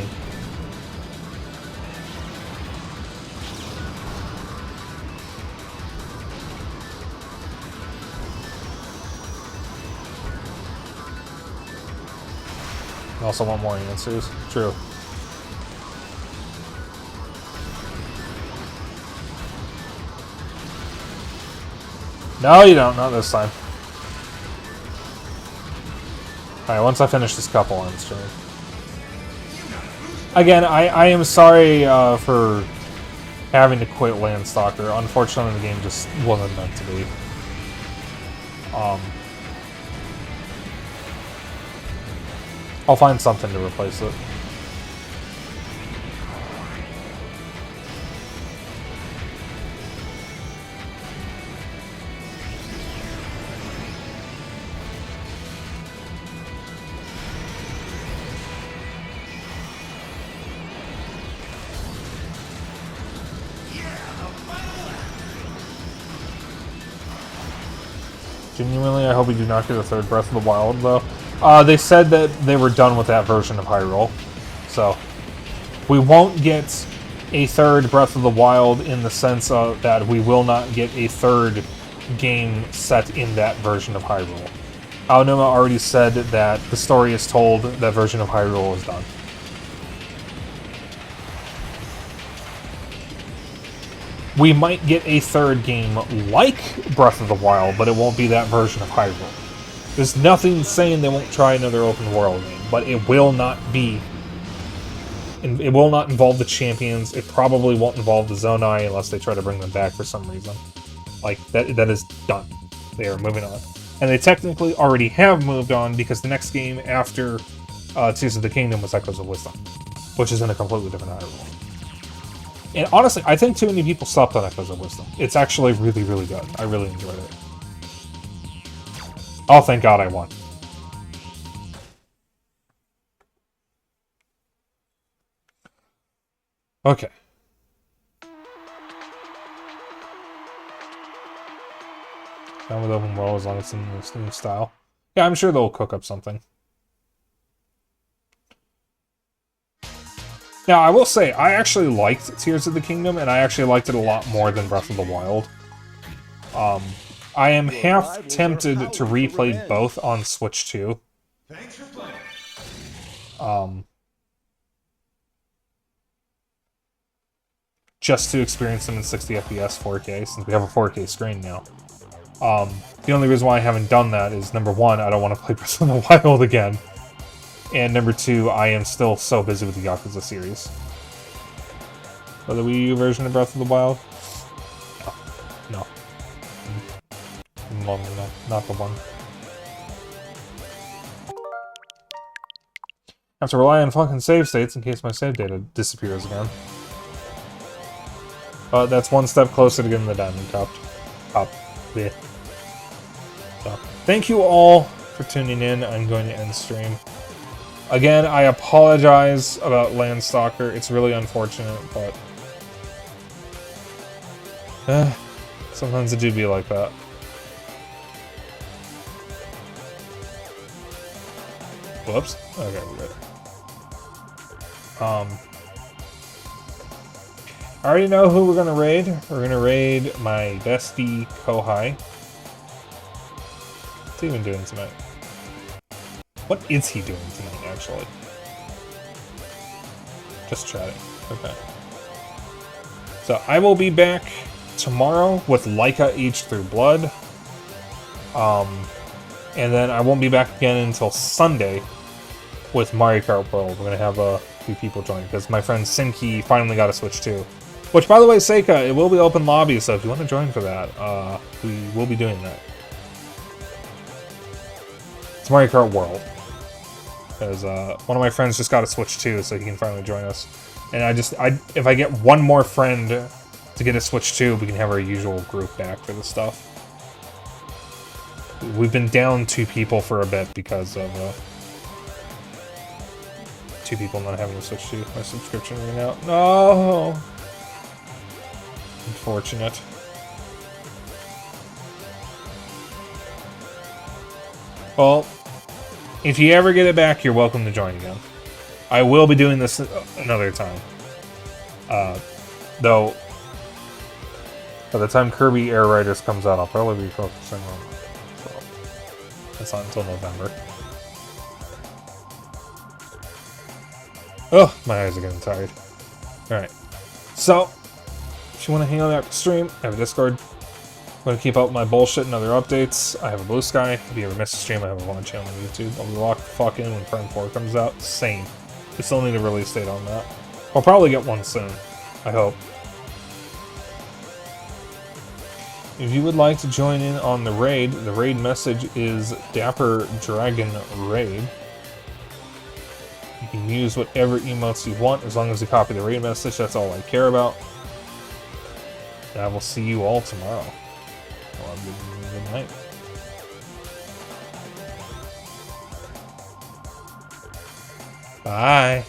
I also want more answers. True. No, you don't. Not this time. Alright, once I finish this couple on stream. Again, I am sorry for having to quit Landstalker. Unfortunately, the game just wasn't meant to be. I'll find something to replace it. Genuinely, I hope we do not get a third Breath of the Wild, though. They said that they were done with that version of Hyrule. So, we won't get a third Breath of the Wild in the sense of that we will not get a third game set in that version of Hyrule. Aonuma already said that the story is told, that version of Hyrule is done. We might get a third game like Breath of the Wild, but it won't be that version of Hyrule. There's nothing saying they won't try another open world game, but it will not be. It will not involve the champions. It probably won't involve the Zonai unless they try to bring them back for some reason. Like, that is done. They are moving on. And they technically already have moved on because the next game after Tears of the Kingdom was Echoes of Wisdom, which is in a completely different Hyrule. And honestly, I think too many people stopped on Echoes of Wisdom. It's actually really, really good. I really enjoyed it. Oh, thank God I won. Okay. Down with open world as long as it's in this new style. Yeah, I'm sure they'll cook up something. Now, I will say, I actually liked Tears of the Kingdom, and I actually liked it a lot more than Breath of the Wild. I am half tempted to replay both on Switch 2. Thanks for playing. Just to experience them in 60 FPS 4K, since we have a 4K screen now. The only reason why I haven't done that is, number one, I don't want to play Breath of the Wild again. And number two, I am still so busy with the Yakuza series. Or the Wii U version of Breath of the Wild? No. No, not the one. I have to rely on fucking save states in case my save data disappears again. But that's one step closer to getting the Diamond Cup. Yeah. So, thank you all for tuning in. I'm going to end stream. Again, I apologize about Landstalker. It's really unfortunate, but... sometimes it do be like that. Whoops. Okay, we're good. I already know who we're gonna raid. We're gonna raid my bestie, Kohai. What's he even doing tonight? What is he doing tonight, actually? Just chatting. Okay. So, I will be back tomorrow with Laika H through Blood. And then I won't be back again until Sunday with Mario Kart World. We're gonna have a few people join, because my friend Sinki finally got a Switch too. Which, by the way, Seika, it will be open lobby, so if you want to join for that, we will be doing that. It's Mario Kart World. Because one of my friends just got a Switch too, so he can finally join us. And if I get one more friend to get a Switch too, we can have our usual group back for this stuff. We've been down 2 people for a bit because of 2 people not having a Switch 2. My subscription ran out. No! Unfortunate. Well, if you ever get it back, you're welcome to join again. I will be doing this another time. Though, by the time Kirby Air Riders comes out, I'll probably be focusing on that. So, that's not until November. Oh, my eyes are getting tired. Alright. So, if you want to hang out after stream, I have a Discord. I'm going to keep up with my bullshit and other updates. I have a Blue Sky. If you ever miss a stream, I have a vlog channel on YouTube. I'll be locked the fuck in when Prime 4 comes out. Same. We still need a release date on that. I'll probably get one soon. I hope. If you would like to join in on the raid message is Dapper Dragon Raid. You can use whatever emotes you want as long as you copy the raid message. That's all I care about. And I will see you all tomorrow. Well, good night. Bye.